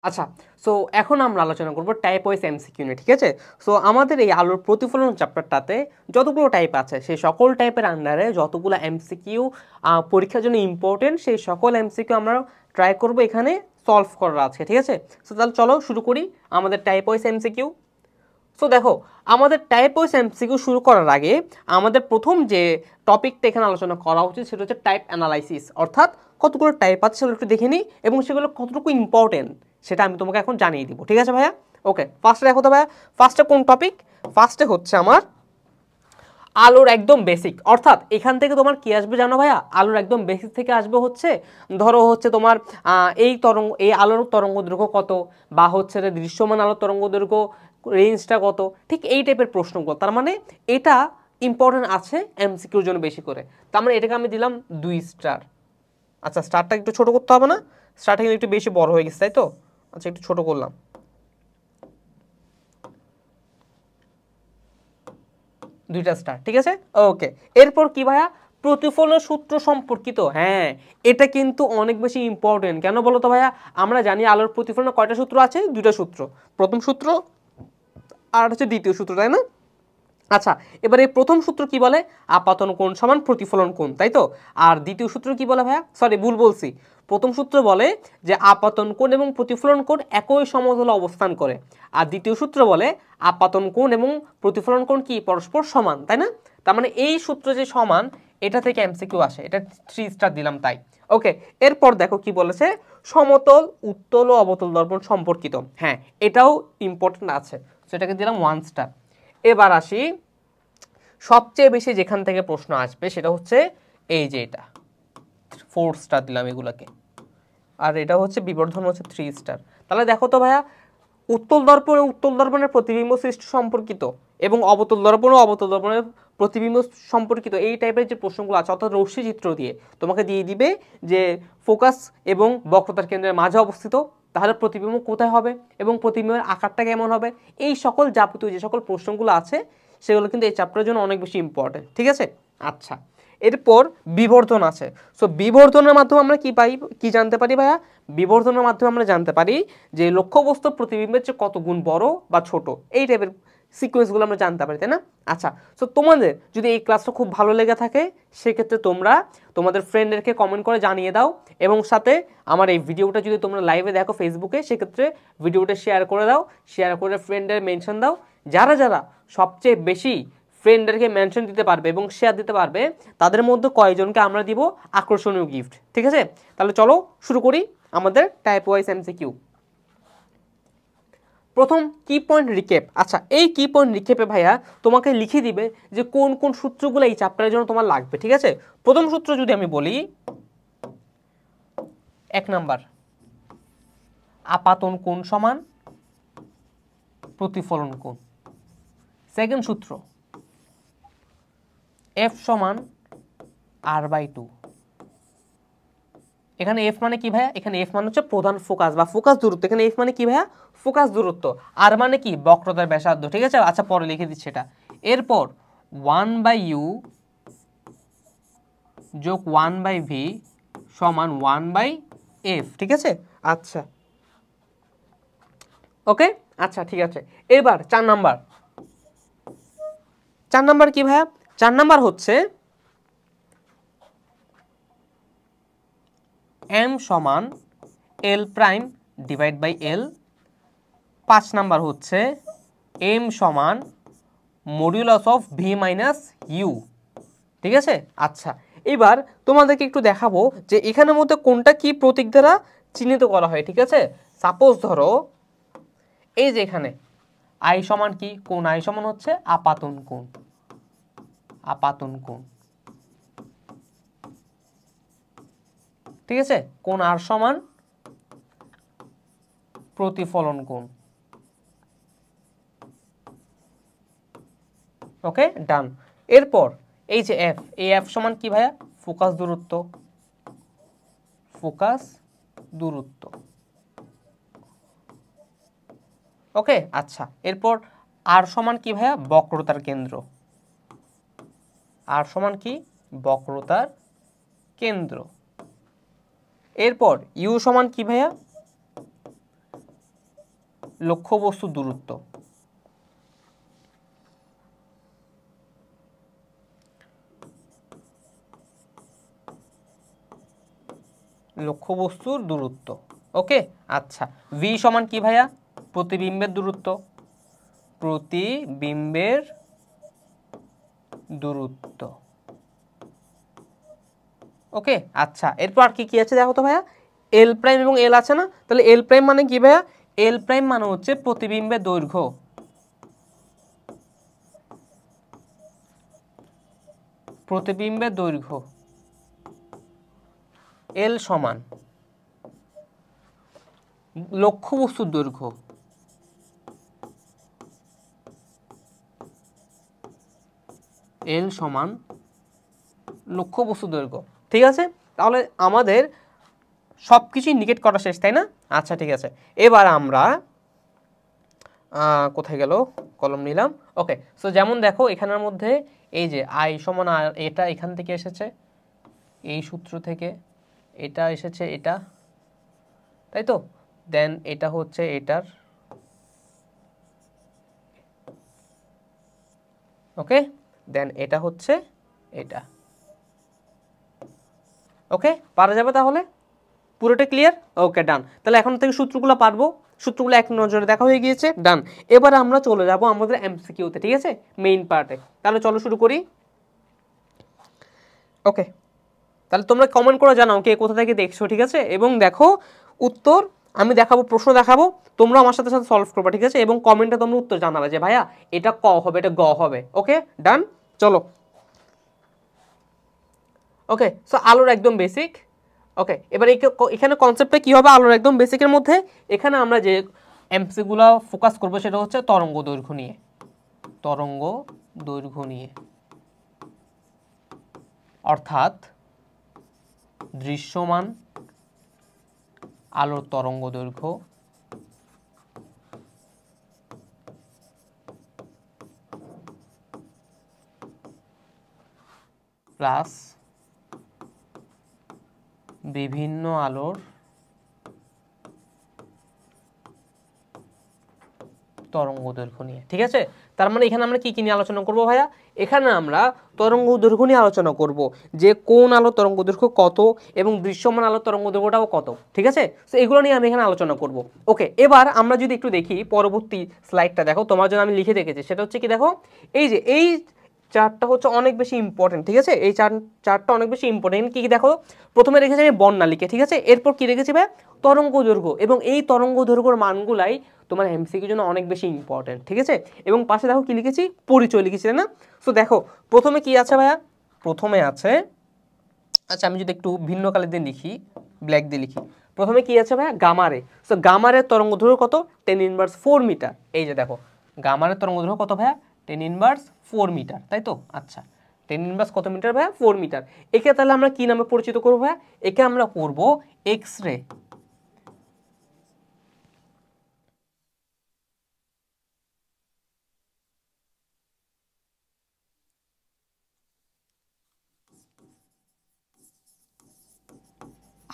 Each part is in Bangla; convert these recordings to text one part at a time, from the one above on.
আচ্ছা, সো এখন আমরা আলোচনা করব টাইপ ওয়াইজ এমসিকিউ নিয়ে, ঠিক আছে? সো আমাদের এই আলোর প্রতিফলন চ্যাপ্টারটাতে যতগুলো টাইপ আছে সেই সকল টাইপের আন্ডারে যতগুলো এমসিকিউ পরীক্ষার জন্য ইম্পর্টেন্ট সেই সকল এমসিকিউ আমরা ট্রাই করব এখানে সলভ করার আছে, ঠিক আছে? সো তাহলে চলো শুরু করি আমাদের টাইপ ওয়াইজ এমসিকিউ। সো দেখো, আমাদের টাইপ ওয়াইজ এমসিকিউ শুরু করার আগে আমাদের প্রথম যে টপিকটা এখানে আলোচনা করা উচিত সেটা হচ্ছে টাইপ অ্যানালাইসিস, অর্থাৎ কতগুলো টাইপ আছে সেগুলো একটু দেখে নিই এবং সেগুলো কতটুকু ইম্পর্টেন্ট সেটা আমি তোমাকে এখন জানিয়ে দিব, ঠিক আছে ভাইয়া? ওকে, ফার্স্টে দেখো তো ভাইয়া, ফার্স্টে কোন টপিক? ফার্স্টে হচ্ছে আমার আলোর একদম বেসিক, অর্থাৎ এখান থেকে তোমার কি আসবে জানো ভাইয়া? আলোর একদম বেসিক থেকে আসবে হচ্ছে ধরো হচ্ছে তোমার এই আলোর তরঙ্গ দৈর্ঘ্য কত, বা হচ্ছে দৃশ্যমান আলোর তরঙ্গ দৈর্ঘ্য রেঞ্জটা কত, ঠিক এই টাইপের প্রশ্নগুলো। তার মানে এটা ইম্পর্টেন্ট আছে এমসিকিউর জন্য বেশি করে। তার মানে এটাকে আমি দিলাম 2 স্টার। আচ্ছা, স্টারটা একটু ছোট করতে হবে না? স্টারটা কিন্তু একটু বেশি বড় হয়ে গেছে, তাই তো? আচ্ছা, একটু ছোট করলাম, 2টা স্টার, ঠিক আছে? ওকে, এরপর কি ভাইয়া? প্রতিফলন সূত্র সম্পর্কিত। হ্যাঁ, এটা কিন্তু অনেক বেশি ইম্পর্টেন্ট। কেন বলো তো ভাইয়া? আমরা জানি আলোর প্রতিফলনের কয়টা সূত্র আছে? 2টা সূত্র, প্রথম সূত্র আর হচ্ছে দ্বিতীয় সূত্র, তাই না? আচ্ছা, এবারে প্রথম সূত্র কি বলে? আপাতন কোণ সমান প্রতিফলন কোণ, তাই তো? আর দ্বিতীয় সূত্র কি বলে ভাইয়া? সরি, ভুল বলছি। প্রথম সূত্র বলে যে আপাতন কোণ এবং প্রতিফলন কোণ একই সমতলে অবস্থান করে, আর দ্বিতীয় সূত্র বলে আপাতন কোণ এবং প্রতিফলন কোণ কি পরস্পর সমান, তাই না? তার মানে এই সূত্র যে সমান, এটা থেকে এমসিকিউ আসে, এটা 3 স্টার দিলাম তাই। ওকে, এরপর দেখো কি বলেছে, সমতল, উত্তল ও অবতল দর্পণ সম্পর্কিত। হ্যাঁ, এটাও ইম্পর্টেন্ট আছে, সেটাকে দিলাম 1 স্টার। এবার আসি সবচেয়ে বেশি যেখান থেকে প্রশ্ন আসবে সেটা হচ্ছে এই যে এটা, 4 স্টার দিলাম এগুলাকে। আর এটা হচ্ছে বিবর্ধন হচ্ছে 3 স্টার। তাহলে দেখো তো ভাইয়া, উত্তল দর্পণ ও উত্তল দর্পণের প্রতিবিম্ব সৃষ্টি সম্পর্কিত এবং অবতল দর্পণ ও অবতল দর্পণের প্রতিবিম্ব সম্পর্কিত এই টাইপের যে প্রশ্নগুলো আছে, অর্থাৎ রশ্মি চিত্র দিয়ে তোমাকে দিয়ে দিবে যে ফোকাস এবং বক্রতার কেন্দ্রের মাঝে অবস্থিত, তাহলে প্রতিবিম্ব কোথায় হবে এবং প্রতিবিম্বের আকারটা কেমন হবে, এই সকল যাবতীয় যে সকল প্রশ্নগুলো আছে সেগুলো কিন্তু এই চ্যাপ্টারের জন্য অনেক বেশি ইম্পর্টেন্ট, ঠিক আছে? আচ্ছা, এরপর বিবর্ধন আছে। সো বিবর্ধনের মাধ্যমে আমরা কি জানতে পারি ভাইয়া? বিবর্ধনের মাধ্যমে আমরা জানতে পারি যে লক্ষ্যবস্তু প্রতিবিম্বের চেয়ে কত গুণ বড় বা ছোট, এই টাইপের সিকোয়েন্সগুলো আমরা জানতে পারি, তাই না? আচ্ছা, সো তোমাদের যদি এই ক্লাসটা খুব ভালো লেগে থাকে সেক্ষেত্রে তোমরা তোমাদের ফ্রেন্ডদেরকে কমেন্ট করে জানিয়ে দাও, এবং সাথে আমার এই ভিডিওটা যদি তোমরা লাইভে দেখো ফেসবুকে, সেক্ষেত্রে ভিডিওটা শেয়ার করে দাও, শেয়ার করে ফ্রেন্ডদের মেনশন দাও। যারা যারা সবচেয়ে বেশি ফ্রেন্ডদেরকে মেনশন দিতে পারবে এবং শেয়ার দিতে পারবে, তাদের মধ্যে কয়েকজনকে আমরা দিব আকর্ষণীয় গিফট, ঠিক আছে? তাহলে চলো শুরু করি আমাদের টাইপ ওয়াইজ এমসিকিউ। প্রথম কি পয়েন্ট রিক্যাপ। আচ্ছা, এই কি পয়েন্ট রিক্যাপে ভাইয়া তোমাকে লিখে দিবে যে কোন কোন সূত্রগুলো এই চ্যাপ্টারের জন্য তোমার লাগবে, ঠিক আছে? প্রথম সূত্র যদি আমি বলি, 1 নাম্বার আপাতন কোণ সমান প্রতিফলন কোণ। সেকেন্ড সূত্র এফ সমান r/2। এখানে এফ মানে কি ভাইয়া? এখানে এফ মানে হচ্ছে প্রধান ফোকাস বা ফোকাস দূরত্ব। এখানে এফ মানে কি ভাইয়া? ফোকাস দূরত্ব। আর মানে কি? বক্রতার ব্যাসার্ধ, ঠিক আছে? আচ্ছা, পরে লিখে দিচ্ছি এটা। এরপর 1/u যোগ 1/v সমান 1/f, ঠিক আছে? আচ্ছা, ওকে, আচ্ছা, ঠিক আছে। এবার 4 নাম্বার কি ভাইয়া? 4 নাম্বার হচ্ছে m সমান l prime divide by l। 5 number হচ্ছে m সমান modulus of v minus u, ঠিক আছে? আচ্ছা, এবার তোমাদেরকে একটু দেখাবো যে এখানের মধ্যে কোনটা কি প্রতীক দ্বারা চিহ্নিত করা হয়, ঠিক আছে? সাপোজ ধরো এই যে এখানে i সমান কি? কোণ i সমান হচ্ছে আপাতন কোণ, ঠিক আছে? কোণ r সমান প্রতিফলন কোণ। ওকে, ডান। এরপর এই যে এফ, এই এফ সমান কি ভাইয়া? ফোকাস দূরত্ব। ওকে, আচ্ছা। এরপর আর সমান কি ভাইয়া? বক্রতার কেন্দ্র। আর সমান কি? বক্রতার কেন্দ্র। এরপর ইউ সমান কি ভাইয়া? লক্ষ্যবস্তুর দূরত্ব। লক্ষ্যবস্তুর দূরত্ব। ওকে, আচ্ছা ভি সমান কি ভাইয়া? প্রতিবিম্বের দূরত্ব। প্রতিবিম্বের দূরত্ব। ওকে, আচ্ছা এরপর আর কি কি আছে দেখো তো ভাইয়া, এল প্রাইম এবং এল আছে না, তাহলে এল প্রাইম মানে কি ভাইয়া? এল প্রাইম মানে হচ্ছে প্রতিবিম্বের দৈর্ঘ্য। প্রতিবিম্বের দৈর্ঘ্য। এল সমান লক্ষ্যবস্তুর দৈর্ঘ্য। এল সমান লক্ষ্যবস্তুর দৈর্ঘ্য। ঠিক আছে, তাহলে আমাদের সব কিছু ইন্ডিকেট করা শেষ, তাই না? আচ্ছা ঠিক আছে, এবার আমরা কোথায় গেল, কলম নিলাম। ওকে, সো যেমন দেখো এখানের মধ্যে এই যে আই সমান আর, এটা এখান থেকে এসেছে, এই সূত্র থেকে এটা এসেছে, এটা তাই তো, দেন এটা হচ্ছে এটার, ওকে, দেন এটা হচ্ছে এটা। ওকে, পারা যাবে তাহলে? পুরোটা ক্লিয়ার? ওকে ডান। তাহলে এখন থেকে সূত্রগুলো পারবো, সূত্রগুলো এক নজরে দেখা হয়ে গিয়েছে, ডান। এবার আমরা চলে যাব আমাদের এমসিকিউতে, ঠিক আছে, মেইন পার্টে। তাহলে চলো শুরু করি। ওকে, তাহলে তোমরা কমেন্ট করে জানাও কে কোথা থেকে দেখছো, ঠিক আছে, এবং দেখো উত্তর আমি দেখাবো, প্রশ্ন দেখাবো, তোমরা আমার সাথে সাথে সলভ করবে, ঠিক আছে, এবং কমেন্টে তোমরা উত্তর জানাবে যে ভাইয়া এটা ক হবে, এটা গ হবে। ওকে ডান, চলো। ওকে, সো আলোর একদম বেসিক। ওকে, এবার এখানে কনসেপ্টটা কি হবে আলোর একদম বেসিকের মধ্যে? এখানে আমরা যে এমসিগুলো ফোকাস করবো সেটা হচ্ছে তরঙ্গ দৈর্ঘ্য নিয়ে। তরঙ্গ দৈর্ঘ্য নিয়ে, অর্থাৎ দৃশ্যমান আলোর তরঙ্গ দৈর্ঘ্য প্লাস বিভিন্ন আলোর তরঙ্গ দৈর্ঘ্য নিয়ে। ঠিক আছে, তার মানে এখানে আমরা কি কি নিয়ে আলোচনা করব ভাইয়া? এখানে আমরা তরঙ্গ দৈর্ঘ্য নিয়ে আলোচনা করব, যে কোন আলোর তরঙ্গ দৈর্ঘ্য কত এবং দৃশ্যমান আলোর তরঙ্গ দৈর্ঘ্যটাও কত। ঠিক আছে, তো এগুলো নিয়ে আমি এখানে আলোচনা করব। ওকে, এবার আমরা যদি একটু দেখি পরবর্তী স্লাইডটা, দেখো তোমার জন্য আমি লিখে রেখেছি, সেটা হচ্ছে কি দেখো, এই যে এই চার্টটা হচ্ছে অনেক বেশি ইম্পর্টেন্ট। ঠিক আছে, এই চার্টটা অনেক বেশি ইম্পর্টেন্ট। কি কি দেখো, প্রথমে রেখেছি আমি বর্ণালীকে, ঠিক আছে, এরপর কি রেখেছি ভাই? তরঙ্গ দৈর্ঘ্য, এবং এই তরঙ্গ দৈর্ঘ্যের মানগুলাই তোমার এমসিকিউর জন্য অনেক বেশি ইম্পর্টেন্ট। ঠিক আছে, এবং পাশে দেখো কি লিখেছি, পরিচয় লিখেছি, তাই না? সো দেখো প্রথমে কি আছে ভাইয়া, প্রথমে আছে, আচ্ছা আমি যদি একটু ভিন্ন কালার দিয়ে লিখি, ব্ল্যাক দিয়ে লিখি, প্রথমে কি আছে ভাইয়া? গামারে। সো গামারের তরঙ্গ দৈর্ঘ্য কত? 10⁻⁴ মিটার। এই যে দেখো গামারের তরঙ্গ দৈর্ঘ্য কত ভাইয়া? 10⁻⁴ মিটার, তাই তো? আচ্ছা 10 কত মিটার ভাইয়া? 4 মিটার। একে তাহলে আমরা কি নামে পরিচিত করবো ভাইয়া? একে আমরা করবো এক্স রে।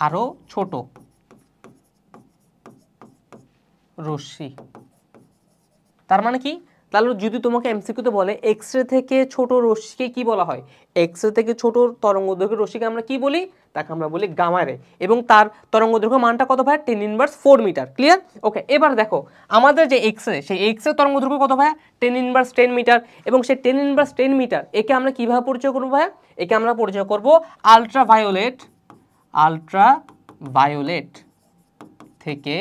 আরো ছোট রশ্মি। তার মানে কি, তাহলে যদি তোমাকে এমসিকিউতে বলে এক্স রে থেকে ছোট রশ্মিকে কি বলা হয়? এক্স রে থেকে ছোট তরঙ্গ দৈর্ঘ্যের রশ্মিকে আমরা কি বলি? তাকে আমরা বলি গামা রে। এবং তার তরঙ্গ দৈর্ঘ্য মানটা কত ভাই? 10⁻⁴ মিটার। ক্লিয়ার? ওকে, এবার দেখো আমাদের যে এক্স রে, সেই এক্স রে তরঙ্গ দৈর্ঘ্য কত ভাই? 10⁻10 মিটার। এবং সেই 10⁻10 মিটার একে আমরা কিভাবে পরিচয় করবো ভাই? একে আমরা পরিচয় করবো আলট্রাভায়োলেট, আলট্রাভায়োলেট থেকে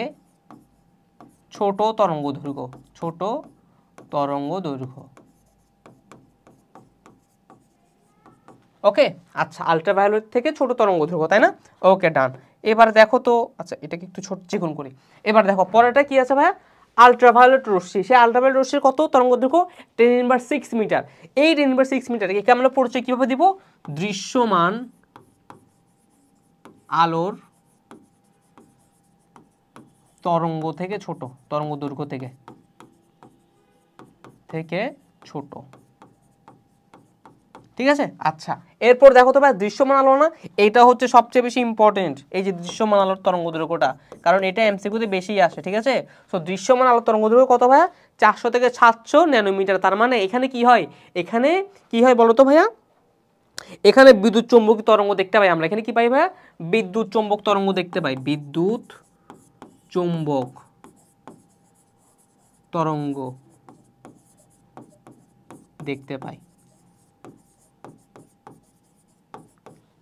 ছোট তরঙ্গ দৈর্ঘ্য, ছোট তরঙ্গ দৈর্ঘ্য। ওকে, আচ্ছা আলট্রাভায়োলেট থেকে ছোট তরঙ্গ দৈর্ঘ্য, তাই না? ওকে ডান। এবার দেখো তো, আচ্ছা এটাকে একটু ছোট চিকন করি। এবার দেখো পরেরটা কি আছে ভাইয়া? আলট্রাভায়োলেট রশ্মি। সেই আলট্রাভায়োলেট রশ্মির কত তরঙ্গ দৈর্ঘ্য? 10⁻6 মিটার। এই 10⁻6 মিটার একে আমরা পরিচয় কিভাবে দিব? দৃশ্যমান আলোর তরঙ্গ থেকে ছোট, তরঙ্গ দৈর্ঘ্য থেকে ছোট। ঠিক আছে। আচ্ছা, এরপর দেখো তো ভাই দৃশ্যমান আলো না, এটা হচ্ছে সবচেয়ে বেশি ইম্পর্টেন্ট, এই যে দৃশ্যমান আলোর তরঙ্গ দৈর্ঘ্যটা, কারণ এটা এমসিকিউতে বেশি আসে। ঠিক আছে, সো দৃশ্যমান আলোর তরঙ্গ দৈর্ঘ্য কত ভাইয়া? 400 থেকে 700 ন্যানোমিটার। তার মানে এখানে কি হয়, এখানে কি হয় বলো তো ভাইয়া? এখানে বিদ্যুৎ চৌম্বকী তরঙ্গ দেখতে পাই আমরা। এখানে কি পাই ভাইয়া? বিদ্যুৎ চৌম্বক তরঙ্গ দেখতে পাই, বিদ্যুৎ চৌম্বক তরঙ্গ দেখতে পাই।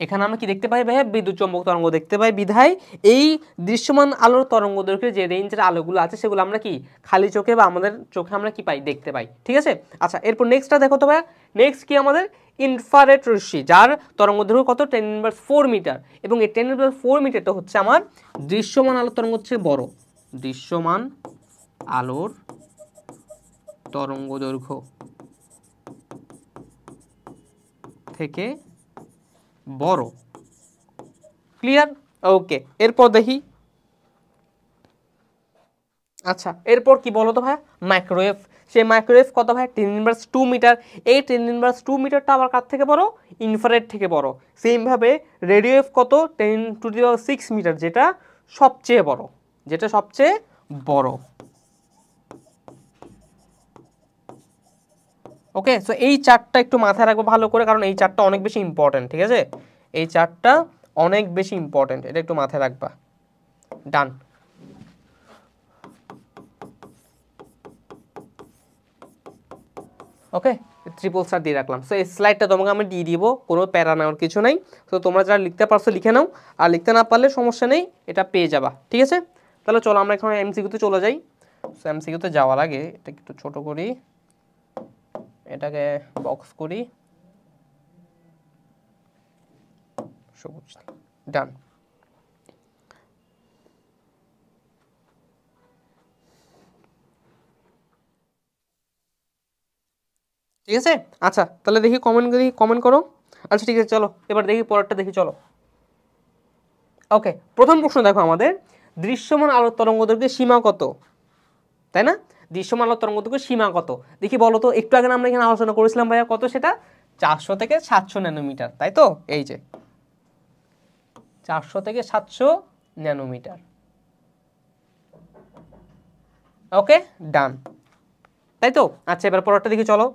এখানে আমরা কি দেখতে পাই ভাইয়া? বিদ্যুৎ চৌম্বক তরঙ্গ দেখতে পাই। বিধায় এই দৃশ্যমান আলোর তরঙ্গ দৈর্ঘ্যের যে রেঞ্জের আলোগুলো আছে সেগুলো আমরা কি খালি চোখে বা আমাদের চোখে আমরা কি পাই? দেখতে পাই। ঠিক আছে। আচ্ছা, এরপর নেক্সটটা দেখো তো ভাইয়া। নেক্সট কি আমাদের ইনফ্রারেড রশ্মি, যার তরঙ্গ দৈর্ঘ্য কত? 10⁻⁴ মিটার। এবং এই 10⁻⁴ মিটারটা হচ্ছে আমার দৃশ্যমান আলোর তরঙ্গ হচ্ছে বড়, দৃশ্যমান আলোর তরঙ্গ দৈর্ঘ্য থেকে বড়। ক্লিয়ার? ওকে, এরপর দেখি। আচ্ছা, এরপর কি বলো তো ভাই? মাইক্রোওয়েভ। সেই মাইক্রোওয়েভ কত ভাই? 10⁻² মিটার। এই 10⁻² মিটারটা আবার কার থেকে বড়? ইনফ্রারেড থেকে বড়। সেম ভাবে রেডিও ওয়েভ কত? 10⁶ মিটার, যেটা সবচেয়ে বড়, যেটা সবচেয়ে বড়। ওকে, সো এই চারটা একটু মাথায় রাখবো ভালো করে, কারণ এই চারটা অনেক বেশি ইম্পর্টেন্ট। ঠিক আছে, এই চারটা অনেক বেশি ইম্পর্টেন্ট, এটা একটু মাথায় রাখবা। ডান। ওকে, ট্রিপল স্টার দিয়ে রাখলাম। সো এই স্লাইডটা তোমাকে আমি দিয়ে দিব, কোনো প্যারা নেওয়ার কিছু নাই। তো তোমরা যারা লিখতে পারছো লিখে নাও, আর লিখতে না পারলে সমস্যা নেই, এটা পেয়ে যাবা। ঠিক আছে, তাহলে চলো আমরা এখন এমসিকিউতে চলে যাই। সো এমসিকিউতে যাওয়ার আগে এটা একটু ছোট করি, এটাকে বক্স করি, সবুজ। ডান। ঠিক আছে। আচ্ছা, তাহলে দেখি কমেন্ট করো। আচ্ছা ঠিক আছে, চলো এবার দেখি পরেরটা দেখি, চলো। ওকে, প্রথম প্রশ্ন দেখো আমাদের, দৃশ্যমান আলোর তরঙ্গ দৈর্ঘ্যের সীমা কত? তাই না? দৃশ্যমান আলোর তরঙ্গ দৈর্ঘ্যের সীমা কত দেখি বলো তো। একটু আগে আমরা এখানে আলোচনা করেছিলাম ভাইয়া, কত সেটা? 400 থেকে 700 ন্যানোমিটার, তাই তো? এই যে 400 থেকে 700 ন্যানোমিটার। ওকে, ডান, তাই তো? আচ্ছা, এবার পরেরটা দেখি, চলো।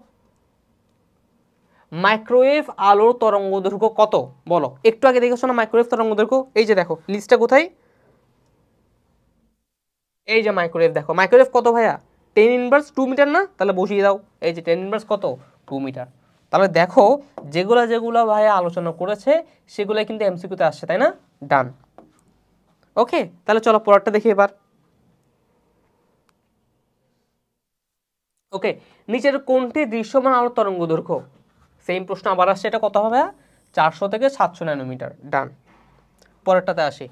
মাইক্রোওয়েভ আলোর তরঙ্গ দৈর্ঘ্য কত বলো? একটু আগে দেখেছো না মাইক্রোওয়েভ তরঙ্গ দৈর্ঘ্য? এই যে দেখো লিস্টটা কোথায়, এই যে মাইক্রোওয়েভ। দেখো মাইক্রোওয়েভ কত ভাইয়া? 10⁻² মিটার না? তাহলে বসিয়ে দাও, এই যে 10 কত? 2 মিটার। তাহলে দেখো যেগুলো ভাইয়া আলোচনা করেছে সেগুলো কিন্তু এমসিকিউতে আসছে, তাই না? ডান। ওকে, তাহলে চলো পরেরটা দেখি এবার। ওকে, নিচের কোনটি দৃশ্যমান আলোর তরঙ্গ দৈর্ঘ্য? সেম প্রশ্ন আবার আসছে, এটা কত হবে? 400 থেকে 700 ন্যানোমিটার। ডান। পরেরটাতে আসি।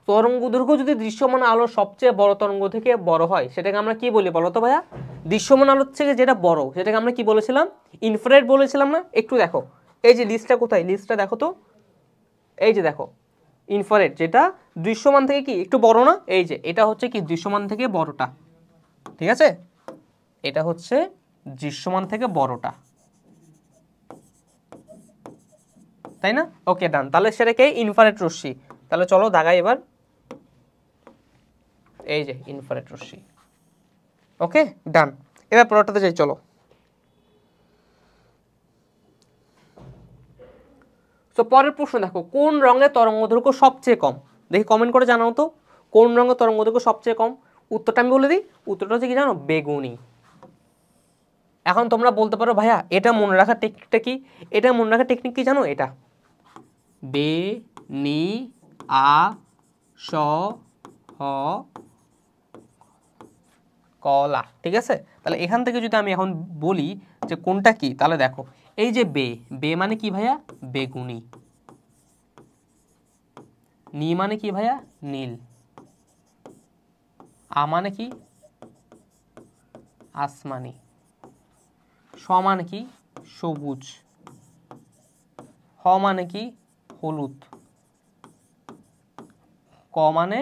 তরঙ্গ দৈর্ঘ্য যদি দৃশ্যমান আলোর সবচেয়ে বড় তরঙ্গ থেকে বড় হয়, সেটাকে আমরা কি বলি বলো তো ভাইয়া? দৃশ্যমান আলোর থেকে যেটা বড় সেটাকে আমরা কি বলেছিলাম? ইনফ্রারেড বলেছিলাম না? একটু দেখো, এই যে লিস্টটা কোথায়, লিস্টটা দেখো তো, এই যে দেখো ইনফ্রারেড যেটা দৃশ্যমান থেকে কি একটু বড় না? এই যে এটা হচ্ছে কি দৃশ্যমান থেকে বড়টা। ঠিক আছে, এটা হচ্ছে দৃশ্যমান থেকে বড়টা, তাই না? ওকে, ডান। তাহলে সেটাকে ইনফ্রারেড রশ্মি। তাহলে চলো দাগাই এবার, এই যে ইনফ্রারেড রশ্মি। ওকে, ডান। এবার পরেরটাতে যাই, চলো। তো পরের প্রশ্ন দেখো, কোন রঙের তরঙ্গ দৈর্ঘ্য সবচেয়ে কম? দেখি কমেন্ট করে জানাও তো, কোন রঙের তরঙ্গ দৈর্ঘ্য সবচেয়ে কম? উত্তরটা আমি বলে দিই, উত্তরটা হচ্ছে কি জানো? বেগুনি। এখন তোমরা বলতে পারো ভাইয়া এটা মনে রাখার টেকনিকটা কি? এটা মনে রাখার টেকনিক কি জানো? এটা বে নি আ স হ কলা। ঠিক আছে, তাহলে এখান থেকে যদি আমি এখন বলি যে কোনটা কি, তাহলে দেখো এই যে বে মানে কি ভাইয়া? বেগুনি। নি মানে কি ভাইয়া? নীল। আ মানে কি? আসমানি। স মানে কি? সবুজ। হ মানে কি? হলুদ। ক মানে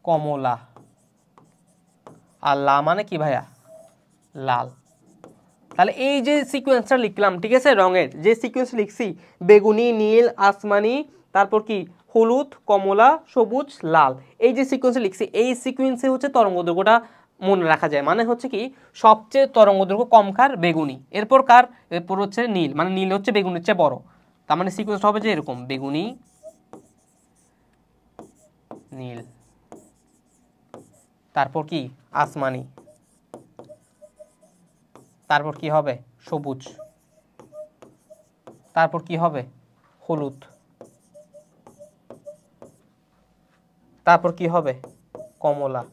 কমলা। আর লা মানে কি ভাইয়া? লাল। তাহলে এই যে সিকোয়েন্সটা লিখলাম, ঠিক আছে, রঙের যে সিকোয়েন্স লিখছি, বেগুনি, নীল, আসমানি, তারপর কি হলুদ, কমলা, সবুজ, লাল, এই যে সিকোয়েন্সে লিখছি, এই সিকোয়েন্সে হচ্ছে তরঙ্গদৈর্ঘ্যটা মনে রাখা যায়। মানে হচ্ছে কি সবচেয়ে তরঙ্গদৈর্ঘ্য কম কার, বেগুনি, এরপর কার, এরপর হচ্ছে নীল, মানে নীল হচ্ছে বেগুনির চেয়ে বড়, তার মানে সিকোয়েন্সটা হবে যে এরকম বেগুনি, নীল, তারপর কি আসমানি, তারপর কি হবে সবুজ, তারপর কি হবে হলুদ, তারপর কি হবে কমলা,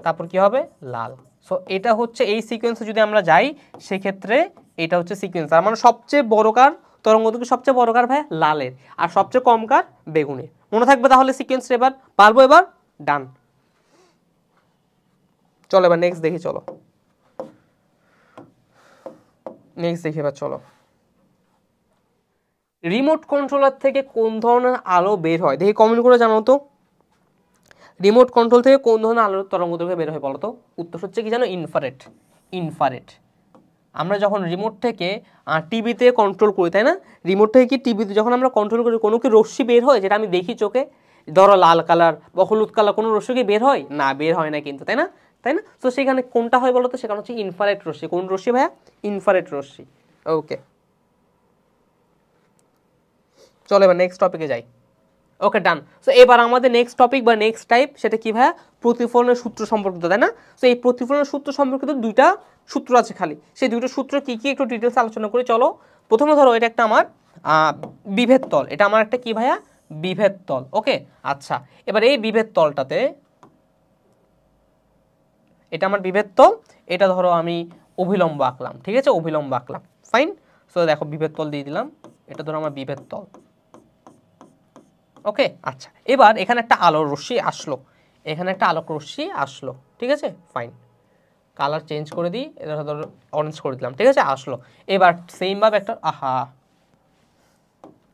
তারপর কি হবে লাল। সো এটা হচ্ছে এই সিকোয়েন্সে যদি আমরা যাই সেক্ষেত্রে এটা হচ্ছে সিকোয়েন্স। তার মানে সবচেয়ে বড় কার তরঙ্গদৈর্ঘ্য, সবচেয়ে বড় কার ভাই লালের, আর সবচেয়ে কম কার বেগুনের। মনে থাকবে তাহলে সিকোয়েন্স, এবার পারবো, এবার ডান। চলো এবার নেক্সট দেখি, চলো নেক্সট দেখি এবার, চলো রিমোট কন্ট্রোলার থেকে কোন ধরনের আলো বের হয় দেখি, কমেন্ট করে জানাও তো। রিমোট কন্ট্রোল থেকে কোন ধরনের আলোর তরঙ্গদৈর্ঘ্য বের হয় বলো তো? উত্তর হচ্ছে কি জানো, ইনফ্রারেড। ইনফ্রারেড। আমরা যখন রিমোট থেকে টিভিতে কন্ট্রোল করি, তাই না, রিমোট থেকে কি টিভিতে যখন আমরা কন্ট্রোল করি কোনো কি রশ্মি বের হয় যেটা আমি দেখি চোখে? ধরো লাল কালার বা হলুদ কালার কোনো রশ্মি কি বের হয়? না, বের হয় না কিন্তু, তাই না? তাই না? তো সেখানে কোনটা হয় বলো তো? সেখানে হচ্ছে ইনফ্রারেড রশ্মি। কোন রশ্মি ভাইয়া? ইনফ্রারেড রশ্মি। ওকে, চলো এবার নেক্সট টপিকে যাই। ওকে, ডান। সো এবার আমাদের নেক্সট টপিক বা নেক্সট টাইপ সেটা কি ভাইয়া? প্রতিফলনের সূত্র সম্পর্কিত, তাই না? সো এই প্রতিফলনের সূত্র সম্পর্কিত দুইটা সূত্র আছে খালি, সেই দুইটা সূত্র কি কি একটু ডিটেলস আলোচনা করি। চলো প্রথমে ধরো এটা একটা আমার বিভেদ তল, এটা আমার একটা কি ভাইয়া? বিভেদ তল। ওকে, আচ্ছা, এবার এই বিভেদ তলটাতে, এটা আমার বিভেদ তল, এটা ধরো আমি অভিলম্ব আঁকলাম, ঠিক আছে, অভিলম্ব আঁকলাম, ফাইন। সো দেখো বিভেদ তল দিয়ে দিলাম, এটা ধরো আমার বিভেদ তল। ওকে, আচ্ছা, এবার এখানে একটা আলোর রশ্মি আসলো, এখানে একটা আলোক রশ্মি আসলো, ঠিক আছে, ফাইন। কালার চেঞ্জ করে দিই, এটা ধরো অরেঞ্জ করে দিলাম, ঠিক আছে, আসলো। এবার সেমভাবে একটা,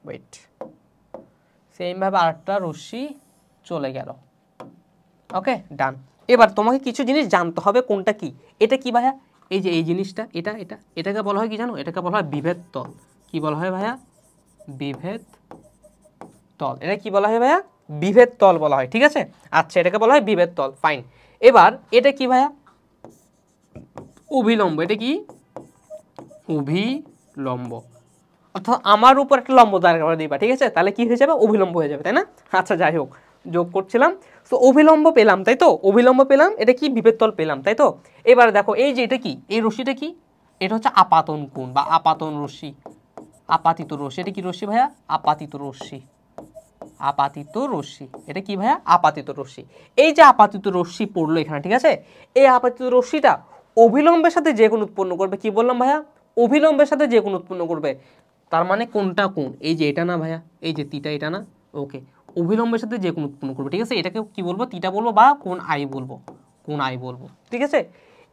ওয়েট, সেমভাবে আরেকটা রশ্মি চলে গেল। ওকে, ডান। এবার তোমাকে কিছু জিনিস জানতে হবে, কোনটা কি, এটা কি ভাইয়া? এই যে এই জিনিসটা, এটাকে বলা হয় কি জানো? এটাকে বলা হয় বিভেদ তল। কি বলা হয় ভাইয়া? বিভেদ তল। এটা কি বলা হয় ভাইয়া? বিভেদ তল বলা হয়, ঠিক আছে। আচ্ছা, এটাকে বলা হয় বিভেদ তল, ফাইন। এবার এটা কি ভাইয়া? অভিলম্ব। এটা কি? অভিলম্ব। অর্থাৎ আমার উপর একটা লম্ব দাঁড় করে দিবা, ঠিক আছে, তাহলে কি হয়ে যাবে? অভিলম্ব হয়ে যাবে, তাই না? আচ্ছা, যাই হোক, যোগ করছিলাম। তো অভিলম্ব পেলাম, তাই তো, অভিলম্ব পেলাম, এটা কি? বিভেদ তল পেলাম, তাই তো। এবার দেখো এই যে এটা কি, এই রশ্মিটা কি? এটা হচ্ছে আপাতন কোণ বা আপাতন রশ্মি, আপাতিত রশ্মি। এটা কি রশ্মি ভাইয়া? আপাতিত রশ্মি। আপাতিত রশ্মি। এটা কি ভাইয়া? আপাতিত রশ্মি। এই যে আপাতিত রশ্মি পড়লো এখানে, ঠিক আছে, এই আপাতিত রশ্মিটা অভিলম্বের সাথে যে কোণ উৎপন্ন করবে। কি বললাম ভাইয়া? অভিলম্বের সাথে যে কোণ উৎপন্ন করবে। তার মানে কোনটা কোণ? এই যে এটা না ভাইয়া, এই যে তিটা, এটা না? ওকে, অভিলম্বের সাথে যে কোণ উৎপন্ন করবে, ঠিক আছে, এটাকে কি বলবো? তিটা বলবো বা কোণ আই বলবো, কোণ আই বলবো, ঠিক আছে।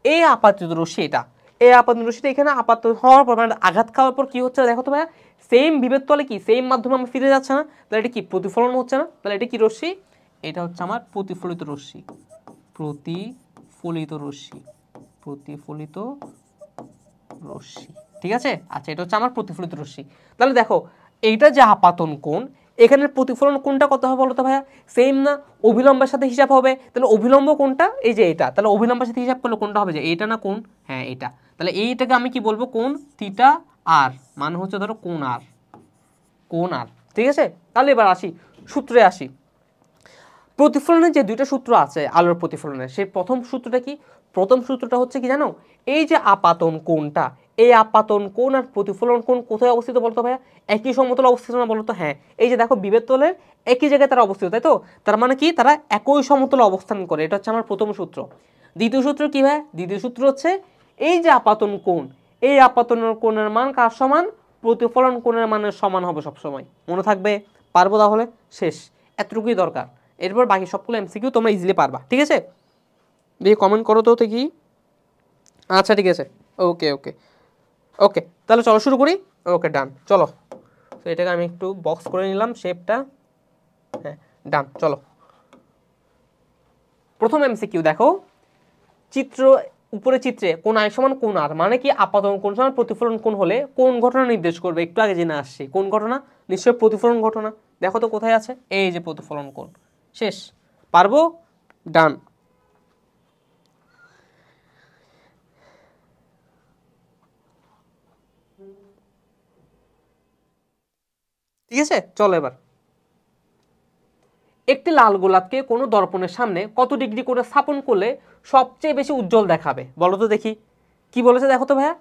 এই আপাতিত রশ্মি, এটা, এই আপাতিত রশ্মিটা এখানে আপাত হওয়ার পর, মানে আঘাত খাওয়ার পর কি হচ্ছে দেখো তো ভাইয়া? সেম বিভেদ তলে কি সেম মাধ্যমে আমার ফিরে যাচ্ছে না? তাহলে এটা কি? প্রতিফলন হচ্ছে না? তাহলে এটা কি রশ্মি? এটা হচ্ছে আমার প্রতিফলিত রশ্মি। প্রতিফলিত রশ্মি। প্রতিফলিত রশ্মি, ঠিক আছে। আচ্ছা, এটা হচ্ছে আমার প্রতিফলিত রশ্মি। তাহলে দেখো এইটা যে আপাতন কোণ, এখানের প্রতিফলন কোণটা কত হবে বলতো ভাইয়া? সেম না? অভিলম্বের সাথে হিসাব হবে। তাহলে অভিলম্ব কোণটা? এই যে এটা। তাহলে অভিলম্বের সাথে হিসাব করলে কোনটা হবে? যে এটা না কোণ? হ্যাঁ, এটা। তাহলে এইটাকে আমি কি বলবো? কোণ থিটা আর, মানে হচ্ছে ধরো কোণ আর, কোণ আর, ঠিক আছে। তাহলে এবার আসি, সূত্রে আসি। প্রতিফলনের যে দুইটা সূত্র আছে আলোর প্রতিফলনের, সেই প্রথম সূত্রটা কি? প্রথম সূত্রটা হচ্ছে কি জানো? এই যে আপাতন কোণটা, এই আপাতন কোণ আর প্রতিফলন কোণ কোথায় অবস্থিত বলতো ভাইয়া? একই সমতলে অবস্থিত না বলতো? হ্যাঁ, এই যে দেখো বিভেদ তলের একই জায়গায় তারা অবস্থিত, তাই তো। তার মানে কি? তারা একই সমতলে অবস্থান করে। এটা হচ্ছে আমার প্রথম সূত্র। দ্বিতীয় সূত্র কি ভাইয়া? দ্বিতীয় সূত্র হচ্ছে এই যে আপাতন কোণ, এই আপাতন কোণের মান কার সমান? প্রতিফলন কোণের মানের সমান হবে সবসময়। মনে থাকবে? পারবো তাহলে? শেষ, এতটুকুই দরকার। এরপর বাকি সবগুলো এমসিকিউ তোমরা ইজিলি পারবা, ঠিক আছে। দিয়ে কমেন্ট করো তো দেখি। আচ্ছা, ঠিক আছে, ওকে ওকে ওকে, তাহলে চলো শুরু করি। ওকে, ডান, চলো। তো এটাকে আমি একটু বক্স করে নিলাম শেপটা। হ্যাঁ, ডান, চলো। প্রথম এমসিকিউ দেখো, চিত্র উপরে চিত্রে কোন আই সমান কোন আর, মানে কি আপাতন কোণ সমান প্রতিফলন কোণ হলে কোন ঘটনা নির্দেশ করবে, একটু আগে জেনে আসছি। কোন ঘটনা? নিশ্চয়ই প্রতিফলন ঘটনা। দেখো তো কোথায় আছে, এই যে প্রতিফলন কোণ। শেষ। পারবো? ডান। ঠিক আছে, চলো এবার। একটি লাল গোলাপকে কোনো দর্পণের সামনে কত ডিগ্রি করে স্থাপন করলে সবচেয়ে বেশি উজ্জ্বল দেখাবে, বলো তো দেখি। কি বলেছে দেখো তো ভাইয়া,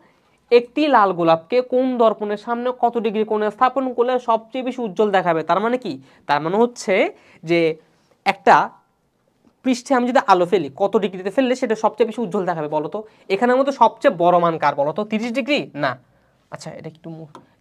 একটি লাল গোলাপকে কোন দর্পণের সামনে কত ডিগ্রি কোণে স্থাপন করলে সবচেয়ে বেশি উজ্জ্বল দেখাবে। তার মানে কি? তার মানে হচ্ছে যে একটা পৃষ্ঠে আমি যদি আলো ফেলি, কত ডিগ্রিতে ফেললে সেটা সবচেয়ে বেশি উজ্জ্বল দেখাবে বলো তো। এখানের মধ্যে সবচেয়ে বড় মান কার বলো তো? 30 ডিগ্রি? না। আচ্ছা এটা একটু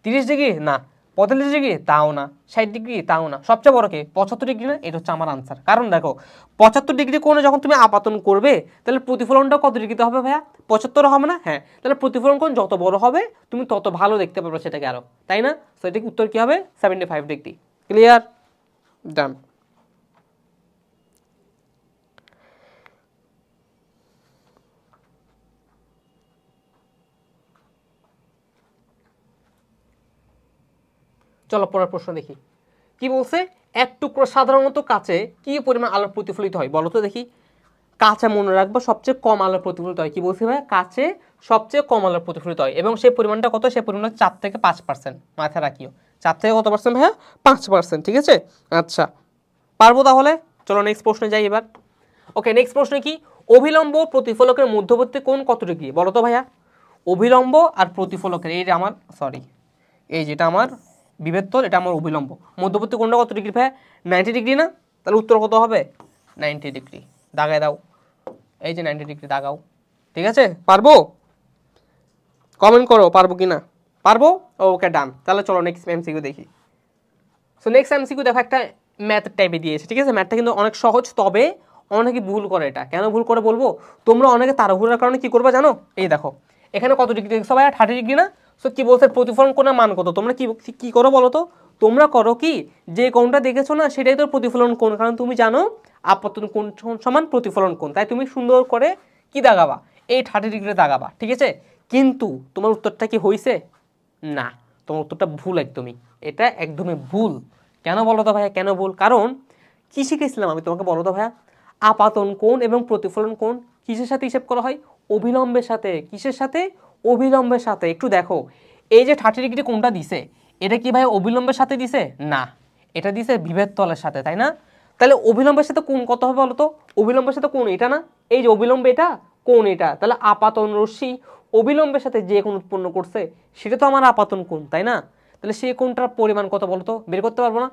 30 ডিগ্রি না, 45 ডিগ্রি তাও না, 60 ডিগ্রি তাও না, সবচেয়ে বড় কে? 75 ডিগ্রি না? এটা হচ্ছে আমার আনসার। কারণ দেখো 75 ডিগ্রি কোণে যখন তুমি আপাতন করবে তাহলে প্রতিফলনটা কত ডিগ্রিতে হবে ভাইয়া? 75 হবে না? হ্যাঁ, তাহলে প্রতিফলন কোণ যত বড় হবে তুমি তত ভালো দেখতে পাবে সেটাকে আরো, তাই না? তো এটা উত্তর কি হবে? 75 ডিগ্রি। ক্লিয়ার? ডান। চলো পরের প্রশ্ন দেখি। কি বলছে? এক টুকরো সাধারণত কাচে কি পরিমাণ আলো প্রতিফলিত হয়, বলো তো দেখি। কাঁচে মনে রাখবো সবচেয়ে কম আলো প্রতিফলিত হয়। কি বলছি ভাই? কাঁচে সবচেয়ে কম আলো প্রতিফলিত হয় এবং সেই পরিমাণটা কত? সেই পরিমাণটা 4 থেকে 5%। মাথায় রাখিও 4 থেকে কত পার্সেন্ট ভাইয়া? 5%। ঠিক আছে, আচ্ছা পারবো তাহলে। চলো নেক্সট প্রশ্নে যাই এবার। ওকে, নেক্সট প্রশ্ন কি? অভিলম্ব প্রতিফলকের মধ্যবর্তী কোণ কত ডিগ্রি, বলো তো ভাইয়া। অভিলম্ব আর প্রতিফলকের, এই যে আমার সরি এই যেটা আমার বিভেদ তল, এটা আমার অভিলম্ব, মধ্যবর্তী কোণটা কত ডিগ্রি ভাইয়া? 90 ডিগ্রি না? তাহলে উত্তর কত হবে? 90 ডিগ্রি। দাগায় দাও, এই যে 90 ডিগ্রি দাগাও। ঠিক আছে, পারবো? কমেন্ট করো পারবো কি না। পারবো? ওকে ডান। তাহলে চলো নেক্সট এমসিকিউ দেখি। সো নেক্সট এমসিকিউ দেখো একটা ম্যাথ টাইপে দিয়েছে। ঠিক আছে, ম্যাথটা কিন্তু অনেক সহজ, তবে অনেকে ভুল করে। এটা কেন ভুল করে বলবো, তোমরা অনেকে তাড়াহুড়োর কারণে কি করবে জানো? এই দেখো এখানে কত ডিগ্রি দেখছো ভাই? 30 ডিগ্রি না? সো কি বলছে প্রতিফলন কোণের মান কত? তোমরা কি করো বলো তো? তোমরা করো কি, যে কোণটা দেখেছো না সেটাই তো প্রতিফলন কোণ, কারণ তুমি জানো আপতন কোণ সমান প্রতিফলন কোণ, তাই তুমি সুন্দর করে কি দাগাবা? এই 30 ডিগ্রি দাগাবা। ঠিক আছে, কিন্তু তোমার উত্তরটা কি হয়েছে? না, তোমার উত্তরটা ভুল একদমই। এটা একদমই ভুল। কেন বলো তো ভাইয়া, কেন ভুল? কারণ কি শিখেছিলাম আমি তোমাকে, বলো তো ভাইয়া? আপাতন কোণ এবং প্রতিফলন কোণ কিসের সাথে হিসাব করা হয়? অভিলম্বের সাথে। কিসের সাথে? অভিলম্বের সাথে। একটু দেখো, এই যে 30 ডিগ্রি কোণটা দিছে, এটা কি ভাই অভিলম্বের সাথে দিছে? না, এটা দিছে বিভেদ তলের সাথে, তাই না? তাহলে অভিলম্বের সাথে কোণ কত হবে বলো তো? অভিলম্বের সাথে কোণ এটা না? এই যে অভিলম্ব এটা, কোণ এটা, তাহলে আপাতন রশ্মি অবিলম্বের সাথে যে কোণ উৎপন্ন করছে সেটা তো আমার আপাতন কোণ, তাই না? তাহলে সেই কোণটার পরিমাণ কত বলতো? বের করতে পারবো না?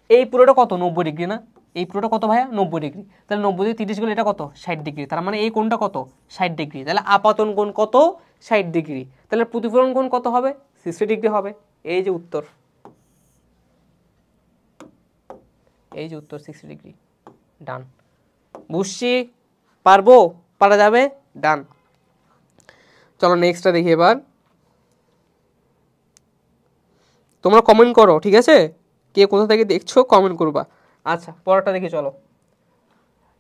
এই পুরোটা কত? 90 ডিগ্রি না? এই পুরোটা কত ভাইয়া? 90 ডিগ্রি। তাহলে 90 দিয়ে 30 গেলে এটা কত? 60 ডিগ্রি। তার মানে এই কোণটা কত? 60 ডিগ্রি। তাহলে আপাতন কোণ কত? 60 ডিগ্রি। তাহলে প্রতিফলন কোণ কত হবে? 60 ডিগ্রি হবে। এই যে উত্তর, এই যে উত্তর 60 ডিগ্রি। ডান। বুঝছি? পারবো? পারা যাবে? ডান। চলো নেক্সটটা দেখি এবার। তোমরা কমেন্ট করো, ঠিক আছে? কে কোথা থেকে দেখছো কমেন্ট করবা। আচ্ছা পরেরটা দেখি চলো।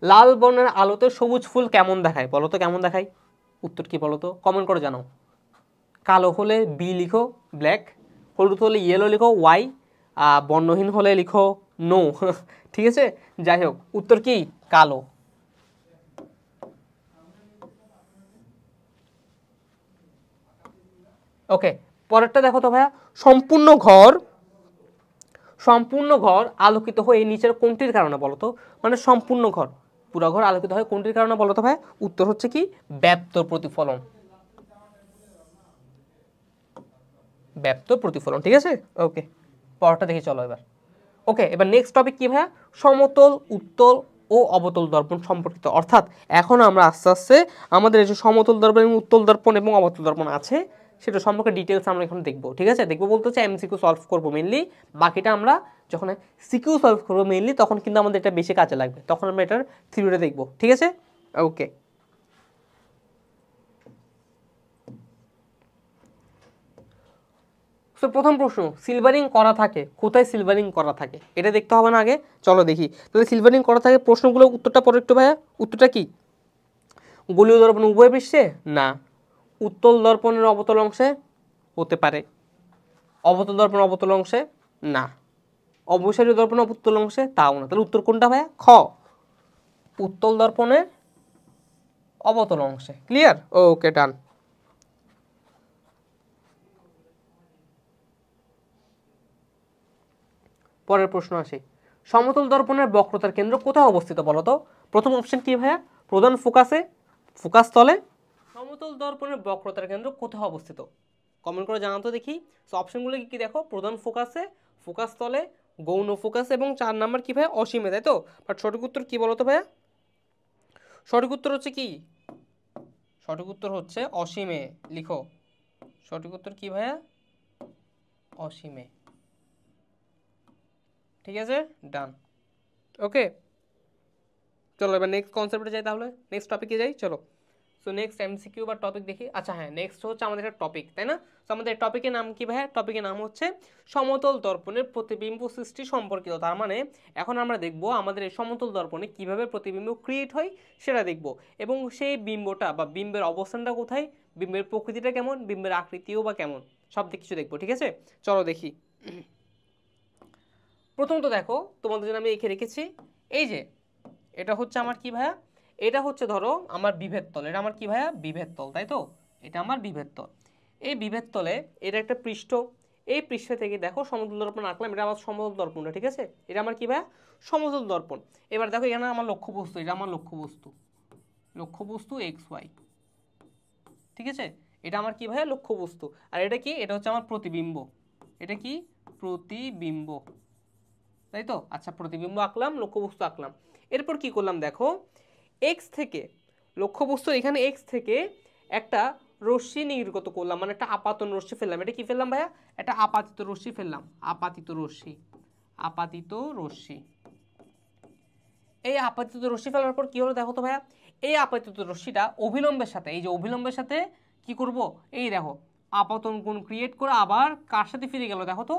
লাল বর্ণের আলোতে সবুজ ফুল কেমন দেখায়, বলো তো কেমন দেখায়? উত্তর কি বলো তো? কমেন্ট করে জানাও। কালো হলে বি লিখো, ব্ল্যাক। হলুদ হলে ইয়েলো লিখো, ওয়াই। বর্ণহীন হলে লিখো নো। ঠিক আছে, যাই হোক উত্তর কি? কালো। ওকে, পরেরটা দেখো তো ভাইয়া। সম্পূর্ণ ঘর আলোকিত হয়ে নিচের কোনটির কারণে বলো তো? মানে সম্পূর্ণ ঘর, পুরো ঘর আলোকিত হয় কোনটির কারণে বলো তো ভাই? উত্তর হচ্ছে কি? ব্যাপ্ত প্রতিফলন। ব্যাপ্ত প্রতিফলন। ঠিক আছে, ওকে পরেরটা দেখি চলো এবার। ওকে, এবার নেক্সট টপিক কি ভাইয়া? সমতল, উত্তল ও অবতল দর্পণ সম্পর্কিত। অর্থাৎ এখন আমরা আস্তে আস্তে আমাদের এই যে সমতল দর্পণ এবং উত্তল দর্পণ এবং অবতল দর্পণ আছে সেটা সম্পর্কে ডিটেলস আমরা এখন দেখবো। ঠিক আছে, দেখবো বলতে হচ্ছে এমসিকিউ সলভ করবো মেনলি, বাকিটা আমরা যখন সিকিউ সলভ করবো মেনলি তখন কিন্তু আমাদের এটা বেশি কাজে লাগবে, তখন আমরা এটার থিওরিটা দেখবো। ঠিক আছে, ওকে। সো প্রথম প্রশ্ন, সিলভারিং করা থাকে কোথায়? সিলভারিং করা থাকে এটা দেখতে হবে না আগে? চলো দেখি তাহলে সিলভারিং করা থাকে প্রশ্নগুলো উত্তরটা পরে একটু ভাইয়া। উত্তরটা কি? গোলীয় দর্পণ উভয় পৃষ্ঠে না। উত্তল দর্পণের অবতল অংশে হতে পারে, অবতল দর্পণ অবতল অংশে না, অবসারীয় দর্পণ অবতল অংশে তাও না। তাহলে উত্তর কোনটা ভাইয়া? খ, উত্তল দর্পণের অবতল অংশে। ক্লিয়ার? ওকে, ডান। পরের প্রশ্ন আসি, সমতল দর্পণের বক্রতার কেন্দ্র কোথায় অবস্থিত বলতো? প্রথম অপশন কি ভাইয়া? প্রধান ফোকাসে, ফোকাস তলে। সমতল দর্পণের বক্রতার কেন্দ্র কোথায় অবস্থিত? কমেন্ট করে জানাতো দেখি। সো অপশনগুলো কি দেখো, প্রধান ফোকাসে, ফোকাস তলে, গৌণ ফোকাসে এবং 4 নাম্বার কি ভাইয়া? অসীমে, তাই তো? বাট সঠিক উত্তর কি বলতো ভাইয়া? সঠিক উত্তর হচ্ছে কি? সঠিক উত্তর হচ্ছে অসীমে। লিখো, সঠিক উত্তর কি ভাইয়া? অসীমে। ঠিক আছে, ডান। ওকে, চলো এবার নেক্সট কনসেপ্টে যাই, তাহলে নেক্সট টপিকে যাই, চলো। সো নেক্সট এমসিকিউ বা টপিক দেখি। আচ্ছা হ্যাঁ, নেক্সট হচ্ছে আমাদের একটা টপিক, তাই না? সো আমাদের টপিকের নাম কি ভাইয়া? টপিকের নাম হচ্ছে সমতল দর্পণের প্রতিবিম্ব সৃষ্টি সম্পর্কিত। তার মানে এখন আমরা দেখব আমাদের এই সমতল দর্পণে কিভাবে প্রতিবিম্ব ক্রিয়েট হয় সেটা দেখব, এবং সেই বিম্বটা বা বিম্বের অবস্থানটা কোথায়, বিম্বের প্রকৃতিটা কেমন, বিম্বের আকৃতিও বা কেমন, সব কিছু দেখবো। ঠিক আছে, চলো দেখি। প্রথমত দেখো, তোমাদের জন্য আমি এঁকে রেখেছি, এই যে এটা হচ্ছে আমার কি ভাইয়া? এটা হচ্ছে ধরো আমার বিভেদ তল। এটা আমার কি ভাইয়া? বিভেদ তল, তাই তো? এটা আমার বিভেদ তল। এই বিভেদ তলে এটা একটা পৃষ্ঠ, এই পৃষ্ঠ থেকে দেখো সমতল দর্পণ আঁকলাম, এটা আমার সমতল দর্পণটা। ঠিক আছে, এটা আমার কি ভাইয়া? সমতল দর্পণ। এবার দেখো এখানে আমার লক্ষ্যবস্তু, এটা আমার লক্ষ্যবস্তু, লক্ষ্যবস্তু এক্স ওয়াই। ঠিক আছে, এটা আমার কি ভাইয়া? লক্ষ্যবস্তু। আর এটা কি? এটা হচ্ছে আমার প্রতিবিম্ব। এটা কি? প্রতিবিম্ব, তাই তো? আচ্ছা, প্রতিবিম্ব আঁকলাম, লক্ষ্যবস্তু আঁকলাম। এরপর কি করলাম দেখো, এক্স থেকে লক্ষ্যবস্তু, এখানে এক্স থেকে একটা রশ্মি নির্গত করলাম, মানে একটা আপাতন রশ্মি ফেললাম। এটা কি ফেললাম ভাইয়া? একটা আপাতিত রশ্মি ফেললাম, আপাতিত রশ্মি, আপাতিত রশ্মি। এই আপাতিত রশ্মি ফেলার পর কি হলো দেখো তো ভাইয়া? এই আপাতিত রশ্মিটা অভিলম্বের সাথে, এই যে অভিলম্বের সাথে কি করব, এই দেখো আপাতন কোণ ক্রিয়েট করে আবার কার সাথে ফিরে গেল দেখো তো?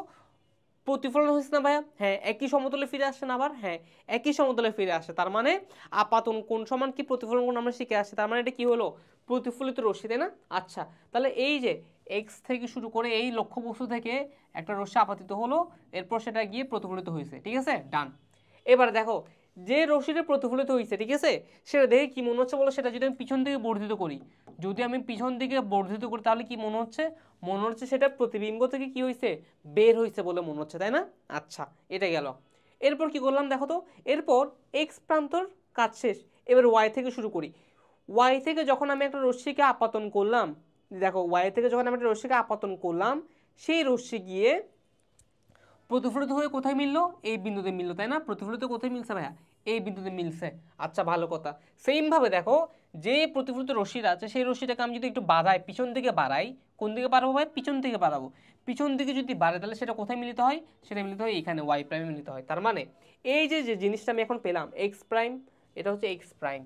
প্রতিফলন হয়েছে না ভাইয়া? হ্যাঁ, একই সমতলে ফিরে আসছে না আবার? হ্যাঁ, একই সমতলে ফিরে আসে। তার মানে আপাতন কোণ সমান কি প্রতিফলন কোণ আমরা শিখে আসছি। তার মানে এটা কি হলো? প্রতিফলিত রশ্মি, তাই না? আচ্ছা, তাহলে এই যে এক্স থেকে শুরু করে এই লক্ষ্যবস্তু থেকে একটা রশ্মি আপাতিত হলো, এরপর সেটা গিয়ে প্রতিফলিত হয়েছে। ঠিক আছে, ডান। এবার দেখো যে রশ্মিটা প্রতিফলিত হয়েছে, ঠিক আছে, সেটা দেখে কি মনে হচ্ছে বলো? সেটা যদি আমি পিছন দিকে বর্ধিত করি, যদি আমি পিছন দিকে বর্ধিত করি, তাহলে কি মনে হচ্ছে? মনে হচ্ছে সেটা প্রতিবিম্ব থেকে কি হয়েছে? বের হয়েছে বলে মনে হচ্ছে, তাই না? আচ্ছা, এটা গেল। এরপর কি করলাম দেখো তো? এরপর এক্স প্রান্তর কাজ শেষ, এবার ওয়াই থেকে শুরু করি। ওয়াই থেকে যখন আমি একটা রশ্মিকে আপাতন করলাম, দেখো ওয়াই থেকে যখন আমি একটা রশ্মিকে আপাতন করলাম, সেই রশ্মি গিয়ে প্রতিফলিত হয়ে কোথায় মিললো? এই বিন্দুতে মিললো, তাই না? প্রতিফলিত কোথায় মিলছে ভাইয়া? এই বিন্দুতে মিলছে। আচ্ছা, ভালো কথা। সেম ভাবে দেখো, যে প্রতিফলিত রশ্মিটা আছে সেই রশ্মিটাকে আমি যদি একটু বাড়াই, পিছন দিকে বাড়াই, কোন দিকে বাড়াবো ভাই? পিছন দিকে বাড়াবো। পিছন দিকে যদি বাড়ে তাহলে সেটা কোথায় মিলিত হয়? সেটা মিলিত হয় এখানে ওয়াই প্রাইমে মিলিত হয়। তার মানে এই যে যে জিনিসটা আমি এখন পেলাম এক্স প্রাইম, এটা হচ্ছে এক্স প্রাইম,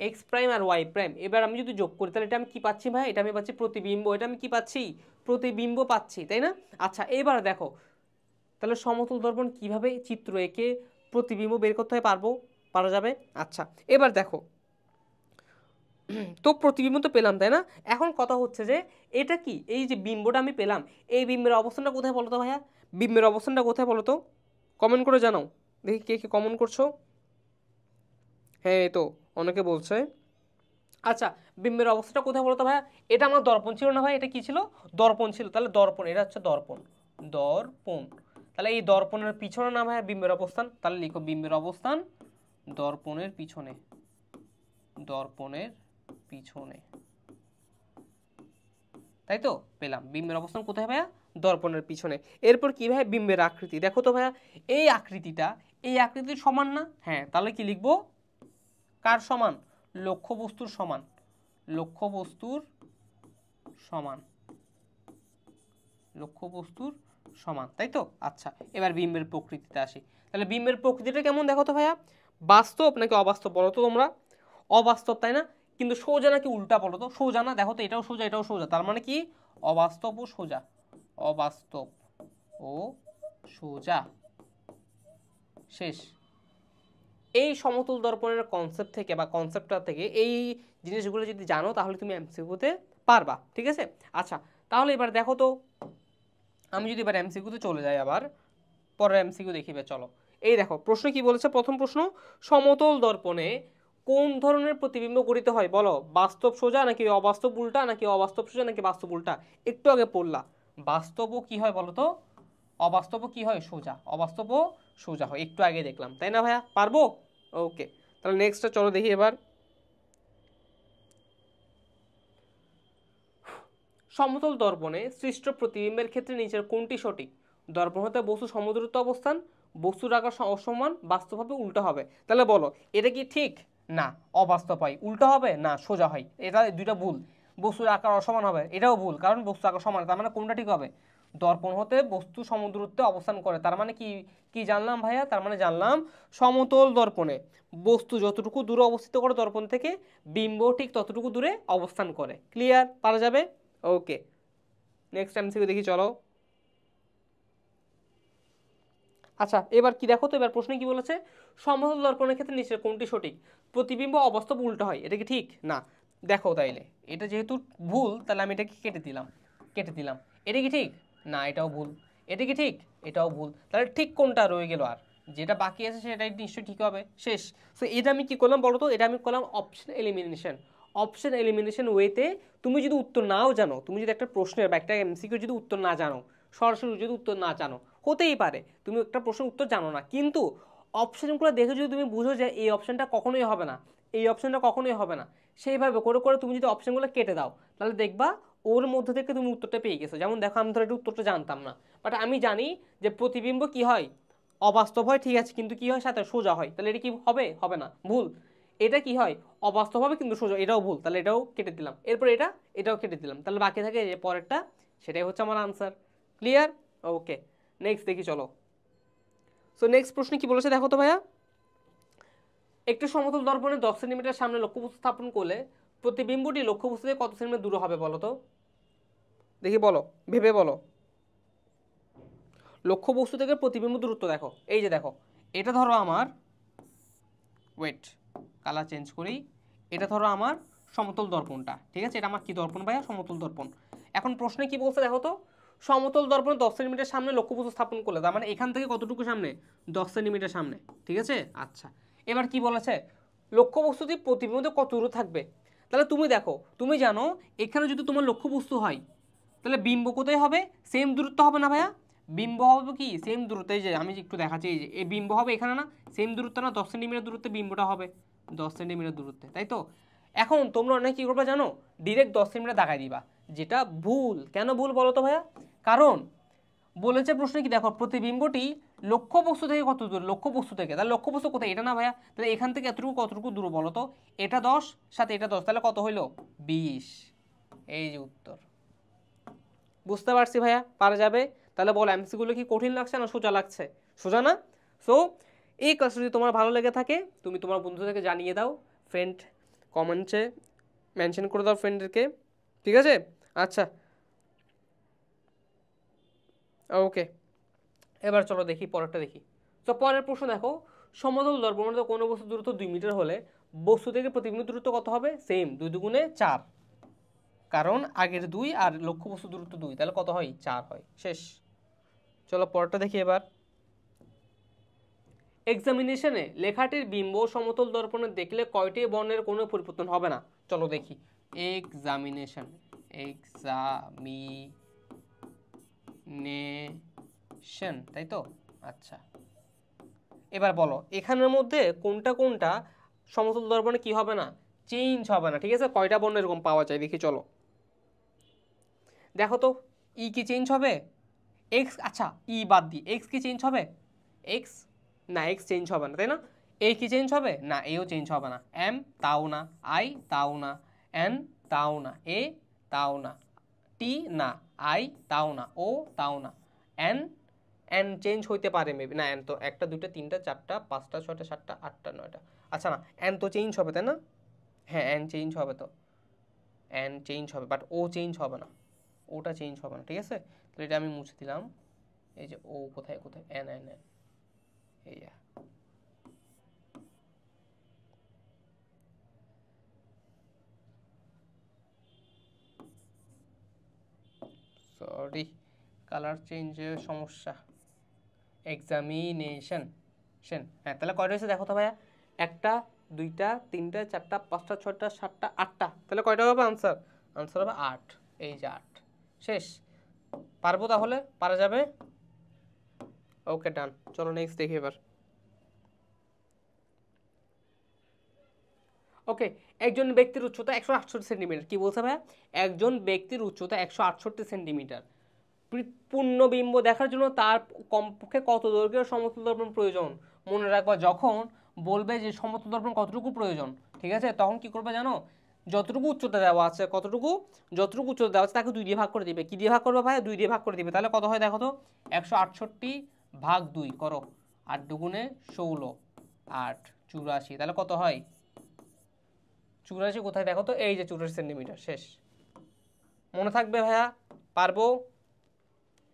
এক্স প্রাইম আর ওয়াই প্রাইম। এবার আমি যদি যোগ করি তাহলে এটা আমি কি পাচ্ছি ভাই? এটা আমি পাচ্ছি প্রতিবিম্ব। এটা আমি কি পাচ্ছি? প্রতিবিম্ব পাচ্ছি, তাই না? আচ্ছা, এবার দেখো তাহলে সমতল দর্পণ কিভাবে চিত্র এঁকে প্রতিবিম্ব বের করতে হয় পারা যাবে। আচ্ছা, এবার দেখো তো প্রতিবিম্ব তো পেলাম, তাই না? এখন কথা হচ্ছে যে এটা কি, এই যে বিম্বটা আমি পেলাম, এই বিম্বের অবস্থানটা কোথায় বলো তো ভাইয়া? বিম্বের অবস্থানটা কোথায় বলো তো? কমেন্ট করে জানাও দেখি, কে কে কমেন্ট করছো। হ্যাঁ, এই তো অনেকে বলছে। আচ্ছা, বিম্বের অবস্থাটা কোথায় বলো তো ভাইয়া? এটা আমার দর্পণ ছিল না ভাই? এটা কি ছিল? দর্পণ ছিল। তাহলে দর্পণ, এটা হচ্ছে দর্পণ, দর্পণ। তাহলে এই দর্পণের পিছনে না ভাইয়া বিম্বের অবস্থান? তাহলে লিখো বিম্বের অবস্থান দর্পণের পিছনে, দর্পণের পিছনে, তাই তো? পেলাম বিম্বের অবস্থান কোথায় ভাইয়া? দর্পণের পিছনে। এরপর কি ভাই? বিম্বের আকৃতি দেখো তো ভাইয়া, এই আকৃতিটা এই আকৃতির সমান না? হ্যাঁ, তাহলে কি লিখবো? কার সমান? লক্ষ্যবস্তুর সমান, লক্ষ্যবস্তুর সমান, লক্ষ্যবস্তুর সমান, তাই তো? আচ্ছা, এবার বিম্বের প্রকৃতিতে আসি। তাহলে বিম্বের প্রকৃতিটা কেমন দেখো তো ভাইয়া? বাস্তব নাকি অবাস্তব বলো তো তোমরা? অবাস্তব, তাই না? কিন্তু সোজা নাকি উল্টা বলো তো? সোজা না? দেখো তো, এটাও সোজা এটাও সোজা, তার মানে কি? অবাস্তব ও সোজা, অবাস্তব ও সোজা, শেষ। এই সমতল দর্পণের কনসেপ্ট থেকে বা কনসেপ্টটা থেকে এই জিনিসগুলো যদি জানো তাহলে তুমি এমসিকিউতে পারবা, ঠিক আছে। আচ্ছা, তাহলে এবার দেখো তো, আমি যদি এবার এমসিকিউতে চলে যাই, আবার পরের এমসিকিউ দেখিবে, চলো। এই দেখো প্রশ্ন কি বলেছে, প্রথম প্রশ্ন, সমতল দর্পণে কোন ধরনের প্রতিবিম্ব গঠিত হয় বলো? বাস্তব সোজা নাকি অবাস্তব উল্টা, নাকি অবাস্তব সোজা নাকি বাস্তব উল্টা? একটু আগে পড়লা, বাস্তবও কি হয় বলো তো, অবাস্তবও কি হয়, সোজা, অবাস্তবও সোজা হয়, একটু আগে দেখলাম, তাই না ভাইয়া? পারবো? ওকে, তাহলে নেক্সটটা চলো দেখি এবার। সমতল দর্পণে সৃষ্ট প্রতিবিম্বের ক্ষেত্রে নিচের কোনটি সঠিক? দর্পণ হতে বস্তু সমদূরত্ব অবস্থান, বস্তুর আকার অসমান, বাস্তবভাবে উল্টো হবে। তাহলে বলো এটা কি ঠিক? না, অবাস্তব হয়। উল্টো হবে? না, সোজা হয়। এটা দুইটা ভুল। বস্তুর আকার অসমান হবে, এটাও ভুল, কারণ বস্তু আকার সমান, তার মানে কোনটা ঠিক হবে? দর্পণ হতে বস্তু সমদূরত্বে অবস্থান করে, তার মানে কি, কি জানলাম ভাইয়া? তার মানে জানলাম সমতল দর্পণে বস্তু যতটুকু দূরে অবস্থিত করে দর্পণ থেকে, বিম্ব ঠিক ততটুকু দূরে অবস্থান করে। ক্লিয়ার? পারা যাবে? ওকে, নেক্সট এমসিকিউ দেখি, চলো। আচ্ছা, এবার কি দেখো তো, এবার প্রশ্নে কি বলেছে, সমতল দর্পণের ক্ষেত্রে নিচের কোনটি সঠিক? প্রতিবিম্ব অবাস্তব উল্টো হয়, এটা কি ঠিক? না। দেখো তাইলে এটা যেহেতু ভুল, তাহলে আমি এটাকে কেটে দিলাম। এটা কি ঠিক? না, এটাও ভুল। এটা কি ঠিক? এটাও ভুল। তাহলে ঠিক কোনটা রয়ে গেল? আর যেটা বাকি আছে সেটাই নিশ্চয়ই ঠিক হবে, শেষ। সো এটা আমি কি করলাম বলো তো, এটা আমি করলাম অপশন এলিমিনেশন। অপশন এলিমিনেশন ওয়েতে তুমি যদি উত্তর নাও জানো, তুমি যদি একটা প্রশ্নের বা একটা এমসিকিউ যদি উত্তর না জানো, সরাসরি যদি উত্তর না জানো, হতেই পারে তুমি একটা প্রশ্নের উত্তর জানো না, কিন্তু অপশনগুলো দেখে যদি তুমি বুঝো যে এই অপশনটা কখনোই হবে না, এই অপশনটা কখনোই হবে না, সেইভাবে করে করে তুমি যদি অপশনগুলো কেটে দাও, তাহলে দেখবা ওর মধ্যে থেকে তুমি উত্তরটা পেয়ে গেছো। যেমন দেখো, আমি ধরো এটা উত্তরটা জানতাম না, বাট আমি জানি যে প্রতিবিম্ব কি হয়, অবাস্তব হয়, ঠিক আছে, কিন্তু কি হয় সাথে সোজা হয়, তাহলে এটা কি হবে? হবে না, ভুল। এটা কি হয়, অবাস্তব হবে কিন্তু সোজা, এটাও ভুল, তাহলে এটাও কেটে দিলাম। এরপর এটাও কেটে দিলাম, তাহলে বাকি থাকে যে পরেরটা, সেটাই হচ্ছে আমার আনসার। ক্লিয়ার? ওকে, নেক্সট দেখি, চলো। সো নেক্সট প্রশ্ন কি বলেছে দেখো তো ভাইয়া, একটি সমতল দর্পণে 10 সেন্টিমিটার সামনে লক্ষ্যবস্তু স্থাপন করলে প্রতিবিম্বটি লক্ষ্যবস্তু থেকে কত সেন্টিমিটার দূরে হবে বলো তো? দেখি বলো, ভেবে বলো। লক্ষ্যবস্তু থেকে প্রতিবিম্ব দূরত্ব দেখো, এই যে দেখো, এটা ধরো আমার, ওয়েট, কালার চেঞ্জ করি, এটা ধরো আমার সমতল দর্পণটা, ঠিক আছে, এটা আমার কি দর্পণ ভাইয়া? সমতল দর্পণ। এখন প্রশ্নে কি বলছে দেখো তো, সমতল দর্পণে 10 সেন্টিমিটার সামনে লক্ষ্যবস্তু স্থাপন করলে, তার মানে এখান থেকে কতটুকু সামনে? 10 সেন্টিমিটার সামনে, ঠিক আছে। আচ্ছা, এবার কি বলেছে, লক্ষ্যবস্তুটি প্রতিবিম্ব কত দূরে থাকবে? তাহলে তুমি দেখো, তুমি জানো এখানে যদি তোমার লক্ষ্যবস্তু হয়, তাহলে বিম্ব কোথায় হবে? সেম দূরত্ব হবে না ভাইয়া? বিম্ব হবে কি সেম দূরত্ব, এই যে আমি একটু দেখাচ্ছি, এই যে এই বিম্ব হবে এখানে না, সেম দূরত্ব না, 10 সেন্টিমিটার দূরত্বে বিম্বটা হবে, 10 সেন্টিমিটার দূরত্বে, তাই তো। এখন তোমরা অনেক কী করবে জানো, ডিরেক্ট 10 সেন্টিমিটার দাগাই দিবা, যেটা ভুল। কেন ভুল বলো তো ভাইয়া? কারণ বলেছে প্রশ্নে কি দেখো, প্রতিবিম্বটি লক্ষ্যবস্তু থেকে কত দূর? লক্ষ্যবস্তু থেকে, তাহলে লক্ষ্যবস্তু কোথায়? এটা না ভাইয়া, তাহলে এখান থেকে এতটুকু কতটুকু দূর বলো তো? এটা 10, সাথে এটা 10, তাহলে কত হইলো? 20। এই যে উত্তর। বুঝতে পারছি ভাইয়া, পারা যাবে? তাহলে বলো এমসিগুলো কি কঠিন লাগছে না সোজা লাগছে? সোজা না? সো এই ক্লাসটা যদি তোমার ভালো লেগে থাকে, তুমি তোমার বন্ধুদেরকে জানিয়ে দাও, ফ্রেন্ড কমেন্টে মেনশন করে দাও ফ্রেন্ডদেরকে, ঠিক আছে। আচ্ছা, ওকে, এবার চলো দেখি পরেরটা দেখি। তো পরের প্রশ্ন দেখো, সমতল দর্পণে কোনো বস্তু দূরত্ব 2 মিটার হলে বস্তু থেকে প্রতিবিম্ব দূরত্ব কত হবে? সেম, 2 দুগুণে 4, কারণ আগের 2 আর লক্ষ্যবস্তু দূরত্ব 2, তাহলে কত হয়? 4 হয়, শেষ। চলো পরেরটা দেখি এবার। এক্সামিনেশনে লেখাটির বিম্ব সমতল দর্পণে দেখলে কয়টি বর্ণের কোনো পরিবর্তন হবে না? চলো দেখি। এক্সামিনেশন, এক্সামিনেশন, তাই তো। আচ্ছা, এবার বলো এখানের মধ্যে কোনটা কোনটা সমতল দর্পণে কি হবে না? চেঞ্জ হবে না, ঠিক আছে। কয়টা বর্ণ এরকম পাওয়া যায় দেখি, চলো দেখো তো। ই কি চেঞ্জ হবে? এক্স, আচ্ছা ই বাদ দিই, এক্স কি চেঞ্জ হবে? এক্স, না, এক্স চেঞ্জ হবে না, তাই না। এ কি চেঞ্জ হবে? না, এও চেঞ্জ হবে না। এম তাও না, আই তাও না, এন তাও না, এ তাও না, টি না, আই তাও না, ও তাও না, এন, এন চেঞ্জ হইতে পারে মেবি, না এন তো একটা দুইটা তিনটা চারটা পাঁচটা ছয়টা সাতটা আটটা নয়টা, আচ্ছা না, এন তো চেঞ্জ হবে তাই না। হ্যাঁ, এন চেঞ্জ হবে তো, এন চেঞ্জ হবে, বাট ও চেঞ্জ হবে না, ওটা চেঞ্জ হবে না, ঠিক আছে। তাহলে এটা আমি মুছে দিলাম। এই যে ও কোথায় কোথায়, এন এন এন, এই সরি, কালার চেঞ্জের সমস্যা, এক্সামিনেশন সেন। হ্যাঁ, তাহলে কয়টা হয়েছে দেখো তো ভাইয়া, 1টা 2টা 3টা 4টা 5টা 6টা 7টা 8টা, তাহলে কয়টা হবে আনসার? আনসার হবে 8। এই যে 8, শেষ। পারবো তাহলে? পারা যাবে? ওকে, ডান। চলো নেক্সট দেখি এবার। ওকে, একজন ব্যক্তির উচ্চতা 168 সেন্টিমিটার। কি বলছে ভাইয়া? একজন ব্যক্তির উচ্চতা 168 সেন্টিমিটার। পূর্ণবিম্ব দেখার জন্য তার কমপক্ষে কত দৈর্ঘ্যের সমতল দর্পণ প্রয়োজন? মনে রাখবা, যখন বলবে যে সমতল দর্পণ কতটুকু প্রয়োজন, ঠিক আছে, তখন কি করবে জানো? যতটুকু উচ্চতা দেওয়া আছে, যতটুকু উচ্চতা দেওয়া আছে তাকে 2 দিয়ে ভাগ করে দিবে। কি দিয়ে ভাগ করবে ভাই? 2 দিয়ে ভাগ করে দিবে। তাহলে কত হয় দেখো তো? 168 ভাগ 2 করো, 8 দুগুণে 16, 8 84। তাহলে কত হয়? 84 কোথায় দেখো তো? এই যে 84 সেন্টিমিটার। শেষ। মনে থাকবে ভাইয়া? পারবো?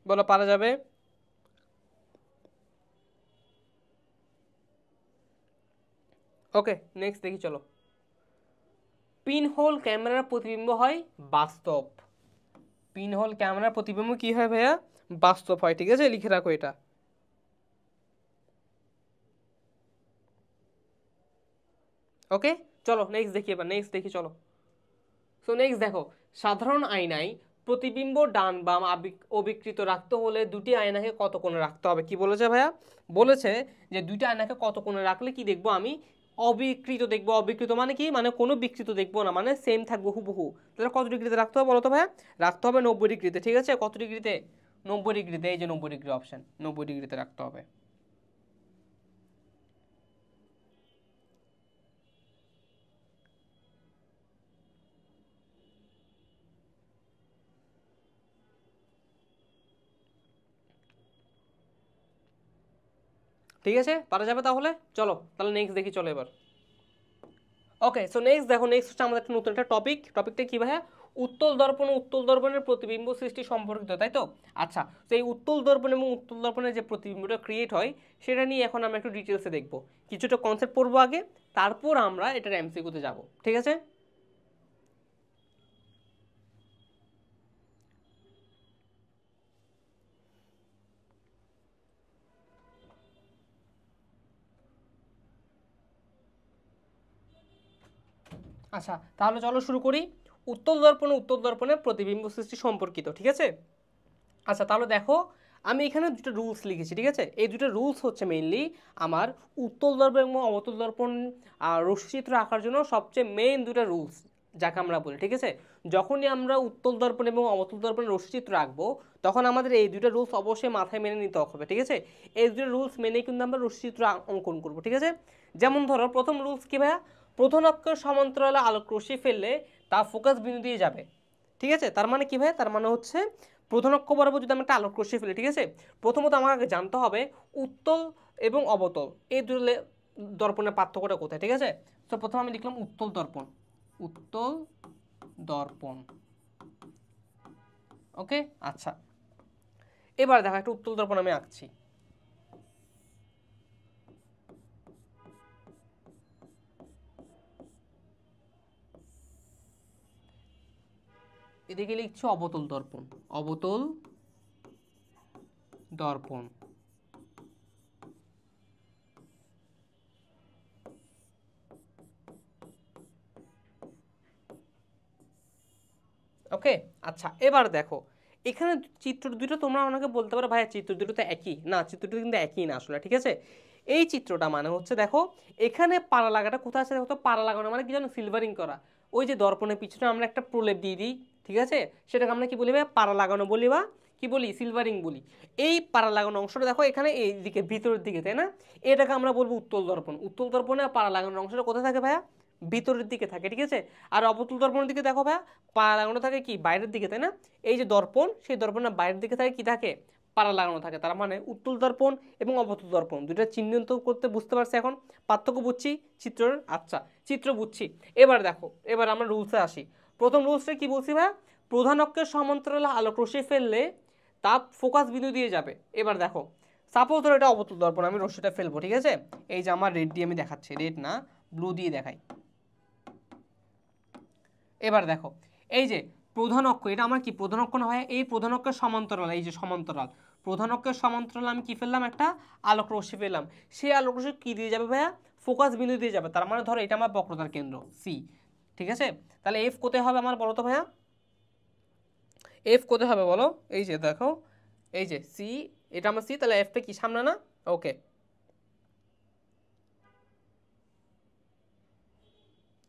বলো, পারা যাবে? ওকে, নেক্সট দেখি চলো। পিনহোল ক্যামেরার প্রতিবিম্ব হয় বাস্তব। পিনহোল ক্যামেরার প্রতিবিম্ব কি হয় ভাইয়া? বাস্তব হয়। ঠিক আছে, লিখে রাখো এটা। ওকে, চলো নেক্সট দেখি এবার। নেক্সট দেখি চলো। সো নেক্সট দেখো, সাধারণ আয়নায় প্রতিবিম্ব ডান বাম অবিকৃত রাখতে হলে দুটি আয়নাকে কত কোণে রাখতে হবে? কি বলেছে ভাইয়া? বলেছে যে দুইটা আয়নাকে কত কোণে রাখলে কি দেখবো আমি? অবিকৃত দেখবো। অবিকৃত মানে কি? মানে কোনো বিকৃত দেখবো না, মানে সেম থাকবো হুবহু। তাহলে কত ডিগ্রিতে রাখতে হবে বলো তো ভাইয়া? রাখতে হবে 90 ডিগ্রিতে। ঠিক আছে, কত ডিগ্রিতে? 90 ডিগ্রিতে। এই যে 90 ডিগ্রি অপশন, 90 ডিগ্রিতে রাখতে হবে। ঠিক আছে, পারা যাবে তাহলে? চলো তাহলে নেক্সট দেখি চলো এবার। ওকে, সো নেক্সট দেখো, নেক্সট হচ্ছে আমাদের একটা নতুন একটা টপিক। টপিকটা কি ভাইয়া? উত্তল দর্পণ ও উত্তল দর্পণের প্রতিবিম্ব সৃষ্টি সম্পর্কিত, তাই তো? আচ্ছা, তো এই উত্তল দর্পণ এবং উত্তল দর্পণের যে প্রতিবিম্বটা ক্রিয়েট হয়, সেটা নিয়ে এখন আমরা একটু ডিটেলসে দেখবো। কিছুটা কনসেপ্ট পড়বো আগে, তারপর আমরা এটার এমসিকিউতে যাব। ঠিক আছে? আচ্ছা, তাহলে চলো শুরু করি। উত্তল দর্পণ ও উত্তল দর্পণের প্রতিবিম্ব সৃষ্টি সম্পর্কিত। ঠিক আছে? আচ্ছা, তাহলে দেখো, আমি এখানে দুটো রুলস লিখেছি। ঠিক আছে, এই দুটো রুলস হচ্ছে মেইনলি আমার উত্তল দর্পণ এবং অবতল দর্পণ রশ্মিচিত্র আঁকার জন্য সবচেয়ে মেইন দুটো রুলস, যাকে আমরা বলি। ঠিক আছে, যখনই আমরা উত্তল দর্পণ এবং অবতল দর্পণের রশ্মিচিত্র আঁকবো, তখন আমাদের এই দুটো রুলস অবশ্যই মাথায় মেনে নিতে হবে। ঠিক আছে, এই দুটো রুলস মেনেই কিন্তু আমরা রশ্মিচিত্র অঙ্কন করবো। ঠিক আছে, যেমন ধরো প্রথম রুলস কি ভাইয়া? প্রথম অক্ষের সমান্তরালে আলোক রশ্মি ফেললে তা ফোকাস বিন্দু দিয়ে যাবে। ঠিক আছে, তার মানে কি ভাইয়া? তার মানে হচ্ছে প্রধান অক্ষ বরাবর যদি আমি একটা আলোক রশ্মি ফেলি, ঠিক আছে, প্রথমত আমাকে জানতে হবে উত্তল এবং অবতল এই দুটো দর্পণের পার্থক্যটা কোথায়। ঠিক আছে, তো প্রথমে আমি লিখলাম উত্তল দর্পণ। উত্তল দর্পণ। ওকে, আচ্ছা, এবার দেখো একটা উত্তল দর্পণ আমি আঁকছি। এদিকে লিখছি অবতল দর্পণ। অবতল দর্পণ। ওকে, আচ্ছা, এবার দেখো এখানে চিত্র দুটো তোমরা অনেকে বলতে পারো ভাইয়া চিত্র দুটো তো একই। না, চিত্র দুটো কিন্তু একই না আসলে। ঠিক আছে, এই চিত্রটা মানে হচ্ছে দেখো এখানে পাড়া লাগাটা কোথায় আছে দেখো তো? পাড়া লাগানো মানে কি জানো? সিলভারিং করা। ওই যে দর্পণের পিছনে আমরা একটা প্রলেপ দিয়ে দিই, ঠিক আছে, সেটাকে আমরা কি বলি ভাই? পাড়া লাগানো বলি, বা কি বলি? সিলভারিং বলি। এই পাড়া লাগানো অংশটা দেখো এখানে এই দিকে ভিতরের দিকে, তাই না? এটাকে আমরা বলবো উত্তল দর্পণ। উত্তল দর্পণে পাড়া লাগানোর অংশটা কোথায় থাকে ভাইয়া? ভিতরের দিকে থাকে। ঠিক আছে, আর অবতল দর্পণের দিকে দেখো ভাইয়া পাড়া লাগানো থাকে কি? বাইরের দিকে, তাই না? এই যে দর্পণ, সেই দর্পণের বাইরের দিকে থাকে কি? থাকে পাড়া লাগানো থাকে। তার মানে উত্তল দর্পণ এবং অবতল দর্পণ দুইটা চিহ্নিত করতে বুঝতে পারছি এখন? পার্থক্য বুঝছি চিত্রের? আচ্ছা, চিত্র বুঝছি। এবার দেখো, এবার আমরা রুলসে আসি। প্রথম রুলসটা কি বলছি ভাইয়া? প্রধান অক্ষের সমান্তরালে আলোক রশ্মি ফেললে তা ফোকাস বিন্দু দিয়ে যাবে। এবার দেখো, সাপোজ ধরো এটা অবতল দর্পণ, আমি রশ্মিটা ফেলবো। ঠিক আছে, এই যে আমার রেড দিয়ে আমি দেখাচ্ছি, রেড না ব্লু দিয়ে দেখাই। এবার দেখো, এই যে প্রধান অক্ষ, এটা আমার কি প্রধান অক্ষ না ভাইয়া? এই প্রধান অক্ষের সমান্তরাল, এই যে সমান্তরাল, প্রধান অক্ষের সমান্তরাল আমি কি ফেললাম? একটা আলোক রশ্মি পেলাম। সেই আলোক রশ্মি কি দিয়ে যাবে ভাইয়া? ফোকাস বিন্দু দিয়ে যাবে। তার মানে ধরো এটা আমার বক্রতার কেন্দ্র সি, ঠিক আছে? তাহলে এফ কোথায় হবে আমার, বলো তো ভাইয়া? এফ কোথায় হবে বলো? এই যে দেখো, এই যে সি, এটা আমার সি, তাহলে এফটা কি সামনে না? ওকে,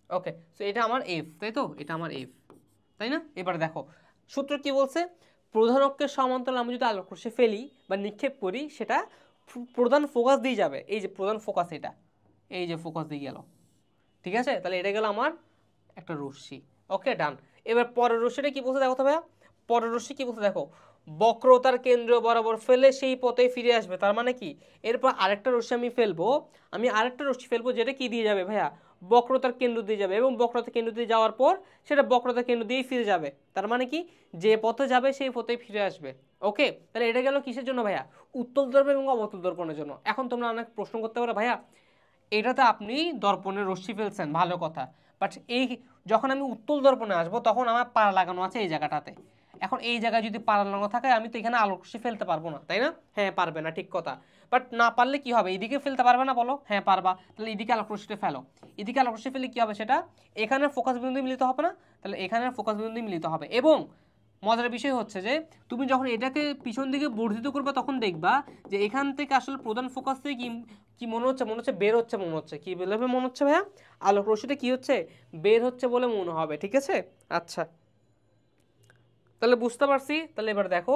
ওকে, সো এটা আমার এফ, তাই তো? এটা আমার এফ, তাই না? এবার দেখো সূত্র কি বলছে, প্রধান অক্ষের সমান্তরাল আমি যদি আলোক রশ্মি ফেলি বা নিক্ষেপ করি, সেটা প্রধান ফোকাস দিয়ে যাবে। এই যে প্রধান ফোকাস, এটা এই যে ফোকাস দিয়ে গেল, ঠিক আছে? তাহলে এটা গেল আমার একটা রশ্মি। ওকে, ডান। এবার পরের রশ্মিটা কি বলছে দেখো তো ভাইয়া, পরের রশ্মি কি বলছে দেখো, বক্রতার কেন্দ্র বরাবর ফেলে সেই পথে ফিরে আসবে। তার মানে কি, এরপর আরেকটা রশ্মি আমি ফেলবো, আমি আরেকটা রশ্মি ফেলবো, যেটা কি দিয়ে যাবে ভাইয়া? বক্রতার কেন্দ্র দিয়ে যাবে, এবং বক্রতার কেন্দ্র দিয়ে যাওয়ার পর সেটা বক্রতার কেন্দ্র দিয়েই ফিরে যাবে। তার মানে কি, যে পথে যাবে সেই পথেই ফিরে আসবে। ওকে, তাহলে এটা গেল কিসের জন্য ভাইয়া? উত্তল দর্পণ এবং অবতল দর্পণের জন্য। এখন তোমরা অনেক প্রশ্ন করতে পারো, ভাইয়া এটাতে আপনি দর্পণের রশ্মি ফেলছেন, ভালো কথা, বাট এই যখন আমি উত্তল দর্পণে আসবো তখন আমার পাড়া লাগানো আছে এই জায়গাটাতে। এখন এই জায়গায় যদি পাড়া লাগানো থাকে, আমি তো এখানে আলোক রশ্মি ফেলতে পারবো না, তাই না? হ্যাঁ, পারবে না, ঠিক কথা। বাট না পারলে কি হবে? এদিকে ফেলতে পারবে না বলো? হ্যাঁ পারবা। তাহলে এদিকে আলোক রশ্মিটা ফেলো। এদিকে আলোক রশ্মি ফেলে কি হবে? সেটা এখানে ফোকাস বিন্দু মিলিত হবে না? তাহলে এখানে ফোকাস বিন্দু মিলিত হবে। এবং মজার বিষয় হচ্ছে যে তুমি যখন এটাকে পিছন দিকে বর্ধিত করবে, তখন দেখবা যে এখান থেকে আসলে প্রধান ফোকাস থেকে কি কি মনে হচ্ছে? মনে হচ্ছে বের হচ্ছে, মনে হচ্ছে কি বলে মনে হচ্ছে ভাইয়া? আলোক রশ্মিটা কি হচ্ছে? বের হচ্ছে বলে মনে হবে, ঠিক আছে? আচ্ছা, তাহলে বুঝতে পারছি। তাহলে এবার দেখো,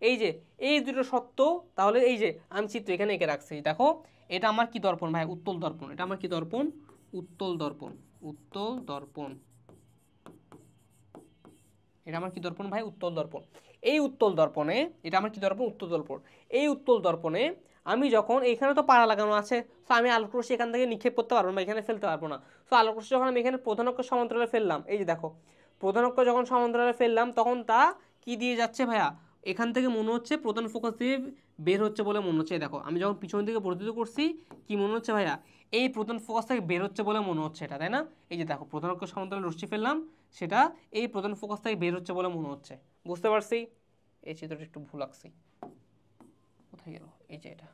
এই যে এই দুটো সত্য, তাহলে এই যে আমি চিত্র এখানে এঁকে রাখছি, দেখো এটা আমার কি দর্পণ ভাই? উত্তল দর্পণ। এটা আমার কি দর্পণ? উত্তল দর্পণ। উত্তল দর্পণ, এটা আমার কি দর্পণ ভাই? উত্তল দর্পণ। এই উত্তল দর্পণে, এটা আমার কি দর্পণ? উত্তল দর্পণ। এই উত্তল দর্পণে আমি যখন, এখানে তো পাড়া লাগানো আছে, সো আমি আলোক রশ্মি এখান থেকে নিক্ষেপ করতে পারবো না, এখানে ফেলতে পারবো না। সো আলোক রশ্মি যখন আমি এখানে প্রধান অক্ষ সমান্তরালে ফেললাম, এই যে দেখো প্রধান অক্ষ যখন সমান্তরালে ফেললাম, তখন তা কি দিয়ে যাচ্ছে ভাইয়া? এখান থেকে মনে হচ্ছে প্রধান ফোকাস দিয়ে বের হচ্ছে বলে মনে হচ্ছে। দেখো আমি যখন পিছন দিকে বর্ধিত করছি, কি মনে হচ্ছে ভাইয়া? এই প্রধান ফোকাস থেকে বের হচ্ছে বলে মনে হচ্ছে এটা, তাই না? এই যে দেখো প্রধান অক্ষ সমান্তরালে রশ্মি ফেললাম, সেটা এই প্রধান ফোকাস থেকে বের হচ্ছে বলে মনে হচ্ছে। বুঝতে পারছি? এই চিত্রটা একটু ভুল আঁকছি, কোথায় গেল? এই যে এটা,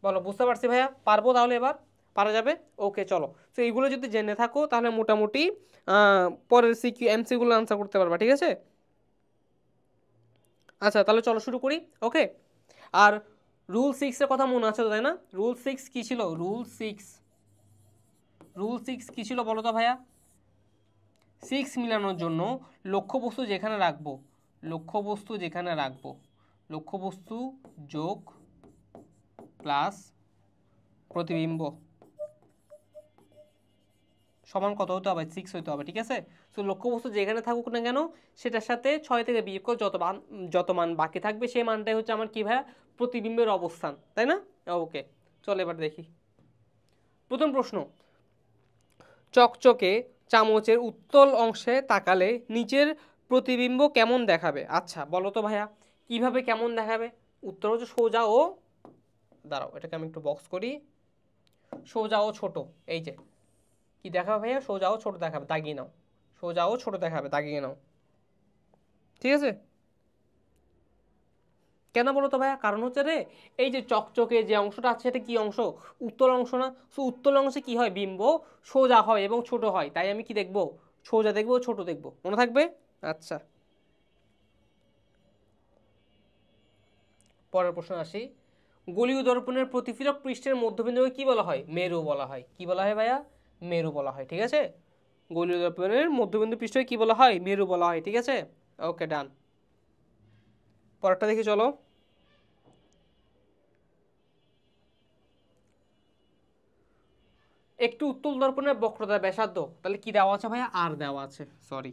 বলো বুঝতে পারছি ভাইয়া? পারবো তাহলে এবার? পারা যাবে? ওকে, চলো। তো এইগুলো যদি জেনে থাকো, তাহলে মোটামুটি পরের সিকিউ এমসিগুলো আনসার করতে পারবা, ঠিক আছে? আচ্ছা, তাহলে চলো শুরু করি। ওকে, আর রুল 6-এর কথা মনে আছে তো, তাই না? রুল 6 কি ছিল? রুল 6 কি ছিল বলো তো ভাইয়া? 6 মিলানোর জন্য লক্ষ্যবস্তু যেখানে রাখবো, লক্ষ্যবস্তু যেখানে রাখবো, লক্ষ্যবস্তু যোগ প্লাস প্রতিবিম্ব সমান কত হতে হবে? 6 হতে হবে, ঠিক আছে? সো লক্ষ্যবস্তু যেখানে থাকুক না কেন, সেটার সাথে 6 থেকে বিয়োগ করে যত মান বাকি থাকবে, সেই মানটাই হচ্ছে আমার কি ভাইয়া? প্রতিবিম্বের অবস্থান, তাই না? ওকে, চলো এবার দেখি প্রথম প্রশ্ন। চকচকে চামচের উত্তল অংশে তাকালে নিচের প্রতিবিম্ব কেমন দেখাবে? আচ্ছা বলো তো ভাইয়া, কিভাবে কেমন দেখাবে? উত্তর হচ্ছে সোজা ও, দাঁড়াও এটাকে আমি একটু বক্স করি, সোজা ও ছোট। এই যে কি দেখাবে ভাইয়া? সোজা ও ছোট দেখাবে, দাগিয়ে নাও। সোজা ও ছোট দেখাবে, দাগিয়ে নাও, ঠিক আছে? কেন বলো তো ভাইয়া? কারণ হচ্ছে রে, এই যে চকচকে যে অংশটা আছে, এটা কি অংশ? উত্তল অংশ না? সো উত্তল অংশে কি হয়? বিম্ব সোজা হয় এবং ছোট হয়, তাই আমি কি দেখবো? সোজা দেখবো, ছোট দেখবো, মনে থাকবে? আচ্ছা, পরের প্রশ্ন আসি। গোলীয় দর্পণের প্রতিফলক পৃষ্ঠের মধ্যবিন্দুকে কি বলা হয়? মেরু বলা হয়। কি বলা হয় ভাইয়া? মেরু বলা হয়, ঠিক আছে? গোলীয় দর্পণের মধ্যবিন্দু পৃষ্ঠকে কি বলা হয়? মেরু বলা হয়, ঠিক আছে? ওকে, ডান। পরেরটা দেখি চলো। একটু উত্তল দর্পণের বক্রতা ব্যাসার্ধ, তাহলে কি দেওয়া আছে ভাইয়া? আর দেওয়া আছে, সরি,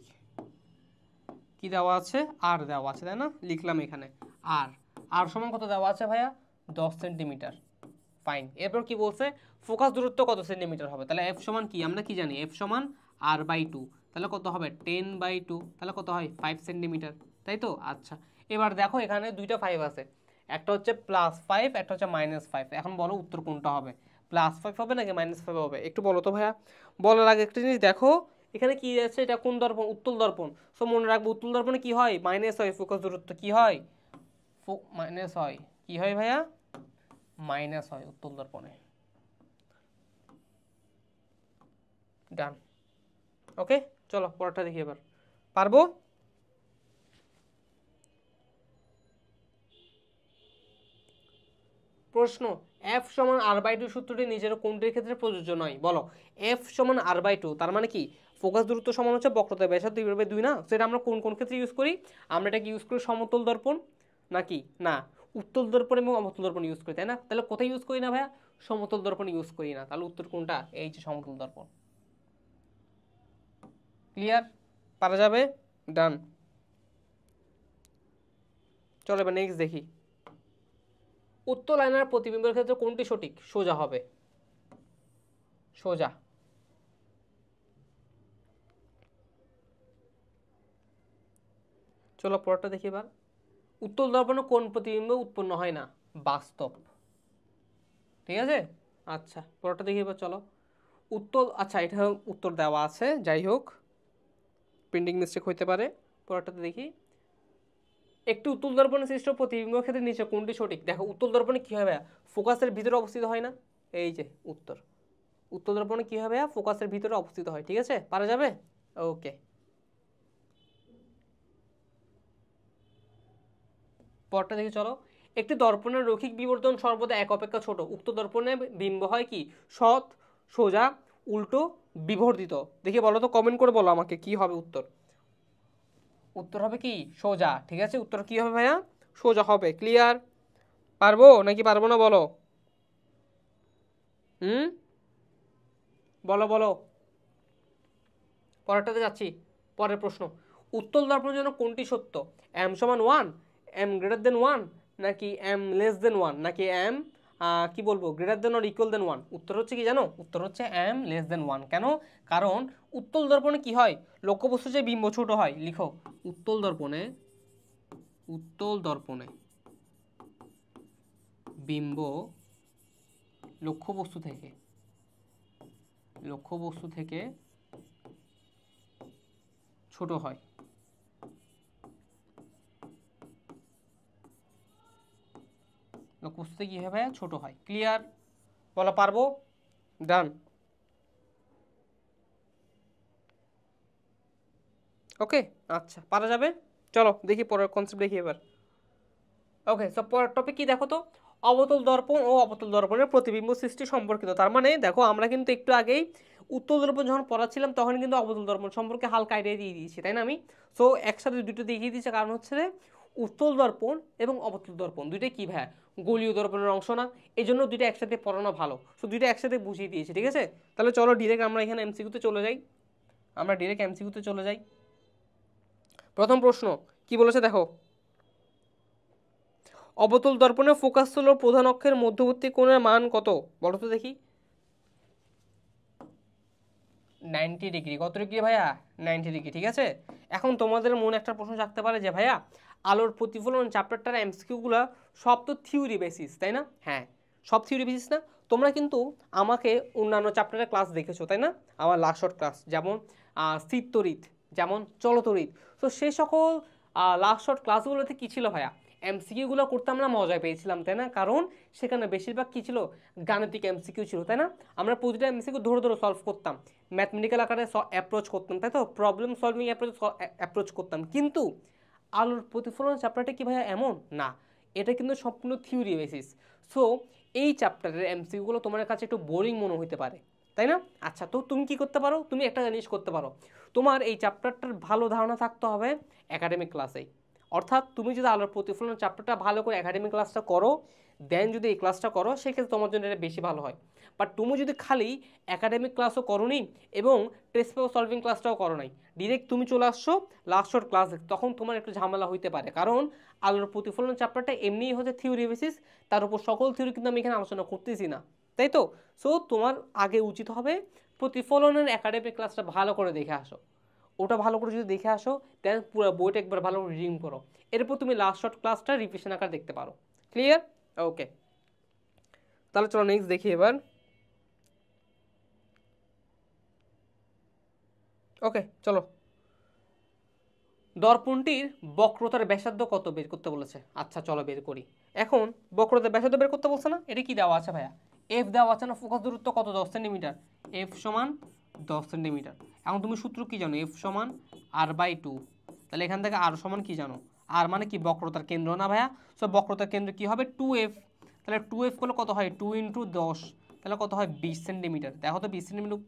কি দেওয়া আছে? আর দেওয়া আছে, তাই না? লিখলাম এখানে আর। আর সমান কত দেওয়া আছে ভাইয়া? 10 সেন্টিমিটার। ফাইন। এরপর কি বলছে? ফোকাস দূরত্ব কত সেন্টিমিটার হবে? তাহলে এফ সমান কি? আমরা কি জানি? এফ সমান r/2। তাহলে কত হবে? 10/2। তাহলে কত হয়? 5 সেন্টিমিটার, তাই তো? আচ্ছা, এবার দেখো এখানে দুইটা 5 আছে, একটা হচ্ছে +5, একটা হচ্ছে -5। এখন বলো উত্তর কোনটা হবে? +5 হবে নাকি -5 হবে একটু বলো তো ভাইয়া। বলার আগে একটা জিনিস দেখো, এখানে কি আছে, এটা কোন দর্পণ? উত্তল দর্পণ। সো মনে রাখবো উত্তল দর্পণে কি হয়, মাইনাস হয়, ফোকাস দূরত্ব কি হয়, মাইনাস হয়। কি হয় ভাইয়া? মাইনাস হয় উত্তল দর্পণে। ডান। ওকে, চলো পরেরটা দেখি এবার। পারবো? প্রশ্ন, এফ সমান r/2 সূত্রটি নিজের কোনটির ক্ষেত্রে প্রযোজ্য নয়? বলো। এফ সমান r/2 তার মানে কি, ফোকাস দূরত্ব সমান হচ্ছে বক্রতার ব্যাসার্ধ 2/2 না? সেটা আমরা কোন কোন ক্ষেত্রে ইউজ করি? আমরা এটাকে ইউজ করি সমতল দর্পণ নাকি না উত্তল দর্পণ এবং অবতল দর্পণ ইউজ করি, তাই না? তাহলে কোথায় ইউজ করি না ভাইয়া? সমতল দর্পণ ইউজ করি না। তাহলে উত্তর কোনটা? এই যে সমতল দর্পণ। ক্লিয়ার? পারা যাবে? ডান। চলো এবার নেক্সট দেখি। উত্তল আয়নার প্রতিবিম্বের ক্ষেত্রে কোনটি সঠিক? সোজা হবে, সোজা। চলো পরেরটা দেখি এবার। উত্তল দর্পণে কোন প্রতিবিম্ব উৎপন্ন হয় না? বাস্তব। ঠিক আছে, আচ্ছা পরেরটা দেখি এবার চলো। আচ্ছা এটা উত্তর দেওয়া আছে, যাই হোক প্রিন্টিং মিস্টেক হইতে পারে। পরেরটাতে দেখি। একটি উত্তল দর্পণে সৃষ্ট প্রতিবিম্ব ক্ষেত্রে নিচে কোনটি সঠিক? দেখো উত্তল দর্পণে কি হবে? ফোকাসের ভিতরে অবস্থিত হয় না? এই যে উত্তর। উত্তল দর্পণে কি হবে? ফোকাসের ভিতরে অবস্থিত হয়। ঠিক আছে, পারা যাবে? ওকে, পরটা দেখি চলো। একটি দর্পণের রৈখিক বিবর্তন সর্বদা এক অপেক্ষা ছোট। উক্ত দর্পণে বিম্ব হয় কি? সৎ, সোজা, উল্টো, বিবর্ধিত। দেখি বলো তো, কমেন্ট করে বলো আমাকে কি হবে উত্তর। উত্তর হবে কি? সোজা। ঠিক আছে, উত্তর কি হবে ভাইয়া? সোজা হবে। ক্লিয়ার? পারবো নাকি পারবো না বলো? হুম, বলো বলো। পরেরটাতে যাচ্ছি। পরের প্রশ্ন, উত্তল দর্পণের জন্য কোনটি সত্য? এম সমান 1, এম গ্রেটার দেন 1, নাকি এম লেস দেন 1, নাকি এম কি বলবো, গ্রেটার দেন অর ইকুয়াল দেন 1? উত্তর হচ্ছে কি জানো? উত্তর হচ্ছে এম লেস দেন 1। কেন? কারণ উত্তল দর্পণে কি হয়? লক্ষ্যবস্তু যে বিম্ব ছোট হয়। লিখো, উত্তল দর্পণে, উত্তল দর্পণে বিম্ব লক্ষ্যবস্তু থেকে, লক্ষ্যবস্তু থেকে ছোট হয়। লক্ষ্যবস্তু থেকে কি হবে? ছোট হয়। ক্লিয়ার? বলা পারবো? ডান। ওকে, আচ্ছা পারা যাবে। চলো দেখি পরের কনসেপ্ট দেখি এবার। ওকে, সো পরের টপিক কি দেখো তো, অবতল দর্পণ ও অবতল দর্পণের প্রতিবিম্ব সৃষ্টি সম্পর্কিত। তার মানে দেখো আমরা কিন্তু একটু আগেই উত্তল দর্পণ যখন পড়াচ্ছিলাম তখন কিন্তু অবতল দর্পণ সম্পর্কে হালকা আইডিয়া দিয়ে দিয়েছি, তাই না? আমি সো একসাথে দুটো দেখিয়ে দিয়েছি, কারণ হচ্ছে উত্তল দর্পণ এবং অবতল দর্পণ দুইটাই কি ভাই, গোলীয় দর্পণের অংশ না? এই জন্য দুইটা একসাথে পড়ানো ভালো। সো দুইটা একসাথে বুঝিয়ে দিয়েছি, ঠিক আছে? তাহলে চলো ডিরেক্ট আমরা এখানে এমসিকিউতে চলে যাই। আমরা ডিরেক্ট এমসিকিউতে চলে যাই। প্রথম প্রশ্ন কি বলেছে দেখো, অবতল দর্পণে ফোকাস স্থল প্রধান অক্ষের মধ্যবর্তী কোণের মান কত? বলো তো দেখি। 90 ডিগ্রি। কত ডিগ্রি ভাইয়া? 90 ডিগ্রি। ঠিক আছে, এখন তোমাদের মনে একটা প্রশ্ন থাকতে পারে যে ভাইয়া আলোর প্রতিফলন চ্যাপ্টারটার এমসিকিউগুলো সব তো থিওরি বেসিস, তাই না? হ্যাঁ, সব থিওরি বেসিস না। তোমরা কিন্তু আমাকে অন্যান্য চ্যাপ্টারের ক্লাস দেখেছো, তাই না? আমার লাস্ট শর্ট ক্লাস, যেমন স্থির তড়িৎ, যেমন চলতড়িৎ। তো সেই সকল লাস্ট শর্ট ক্লাসগুলোতে কী ছিল ভাইয়া? এমসিকিউগুলো করতে আমরা মজা পেয়েছিলাম, তাই না? কারণ সেখানে বেশিরভাগ কী ছিল? গাণিতিক এমসিকিউ ছিল, তাই না? আমরা প্রতিটা এমসিকিউ ধরে ধরে সলভ করতাম, ম্যাথমেটিক্যাল আকারে অ্যাপ্রোচ করতাম, তাই তো? প্রবলেম সলভিং অ্যাপ্রোচ করতাম। কিন্তু আলোর প্রতিফলন চ্যাপ্টারটা কি ভাইয়া এমন না, এটা কিন্তু সম্পূর্ণ থিওরি বেসিস। সো এই চ্যাপ্টারের এমসিকিউগুলো তোমার কাছে একটু বোরিং মনে হতে পারে, তাই না? আচ্ছা, তো তুমি কি করতে পারো? তুমি একটা জিনিস করতে পারো, তোমার এই চ্যাপ্টারটার ভালো ধারণা থাকতে হবে একাডেমিক ক্লাসেই। অর্থাৎ তুমি যদি আলোর প্রতিফলন চ্যাপ্টারটা ভালো করে একাডেমিক ক্লাসটা করো, দেন যদি এই ক্লাসটা করো, সেক্ষেত্রে তোমার জন্য এটা বেশি ভালো হয়। বাট তুমি যদি খালি একাডেমিক ক্লাসও করোনি এবং টেস্ট পেপার সলভিং ক্লাসটাও করো নাই, ডিরেক্ট তুমি চলে আসছো লাস্ট শর্ট ক্লাস, তখন তোমার একটু ঝামেলা হইতে পারে। কারণ আলোর প্রতিফলন চ্যাপ্টারটা এমনিই হচ্ছে থিওরি বেসিস, তার উপর সকল থিওরি কিন্তু আমি এখানে আলোচনা করতেছি না, তাই তো? সো তোমার আগে উচিত হবে প্রতিফলনের একাডেমিক ক্লাসটা ভালো করে দেখে আসো। ওটা ভালো করে যদি দেখে আসো, দেন পুরো বইটা একবার ভালো করে রিডিং করো, এরপর তুমি লাস্ট শর্ট ক্লাসটা রিভিশন আকার দেখতে পারো। ক্লিয়ার? ওকে, তাহলে চলো নেক্সট দেখি এবার। ওকে চলো, দর্পণটির বক্রতার ব্যাসার্ধ কত বের করতে বলেছে। আচ্ছা চলো বের করি। এখন বক্রতার ব্যাসার্ধ বের করতে বলছে না, এটা কি দেওয়া আছে ভাইয়া, এফ দেওয়া আছে না, ফোকাস দূরত্ব কত 10 সেন্টিমিটার, এফ সমান 10 সেন্টিমিটার। এখন তুমি সূত্র কি জানো, এফ সমান r/2, তাহলে এখান থেকে আর সমান কি জানো, আর মানে কি বক্রতার কেন্দ্র না ভাইয়া, সো বক্রতার কেন্দ্র কি হবে 2f, তাহলে 2f করলে কত হয় 2 × 10, তাহলে কত হয় 20 সেন্টিমিটার। দেখো তো 20 সেন্টিমিটার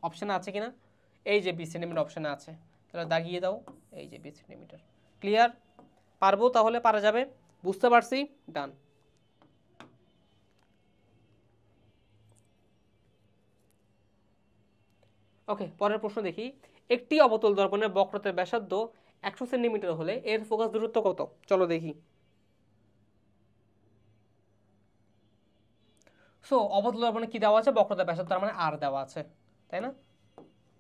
অপশানে আছে কিনা, এই যে 20 সেন্টিমিটার অপশানে আছে, তাহলে দাগিয়ে দাও, এই যে 20 সেন্টিমিটার। ক্লিয়ার, পারবো তাহলে, পারা যাবে, বুঝতে পারছি, ডান। ওকে, পরের প্রশ্ন দেখি, একটি অবতল দর্পণের বক্রতার ব্যাসার্ধ 100 সেন্টিমিটার হলে এর ফোকাস দূরত্ব কত, চলো দেখি। সো অবতল দর্পণে কি দেওয়া আছে, বক্রতার ব্যাসার্ধ তার মানে আর দেওয়া আছে, তাই না,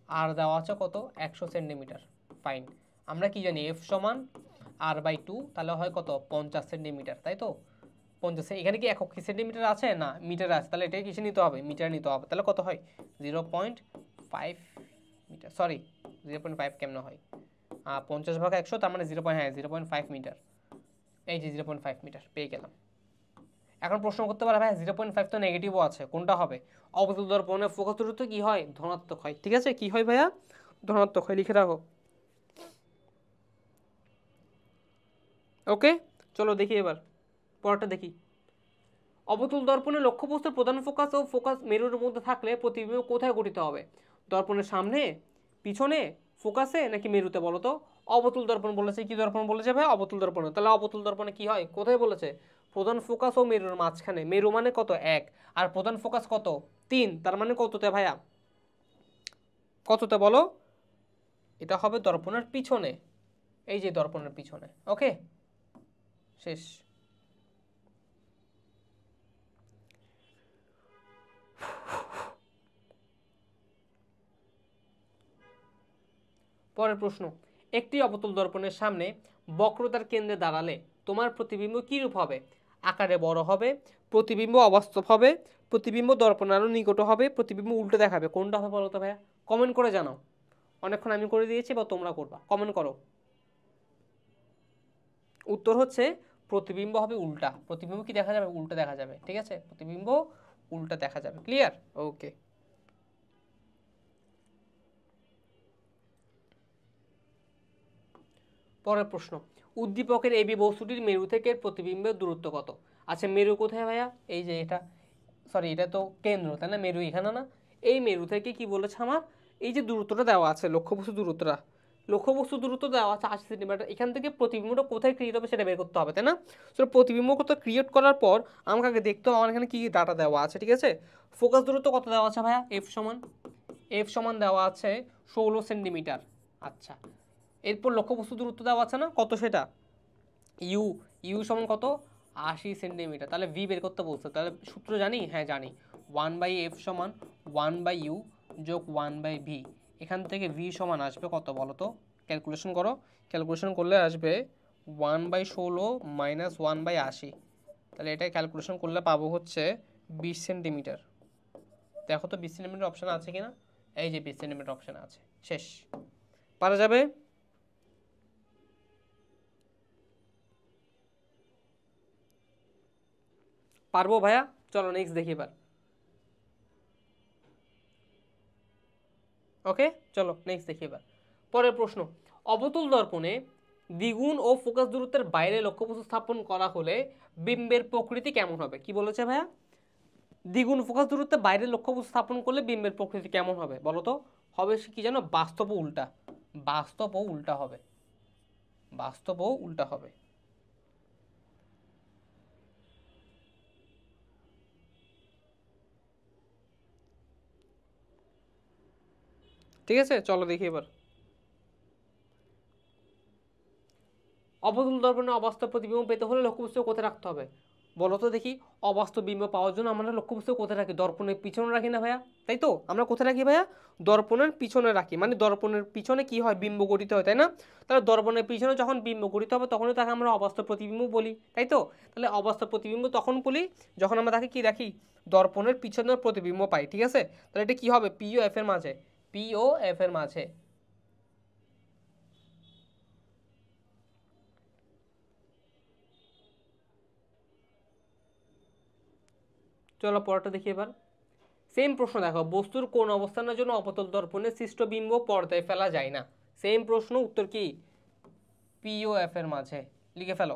আর দেওয়া আছে কত 100 সেন্টিমিটার, ফাইন। আমরা কি জানি এফ সমান r/2, তাহলে হয় কত 50 সেন্টিমিটার, তাই তো 50, এখানে কি একক সেন্টিমিটার আছে না মিটার আছে, তাহলে এটাকে কিসে নিতে হবে, মিটার নিতে হবে, তাহলে কত হয় 0.5 মিটার, সরি 0.5 কেমন হয় 50/100, তার মানে 0.5 মিটার, এই যে 0.5 মিটার পেয়ে গেলাম। এখন প্রশ্ন করতে পারে ভাই 0.5 তো নেগেটিভও আছে, কোনটা হবে, অবতল দর্পণের ফোকাস দূরত্ব কি হয়, ধনাত্মক হয়, ঠিক আছে, কি হয় ভাইয়া, ধনাত্মক হয়, লিখে রাখো। ওকে চলো দেখি এবার পরেরটা দেখি, অবতল দর্পণে লক্ষ্যবস্তুর প্রধান ফোকাস ও ফোকাস মেরুর মধ্যে থাকলে প্রতিবিম্ব কোথায় গঠিত হবে, দর্পণের সামনে, পিছনে, ফোকাসে নাকি মেরুতে বলো তো। অবতল দর্পণ বলেছে, কি দর্পণ বলেছে ভাই, অবতল দর্পণ, তাহলে অবতল দর্পণে কি হয়, কোথায় বলেছে, প্রধান ফোকাস ও মেরুর মাঝখানে, মেরু মানে কত 1, আর প্রধান ফোকাস কত 3, তার মানে কততে ভাইয়া, কততে বলো, এটা হবে দর্পণের পিছনে, এই যে দর্পণের পিছনে। ওকে শেষ। পরের প্রশ্ন, একটি অবতল দর্পণের সামনে বক্রতার কেন্দ্রে দাঁড়ালে তোমার প্রতিবিম্ব কী রূপ হবে, আকারে বড় হবে, প্রতিবিম্ব অবাস্তব হবে, প্রতিবিম্ব দর্পণ আরও নিকট হবে, প্রতিবিম্ব উল্টো দেখাবে, কোনটা হবে বলো তো ভাইয়া, কমেন্ট করে জানাও, অনেকক্ষণ আমি করে দিয়েছি বা তোমরা করবা, কমেন্ট করো। উত্তর হচ্ছে প্রতিবিম্ব হবে উল্টা, প্রতিবিম্ব কি দেখা যাবে, উল্টা দেখা যাবে, ঠিক আছে, প্রতিবিম্ব উল্টা দেখা যাবে, ক্লিয়ার, ওকে। পরের প্রশ্ন, উদ্দীপকের এবি বস্তুটির মেরু থেকে প্রতিবিম্বের দূরত্ব কত। আচ্ছা মেরু কোথায় ভাইয়া, এই যে এটা, সরি এটা তো কেন্দ্র, তাই না, মেরু এখানে না, এই মেরু থেকে কি বলেছে আমার, এই যে দূরত্বটা দেওয়া আছে, লক্ষ্যবস্তু দূরত্বটা, লক্ষ্যবস্তু দূরত্ব দেওয়া আছে 80 সেন্টিমিটার, এখান থেকে প্রতিবিম্বটা কোথায় ক্রিয়েট হবে সেটা বের করতে হবে, তাই না। তো প্রতিবিম্ব কোথাও ক্রিয়েট করার পর আমাকে আগে দেখতে হবে আমার এখানে কি ডাটা দেওয়া আছে, ঠিক আছে। ফোকাস দূরত্ব কত দেওয়া আছে ভাইয়া, এফ সমান দেওয়া আছে 16 সেন্টিমিটার। আচ্ছা এরপর লক্ষ্যবস্তু দূরত্ব দেওয়া আছে না, কত সেটা, ইউ, ইউ সমান কত 80 সেন্টিমিটার, তাহলে ভি বের করতে বলছে, তাহলে সূত্র জানি, হ্যাঁ জানি, 1/f সমান 1/u যোগ 1/v, এখান থেকে ভি সমান আসবে কত বলো তো, ক্যালকুলেশন করো, ক্যালকুলেশন করলে আসবে 1/16 মাইনাস 1/80, তাহলে এটা ক্যালকুলেশন করলে পাবো হচ্ছে 20 সেন্টিমিটার। দেখো তো 20 সেন্টিমিটার অপশান আছে কিনা, এই যে 20 সেন্টিমিটার অপশান আছে, শেষ, পারা যাবে। পারবো ভাইয়া, চলো নেক্সট দেখি এবার। ওকে চলো নেক্সট দেখি এবার। পরের প্রশ্ন, অবতল দর্পণে দ্বিগুণ ও ফোকাস দূরত্বের বাইরে লক্ষ্যবস্তু স্থাপন করা হলে বিম্বের প্রকৃতি কেমন হবে, কি বলেছে ভাইয়া, দ্বিগুণ ফোকাস দূরত্বের বাইরে লক্ষ্যবস্তু স্থাপন করলে বিম্বের প্রকৃতি কেমন হবে বলো তো, হবে কি জানো, বাস্তব ও উল্টা, বাস্তব ও উল্টা হবে, বাস্তব ও উল্টা হবে। ঠিক আছে চলো দেখি এবার। অবতল দর্পণে অবাস্তব প্রতিবিম্ব পেতে হলে লক্ষ্যবস্তু কোথায় রাখতে হবে বলো তো দেখি, অবাস্তব বিম্ব পাওয়ার জন্য আমরা লক্ষ্যবস্তু কোথায় রাখি, দর্পণের পিছনে রাখি না ভাইয়া, তাই তো, আমরা কোথায় রাখি ভাইয়া, দর্পণের পিছনে রাখি, মানে দর্পণের পিছনে কি হয়, বিম্ব গঠিত হয়, তাই না, তাহলে দর্পণের পিছনে যখন বিম্ব গঠিত হবে তখনই তাকে আমরা অবাস্তব প্রতিবিম্ব বলি, তাই তো, তাহলে অবাস্তব প্রতিবিম্ব তখন বলি যখন আমরা তাকে কি রাখি, দর্পণের পিছনের প্রতিবিম্ব পাই, ঠিক আছে, তাহলে এটা কি হবে পি ও এফ এর মাঝে, পি ও এফ এর মাঝে, চলো পরেরটা দেখি এবার। সেম প্রশ্ন দেখো, বস্তুর কোন অবস্থানের জন্য অবতল দর্পণে সৃষ্ট বিম্ব পর্দায় ফেলা যায় না? সেম প্রশ্ন, উত্তর কি? পি ও এফ এর মাঝে। লিখে ফেলো।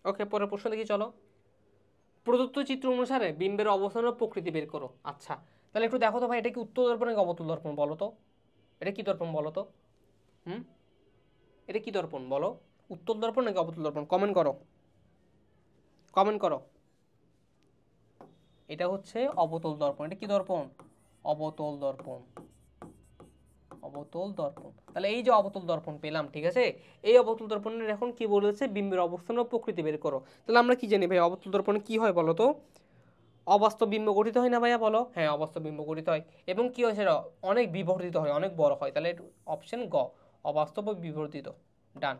ওকে, পরের প্রশ্ন দেখি চলো। প্রদত্ত চিত্র অনুসারে বিম্বের অবস্থান ও প্রকৃতি বের করো। আচ্ছা, তাহলে একটু দেখো তো ভাই, এটা কি উত্তল দর্পণ নাকি অবতল দর্পণ বলো তো? এটা কি দর্পণ বলো তো? হুম, এটা কি দর্পণ বলো? উত্তল দর্পণ নাকি অবতল দর্পণ? কমেন্ট করো, কমেন্ট করো। এটা হচ্ছে অবতল দর্পণ। এটা কি দর্পণ? অবতল দর্পণ, অবতল দর্পণ। তাহলে এই যে অবতল দর্পণ পেলাম, ঠিক আছে, এই অবতল দর্পণের এখন কি বলেছে? বিম্বের অবস্থান ও প্রকৃতি বের করো। তাহলে আমরা কি জানি ভাই, অবতল দর্পণে কি হয় বলো তো? অবাস্তব বিম্ব গঠিত হয় না ভাইয়া, বলো? হ্যাঁ, অবাস্তব বিম্ব গঠিত হয়। এবং কি হয় সেটা? অনেক বিবর্তিত হয়, অনেক বড় হয়। তাহলে অপশন গ, অবাস্তব ও বিবর্তিত। ডান।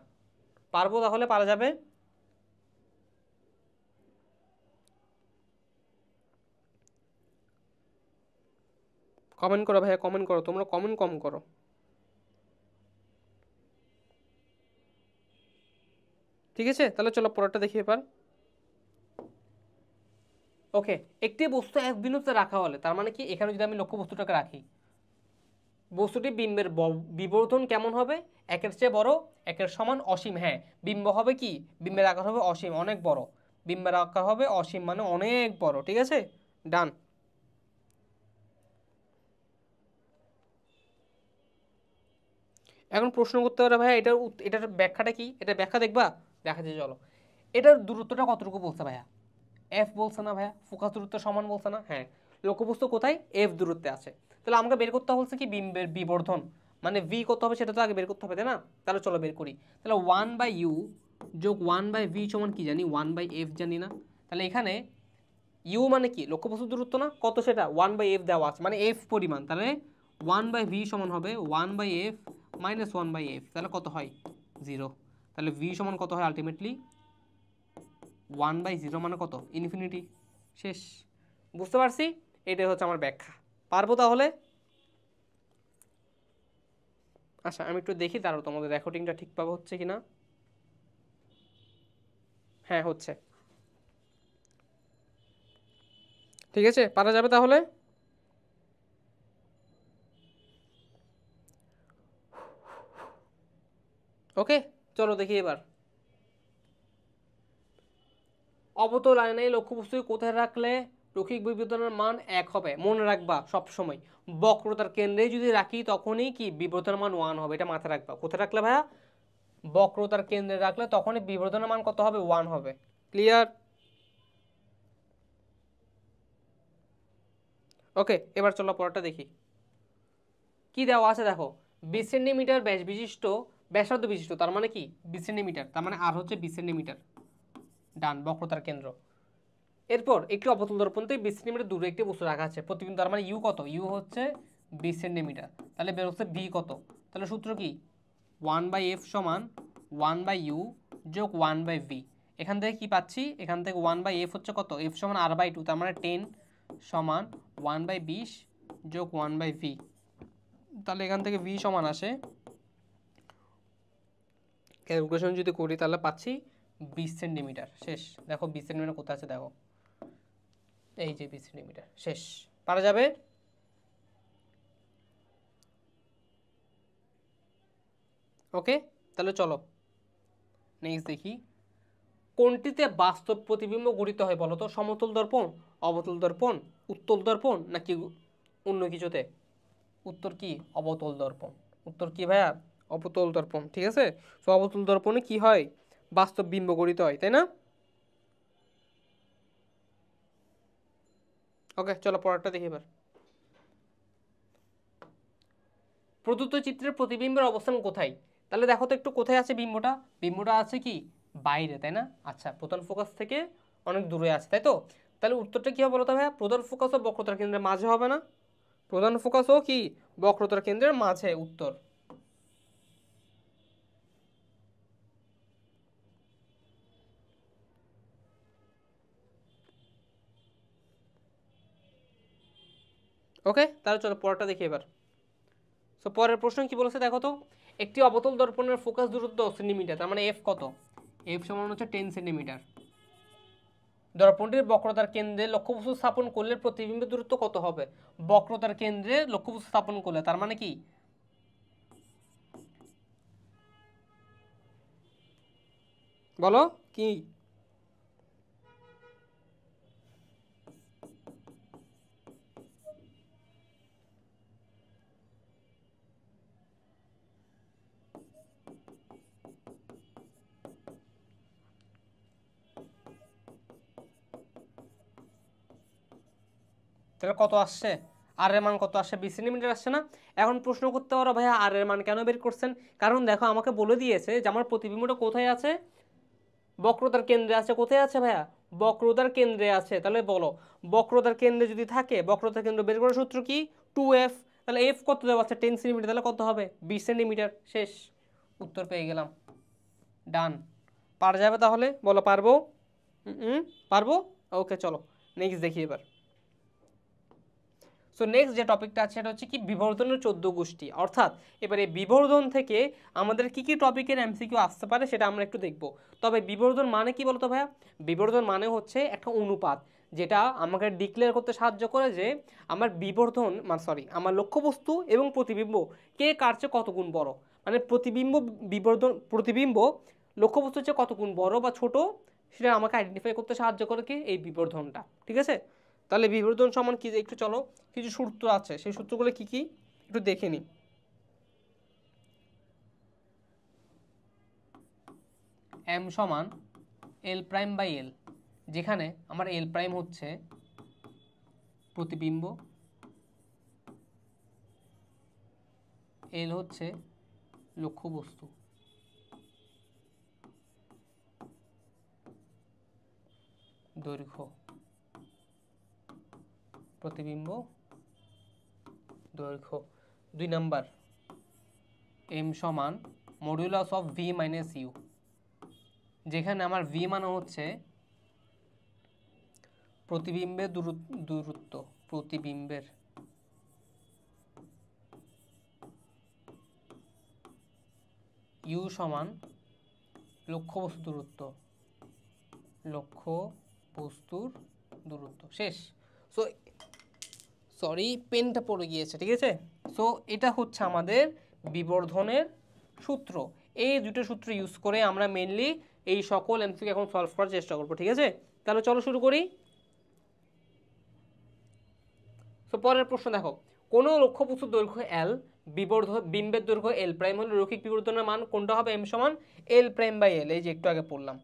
পারবো? তাহলে পারা যাবে। কমেন্ট করো ভাইয়া, কমেন্ট করো, তোমরা কমেন্ট কম করো। ঠিক আছে, তাহলে চলো পরেরটা দেখি এবার। ওকে, একটি বস্তু এক বিন্দুতে রাখা হলে, তার মানে কি, এখানে যদি আমি লক্ষ্য বস্তুটাকে রাখি, বস্তুটি বিম্বের বিবর্ধন কেমন হবে? একের চেয়ে বড়, একের সমান, অসীম। হ্যাঁ, বিম্ব হবে কি? বিম্বের আকার হবে অসীম, অনেক বড়। বিম্বের আকার হবে অসীম মানে অনেক বড়। ঠিক আছে, ডান। এখন প্রশ্ন করতে পারে ভাইয়া, এটার ব্যাখ্যাটা কি? এটা ব্যাখ্যা দেখবা? দেখাচ্ছি চলো। এটার দূরত্বটা কতটুকু বলছে ভাইয়া? এফ বলছে না ভাইয়া? ফোকাস দূরত্ব সমান বলছে না? হ্যাঁ, লক্ষ্যবস্তু কোথায়? এফ দূরত্বে আছে। তাহলে আমাকে বের করতে বলছে কি? বিম্বের বিবর্ধন, মানে ভি কত হবে সেটা তো আগে বের করতে হবে, তাই না? তাহলে চলো বের করি। তাহলে 1/u যোগ 1/v সমান কি জানি? 1/f জানি না? তাহলে এখানে ইউ মানে কি? লক্ষ্যবস্তু দূরত্ব না? কত সেটা? 1/f দেওয়া আছে, মানে এফ পরিমাণ। তাহলে 1/v সমান হবে 1/f মাইনাস 1/f। তাহলে কত হয়? 0। তাহলে v সমান কত হয় আলটিমেটলি? 1/0 মানে কত? ইনফিনিটি। শেষ। বুঝতে পারছি? এটাই হচ্ছে আমার ব্যাখ্যা। পারবো তাহলে? আচ্ছা, আমি একটু দেখি তারও তোমাদের রেকর্ডিংটা ঠিকভাবে হচ্ছে কিনা। হ্যাঁ, হচ্ছে। ঠিক আছে, পারা যাবে তাহলে? ওকে, চলো দেখি এবার। অবতল আয়নায় লক্ষ্যবস্তুকে কোথায় রাখলে রৈখিক বিবর্তনের মান 1 হবে? মনে রাখবা সবসময়, বক্রতার কেন্দ্রে যদি রাখি তখনই কি বিবর্তনের মান 1 হবে। এটা মাথায় রাখবা। কোথায় রাখলে ভাইয়া? বক্রতার কেন্দ্রে রাখলে তখনই বিবর্তনের মান কত হবে? 1 হবে। ক্লিয়ার? ওকে, এবার চলো পরেরটা দেখি। কি দেওয়া আছে দেখো, 20 সেন্টিমিটার ব্যাস বিশিষ্ট, ব্যাসার্ধ বিশিষ্ট, তার মানে কি 20 সেন্টিমিটার, তার মানে আর হচ্ছে 20 সেন্টিমিটার। ডান, বক্রতার কেন্দ্র। এরপর একটি অবতল দর্পণ থেকে 20 সেন্টিমিটার দূরে একটি বস্তু রাখা আছে প্রতিবিম্ব, তার মানে ইউ কত? ইউ হচ্ছে 20 সেন্টিমিটার। তাহলে বের হচ্ছে ভি কত? তাহলে সূত্র কি? 1/f সমান 1/u যোগ 1/v। এখান থেকে কি পাচ্ছি? এখান থেকে 1/f হচ্ছে কত? f সমান r/2, তার মানে 10 সমান 1/20 যোগ 1/v। তাহলে এখান থেকে v সমান আসে, ক্যালকুলেশন যদি করি তাহলে পাচ্ছি 20 সেন্টিমিটার। শেষ। দেখো 20 সেন্টিমিটার কোথায় আছে দেখো, এই যে 20 সেন্টিমিটার। শেষ। পারা যাবে? ওকে, তাহলে চলো নেক্সট দেখি। কোনটিতে বাস্তব প্রতিবিম্ব গঠিত হয় বলো তো? সমতল দর্পণ, অবতল দর্পণ, উত্তল দর্পণ নাকি অন্য কিছুতে? উত্তর কি? অবতল দর্পণ। উত্তর কি ভাইয়া? অবতল দর্পণ। ঠিক আছে, তো অবতল দর্পণে কি হয়? বাস্তব বিম্ব গঠিত হয়, তাই না? ওকে, চলো পরেরটা দেখি এবার। প্রদত্ত চিত্রের প্রতিবিম্বের অবস্থান কোথায়? তাহলে দেখো তো একটু, কোথায় আছে বিম্বটা? বিম্বটা আছে কি? বাইরে, তাই না? আচ্ছা, প্রধান ফোকাস থেকে অনেক দূরে আছে, তাই তো? তাহলে উত্তরটা কি হবে বলো তো ভাইয়া? প্রধান ফোকাস ও বক্রতার কেন্দ্রের মাঝে হবে না? প্রধান ফোকাস ও কি বক্রতার কেন্দ্রের মাঝে, উত্তর। ওকে, তাহলে চলো পরেরটা দেখি এবার। সো পরের প্রশ্ন কি বলেছে দেখো তো, একটি অবতল দর্পণের ফোকাস দূরত্ব 10 সেন্টিমিটার, তার মানে এফ কত? এফ সমান হচ্ছে 10 সেন্টিমিটার। দর্পণটির বক্রতার কেন্দ্রে লক্ষ্যবস্তু স্থাপন করলে প্রতিবিম্বের দূরত্ব কত হবে? বক্রতার কেন্দ্রে লক্ষ্যবস্তু স্থাপন করলে, তার মানে কি? বলো কি? তাহলে কত আসছে? আর এর মান কত আসছে? 20 সেন্টিমিটার আসছে না? এখন প্রশ্ন করতে পারো ভাইয়া আর এর মান কেন বের করছেন? কারণ দেখো আমাকে বলে দিয়েছে যে আমার প্রতিবিম্বটা কোথায় আছে, বক্রতার কেন্দ্রে আছে। কোথায় আছে ভাইয়া? বক্রতার কেন্দ্রে আছে। তাহলে বলো, বক্রতার কেন্দ্রে যদি থাকে, বক্রতার কেন্দ্র বের করার সূত্র কি? 2f। তাহলে এফ কত দেওয়া আছে? 10 সেন্টিমিটার। তাহলে কত হবে? 20 সেন্টিমিটার। শেষ, উত্তর পেয়ে গেলাম। ডান। পারা যাবে তাহলে? বলো পারবো? পারবো। ওকে চলো নেক্সট দেখি এবার। সো নেক্সট যে টপিকটা আছে সেটা হচ্ছে কি বিবর্ধনের 14 গোষ্ঠী। অর্থাৎ এবারে বিবর্ধন থেকে আমাদের কি কি টপিকের এমসিকিউ আসতে পারে সেটা আমরা একটু দেখব। তবে বিবর্ধন মানে কি বলতো ভাইয়া? বিবর্ধন মানে হচ্ছে একটা অনুপাত, যেটা আমাকে ডিক্লেয়ার করতে সাহায্য করে যে আমার বিবর্ধন মানে আমার লক্ষ্যবস্তু এবং প্রতিবিম্ব কে কার চেয়ে কত গুণ বড়। মানে প্রতিবিম্ব লক্ষ্যবস্তুর চেয়ে কত গুণ বড় বা ছোট, সেটা আমাকে আইডেন্টিফাই করতে সাহায্য করে কি এই বিবর্ধনটা। ঠিক আছে? তাহলে বিবর্ধন সমান কি, একটু চলো কিছু সূত্র আছে, সেই সূত্রগুলো কি কি একটু দেখে নিই। এম সমান এল প্রাইম বাই এল, যেখানে আমার এল প্রাইম হচ্ছে প্রতিবিম্ব, এল হচ্ছে লক্ষ্যবস্তু, দৈর্ঘ্য, প্রতিবিম্ব দৈর্ঘ্য। 2 নাম্বার এম সমান modulus of V minus U, যেখানে আমার ভি মানে হচ্ছে প্রতিবিম্বের দূরত্ব, প্রতিবিম্বের ইউ সমান লক্ষ্যবস্তু দূরত্ব, লক্ষ্যবস্তুর দূরত্ব। শেষ। সো সরি পেনটা পড়ে গিয়েছে, ঠিক আছে? সো এটা হচ্ছে আমাদের বিবর্ধনের সূত্র। এই দুটো সূত্র ইউজ করে আমরা মেনলি এই সকল এমসিকিউ এখন সলভ করার চেষ্টা করবো। ঠিক আছে, তাহলে চলো শুরু করি। সো পরের প্রশ্ন দেখো, কোনো লক্ষ্যবস্তুর দৈর্ঘ্য এল, বিম্বের দৈর্ঘ্য এল প্রাইম হলে রৈখিক বিবর্ধনের মান কোনটা হবে? এম সমান এল প্রাইম বাই এল। এই যে একটু আগে পড়লাম,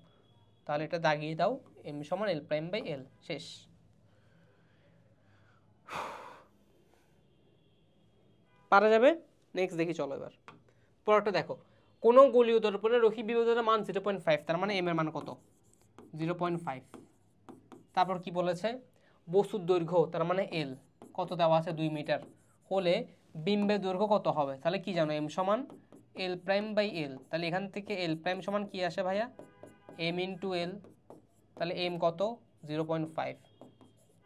তাহলে এটা দাগিয়ে দাও, এম সমান এল প্রাইম বাই এল। শেষ। পারা যাবে? নেক্সট দেখি চলো এবার। পরেরটা দেখো, কোনো গোলীয় দর্পণের রৈখিক বিবর্ধনের মান 0.5, তার মানে এম এর মান কত? 0.5। তারপর কি বলেছে? বস্তুর দৈর্ঘ্য তার মানে এল কত দেওয়া আছে? 2 মিটার হলে বিম্বের দৈর্ঘ্য কত হবে? তাহলে কি জানো? এম সমান এল প্রাইম বাই এল। তাহলে এখান থেকে এল প্রাইম সমান কি আসে ভাইয়া? M into L. তাহলে এম কত? 0.5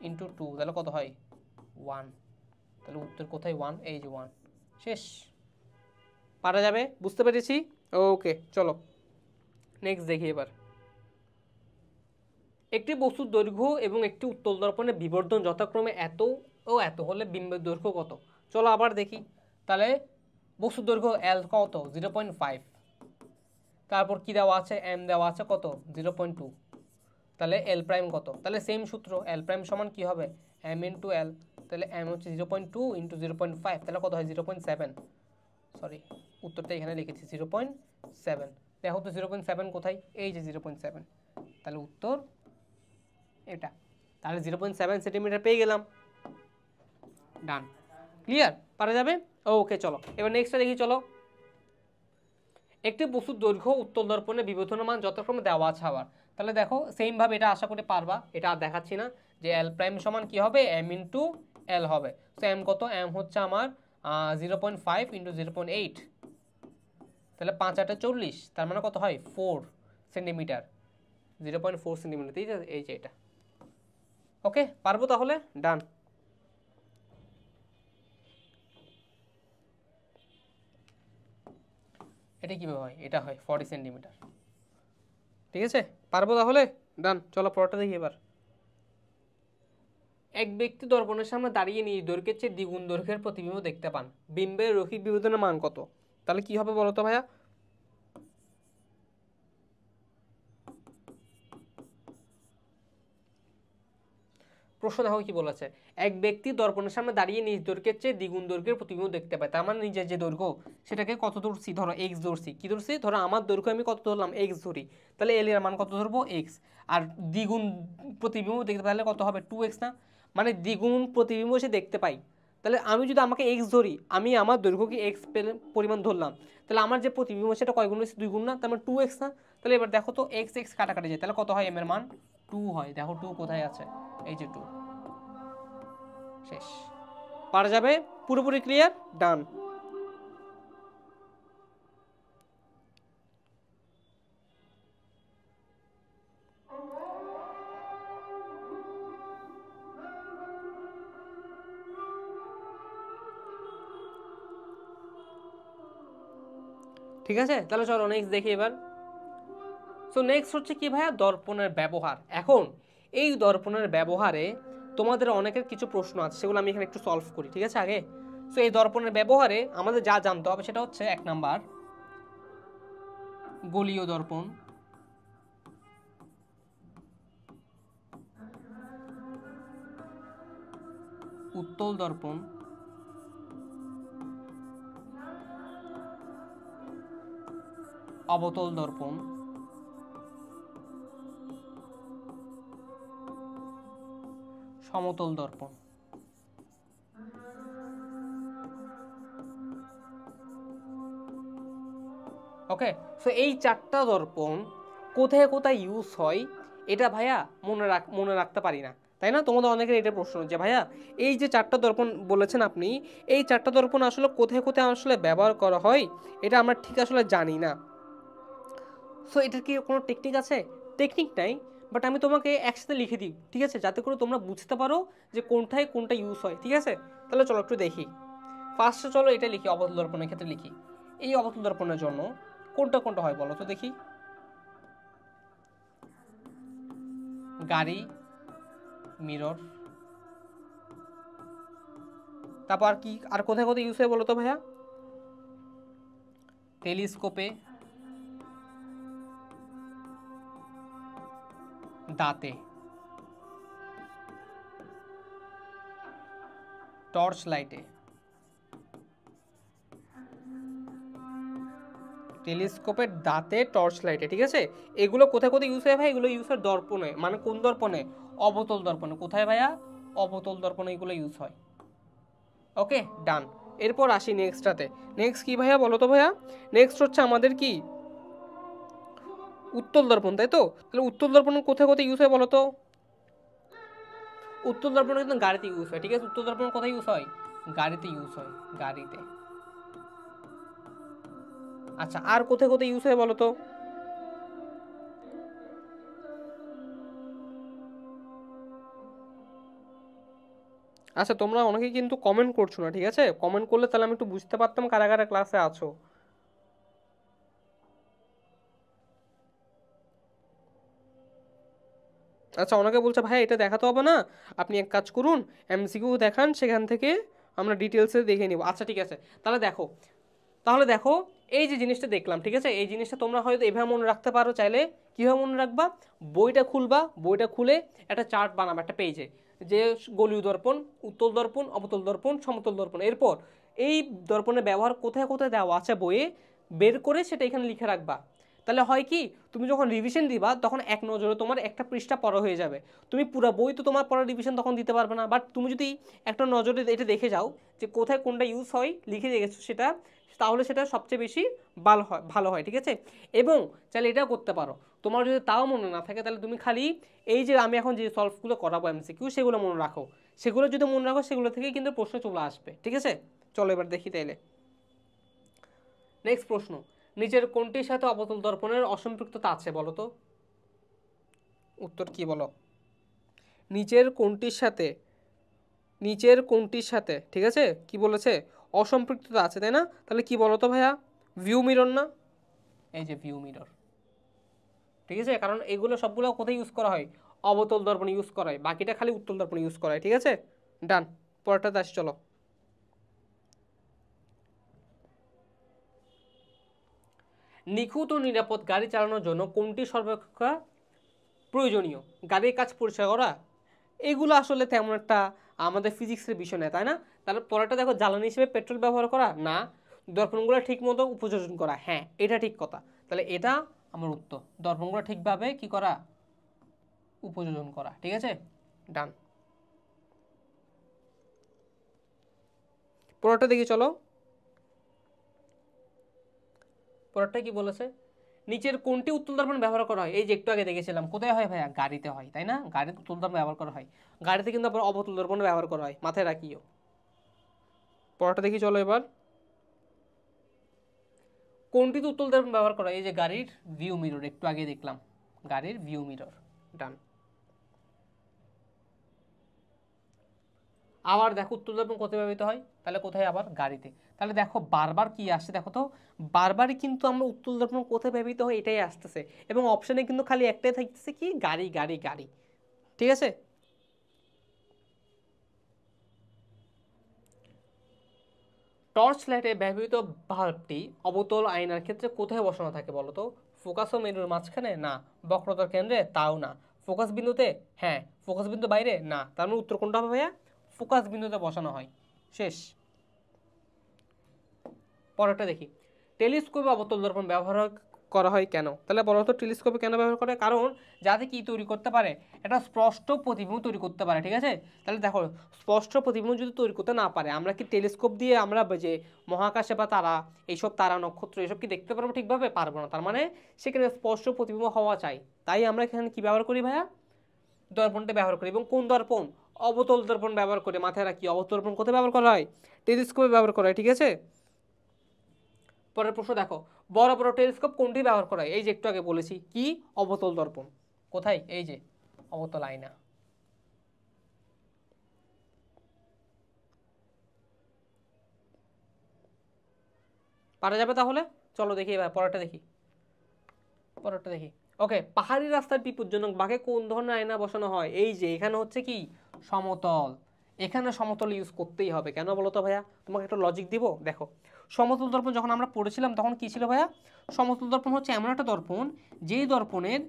ইন্টু 2, তাহলে কত হয়? 1। তাহলে উত্তর কোথায়? 1, এই যে 1। শেষ। পারা যাবে? বুঝতে পেরেছি। ওকে চলো নেক্সট দেখি এবার। একটি বস্তুর দৈর্ঘ্য এবং একটি উত্তল দর্পণের বিবর্ধন যথাক্রমে এত ও এত হলে বিম্বের দৈর্ঘ্য কত? চলো আবার দেখি। তাহলে বস্তুর দৈর্ঘ্য এল কত? 0.5। তারপর কি দেওয়া আছে? এম দেওয়া আছে কত? 0.2। তাহলে এল প্রাইম কত? তাহলে সেম সূত্র, এল প্রাইম সমান কি হবে? M into L. তাহলে এম হচ্ছে 0.2 ইন্টু 0.5, তাহলে কত হয়? 0.7। সরি, উত্তরটা এখানে লিখেছি 0.7। দেখো তো 0.7 কোথায়? এই যে 0.7। তাহলে উত্তর এটা। তাহলে 0.7 সেন্টিমিটার পেয়ে গেলাম। ডান। ক্লিয়ার? পারা যাবে? ওকে চলো এবার নেক্সটটা দেখি। চলো, একটি বস্তুর দৈর্ঘ্য উত্তল দর্পণে বিবর্ধনের মান যথাক্রমে দেওয়া আছে আবার। তাহলে দেখো সেম ভাবে এটা আশা করে পারবা, এটা আর দেখাচ্ছি না, যে এল প্রাইম সমান কি হবে? এম ইন্টু এল হবে। সো এম কত? এম হচ্ছে আমার 0.5 ইন্টু 0.8, তাহলে 5 8 40, তার মানে কত হয়? 4 সেন্টিমিটার। 0.4 সেন্টিমিটার, এই যে এটা। ওকে পারবো তাহলে? ডান। এটা কীভাবে হয়? এটা হয় 40 সেন্টিমিটার। ঠিক আছে, পারবো তাহলে? ডান, চলো পরটা দেখি এবার। এক ব্যক্তি দর্পণের সামনে দাঁড়িয়ে নিজ দৈর্ঘ্যের চেয়ে দ্বিগুণ দৈর্ঘ্যের প্রতিবিম্ব দেখতে পান, বিম্বের রৈখিক বিবর্ধনের মান কত? তাহলে কি হবে বলো তো ভাইয়া? প্রশ্ন দেখো কি বলেছে, এক ব্যক্তি দর্পণের সামনে দাঁড়িয়ে নিজ দৈর্ঘ্যের চেয়ে দ্বিগুণ দৈর্ঘ্যের প্রতিবিম্ব দেখতে পায়। তার মানে নিজের যে দৈর্ঘ্য সেটাকে কত ধরছি? ধরো এক্স ধরছি। কি ধরছি? ধরো আমার দৈর্ঘ্য আমি কত ধরলাম? এক্স ধরি। তাহলে এল এর মান কত ধরবো? এক্স। আর দ্বিগুণ প্রতিবিম্ব দেখতে পারলে কত হবে? 2x না? মানে দ্বিগুণ প্রতিবিম্ব সে দেখতে পাই। তাহলে আমি যদি আমাকে এক্স ধরি, আমি আমার দৈর্ঘ্যকে এক্স পরিমাণ ধরলাম, তাহলে আমার যে প্রতিবিম্ব সেটা কয় গুণ হচ্ছে? 2 গুণ না? তার মানে 2x না? তাহলে এবার দেখো তো এক্স এক্স কাটাকাটি যায়, তাহলে কত হয়? এম এর মান 2 হয়। দেখো 2 কোথায় আছে? এই যে 2। শেষ। পারা যাবে? পুরোপুরি ক্লিয়ার? ডান। ঠিক আছে, তাহলে চলো নেক্সট দেখি এবার। সো নেক্সট হচ্ছে কি ভাইয়া? দর্পণের ব্যবহার। এখন এই দর্পণের ব্যবহারে তোমাদের অনেকের কিছু প্রশ্ন আছে, সেগুলো আমি এখানে একটু সলভ করি। ঠিক আছে আগে? সো এই দর্পণের ব্যবহারে আমাদের যা জানতে হবে সেটা হচ্ছে 1 নাম্বার গোলীয় দর্পণ, উত্তল দর্পণ, অবতল দর্পণ, সমতল দর্পণ। ওকে, সো এই 4টা দর্পণ কোথায় কোথায় ইউজ হয় এটা ভাইয়া মনে রাখতে পারি না, তাই না? তোমাদের অনেকের এটা প্রশ্ন যে ভাইয়া এই যে 4টা দর্পণ বলেছেন আপনি, এই 4টা দর্পণ আসলে কোথায় কোথায় আসলে ব্যবহার করা হয় এটা আমরা ঠিক আসলে জানি না। সো এটার কি কোনো টেকনিক আছে? টেকনিক নাই, বাট আমি তোমাকে একসাথে লিখে দিই, ঠিক আছে, যাতে করে তোমরা বুঝতে পারো যে কোনটায় কোনটা ইউজ হয়। ঠিক আছে, তাহলে চলো একটু দেখি। ফার্স্টে চলো এটা লিখি, অবতল দর্পণের ক্ষেত্রে লিখি। এই অবতল দর্পণের জন্য কোনটা কোনটা হয় বলো তো দেখি? গাড়ি, মিরর, তারপর কি আর কোথায় কোথায় ইউজ হয় বলো তো ভাইয়া? টেলিস্কোপে, দাঁতে, টর্চ লাইটে, টেলিস্কোপের দাঁতে, টর্চ লাইটে। ঠিক আছে, এগুলো কোথায় কোথায় ইউজ হয় ভাই? এগুলো ইউজ হয় দর্পণে। মানে কোন দর্পণে? অবতল দর্পণে। কোথায় ভাইয়া? অবতল দর্পণে এগুলো ইউজ হয়। ওকে, ডান। এরপর আসি নেক্সটটাতে। নেক্সট কি ভাইয়া বলো তো ভাইয়া? নেক্সট হচ্ছে আমাদের কি উত্তল দর্পণ, তাই তো? তাহলে উত্তল দর্পণ কোথায় কোথায় ইউজ হয় বলো তো? উত্তল দর্পণ কিন্তু গাড়িতে ইউজ হয়। ঠিক আছে, উত্তল দর্পণ কোথায় ইউজ হয়? গাড়িতে ইউজ হয়, গাড়িতে। আচ্ছা, আর কোথায় কোথায় ইউজ হয় বলো তো? আচ্ছা, তোমরা অনেকে কিন্তু কমেন্ট করছো না, ঠিক আছে? কমেন্ট করলে তাহলে আমি একটু বুঝতে পারতাম কারা কারা ক্লাসে আছো। আচ্ছা, অনেকে বলছে ভাই এটা দেখাতে হবে না, আপনি এক কাজ করুন, এমসিকিউ দেখান, সেখান থেকে আমরা ডিটেলসে দেখে নিব। আচ্ছা ঠিক আছে, তাহলে দেখো এই যে জিনিসটা দেখলাম, ঠিক আছে, এই জিনিসটা তোমরা হয়তো এভাবে মনে রাখতে পারো। চাইলে কীভাবে মনে রাখবা? বইটা খুলবা, বইটা খুলে একটা চার্ট বানাবা একটা পেজে, যে গোলীয় দর্পণ, উত্তল দর্পণ, অবতল দর্পণ, সমতল দর্পণ। এরপর এই দর্পণের ব্যবহার কোথায় কোথায় দেওয়া আছে বইয়ে বের করে সেটা এখানে লিখে রাখবা। তাহলে হয় কি, তুমি যখন রিভিশন দিবা তখন এক নজরে তোমার একটা পৃষ্ঠা পড়া হয়ে যাবে। তুমি পুরো বই তো তোমার পড়া রিভিশন তখন দিতে পারবে না, বাট তুমি যদি একটা নজরে এটা দেখে যাও যে কোথায় কোনটা ইউজ হয়, লিখে রেখেছো সেটা, তাহলে সেটা সবচেয়ে বেশি ভালো হয়। ঠিক আছে, এবং চাইলে এটাও করতে পারো, তোমার যদি তাও মনে না থাকে তাহলে তুমি খালি এই যে আমি এখন যে সলভগুলো করাবো এমসিকিউ, সেগুলো মনে রাখো। সেগুলো যদি মনে রাখো সেগুলো থেকে কিন্তু প্রশ্ন চলে আসবে। ঠিক আছে, চলো এবার দেখি তাইলে। নেক্সট প্রশ্ন, নিচের কোনটির সাথে অবতল দর্পণের অসম্পৃক্ততা আছে বলো তো? উত্তর কি বলো? নিচের কোনটির সাথে ঠিক আছে, কি বলেছে? অসম্পৃক্ততা আছে, তাই না? তাহলে কি বলো তো ভাইয়া? ভিউ মিরর না? এই যে ভিউ মিরর, ঠিক আছে, কারণ এগুলো সবগুলো কোথায় ইউজ করা হয়, অবতল দর্পণে ইউজ করা হয়, বাকিটা খালি উত্তল দর্পণে ইউজ করা হয়, ঠিক আছে। ডান, পরেরটাতে আসি চলো। নিখুঁত ও নিরাপদ গাড়ি চালানোর জন্য কোনটি সর্বাপেক্ষা প্রয়োজনীয়? গাড়ির কাজ পরিষ্কার করা, এগুলো আসলে তেমন একটা আমাদের ফিজিক্সের বিষয় নয়, তাই না? তাহলে পরেরটা দেখো, জ্বালানি হিসেবে পেট্রোল ব্যবহার করা না, দর্পণগুলো ঠিক মতো উপযোজন করা, হ্যাঁ এটা ঠিক কথা। তাহলে এটা আমার উত্তর, দর্পণগুলো ঠিকভাবে কি করা, উপযোজন করা, ঠিক আছে। ডান, পরেরটা দেখি চলো। পরেরটা কি বলেছে, নিচের কোনটি উত্তল দর্পণ ব্যবহার করা হয়? এই যে একটু আগে দেখেছিলাম, কোথায় হয় ভাইয়া, গাড়িতে হয়, তাই না? গাড়িতে উত্তল দর্পণ ব্যবহার করা হয়, গাড়িতে কিন্তু আবার অবতল দর্পণ ব্যবহার করা হয়, মাথায় রাখিও। পরেরটা দেখি চলো এবার, কোনটিতে উত্তল দর্পণ ব্যবহার করা হয়? এই যে গাড়ির ভিউ মিরর, একটু আগে দেখলাম গাড়ির ভিউ মিরর। ডান, আবার দেখো উত্তল দর্পণ কোথায় ব্যবহৃত হয়, তাহলে কোথায়, আবার গাড়িতে। তাহলে দেখো বারবার কি আসছে, দেখো তো বারবারই কিন্তু আমরা উত্তল দর্পণ কোথায় ব্যবহৃত হয় এটাই আসতেছে, এবং অপশানে কিন্তু খালি একটাই থাকতেছে কি, গাড়ি গাড়ি গাড়ি, ঠিক আছে। টর্চ লাইটে ব্যবহৃত বাল্বটি অবতল আয়নার ক্ষেত্রে কোথায় বসানো থাকে বলো তো? ফোকাস ও মেরুর মাঝখানে না, বক্রতার কেন্দ্রে তাও না, ফোকাস বিন্দুতে হ্যাঁ, ফোকাস বিন্দু বাইরে না, তার মানে উত্তর কোনটা হবে ভাইয়া, ফোকাস বিন্দুতে বসানো হয়, শেষ। পরেরটা দেখি, টেলিস্কোপে অবতল দর্পণ ব্যবহার করা হয় কেন? তাহলে বলো তো টেলিস্কোপে কেন ব্যবহার করে? কারণ যাতে কি তৈরি করতে পারে, একটা স্পষ্ট প্রতিবিম্ব তৈরি করতে পারে, ঠিক আছে। তাহলে দেখো স্পষ্ট প্রতিবিম্ব যদি তৈরি করতে না পারে, আমরা কি টেলিস্কোপ দিয়ে আমরা যে মহাকাশে বা তারা, এইসব তারা নক্ষত্র এসব কি দেখতে পারবো? ঠিকভাবে পারবো না। তার মানে সেখানে স্পষ্ট প্রতিবিম্ব হওয়া চাই, তাই আমরা এখানে কি ব্যবহার করি ভাইয়া, দর্পণটা ব্যবহার করি। এবং কোন দর্পণ? অবতল দর্পণ ব্যবহার করে, মাথায় রাখি অবতল দর্পণ কোথায় ব্যবহার করা হয়, টেলিস্কোপে ব্যবহার করা হয়, ঠিক আছে। পরের প্রশ্ন দেখো, বড় বড় টেলিস্কোপ কোনটি ব্যবহার করা হয়? এই যে একটু আগে বলেছি কি, অবতল দর্পণ, কোথায়, এই যে অবতল আয়না। পারা যাবে তাহলে? চলো দেখি এবার পরেরটা দেখি, পরেরটা দেখি। ওকে, পাহাড়ি রাস্তার বিপজ্জনক বাঁকে কোন ধরনের আয়না বসানো হয়? এই যে এখানে হচ্ছে কি, সমতল, এখানে সমতল ইউজ করতেই হবে। কেন বলো তো ভাইয়া, তোমাকে একটা লজিক দিব, দেখো সমতল দর্পণ যখন আমরা পড়েছিলাম তখন কি ছিল ভাইয়া, সমতল দর্পণ হচ্ছে এমন একটা দর্পণ যেই দর্পণের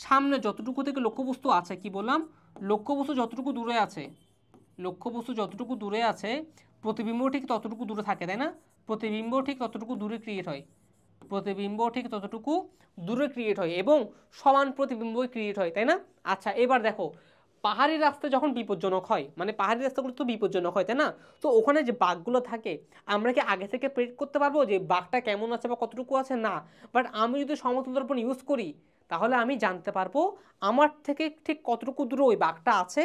সামনে যতটুকু থেকে লক্ষ্যবস্তু আছে, কি বললাম, লক্ষ্যবস্তু যতটুকু দূরে আছে, লক্ষ্যবস্তু যতটুকু দূরে আছে প্রতিবিম্ব ঠিক ততটুকু দূরে থাকে, তাই না? প্রতিবিম্ব ঠিক ততটুকু দূরে ক্রিয়েট হয়, প্রতিবিম্ব ঠিক ততটুকু দূরে ক্রিয়েট হয় এবং সমান প্রতিবিম্বই ক্রিয়েট হয়, তাই না? আচ্ছা এবার দেখো, পাহাড়ি রাস্তা যখন বিপজ্জনক হয়, মানে পাহাড়ি রাস্তাগুলো তো বিপজ্জনক হয়, তাই না? তো ওখানে যে বাঘগুলো থাকে, আমরা কি আগে থেকে প্রেডিক্ট করতে পারবো যে বাঘটা কেমন আছে বা কতটুকু আছে? না। বাট আমি যদি সমতল দর্পণ ইউজ করি, তাহলে আমি জানতে পারবো আমার থেকে ঠিক কতটুকু দূরে ওই বাঘটা আছে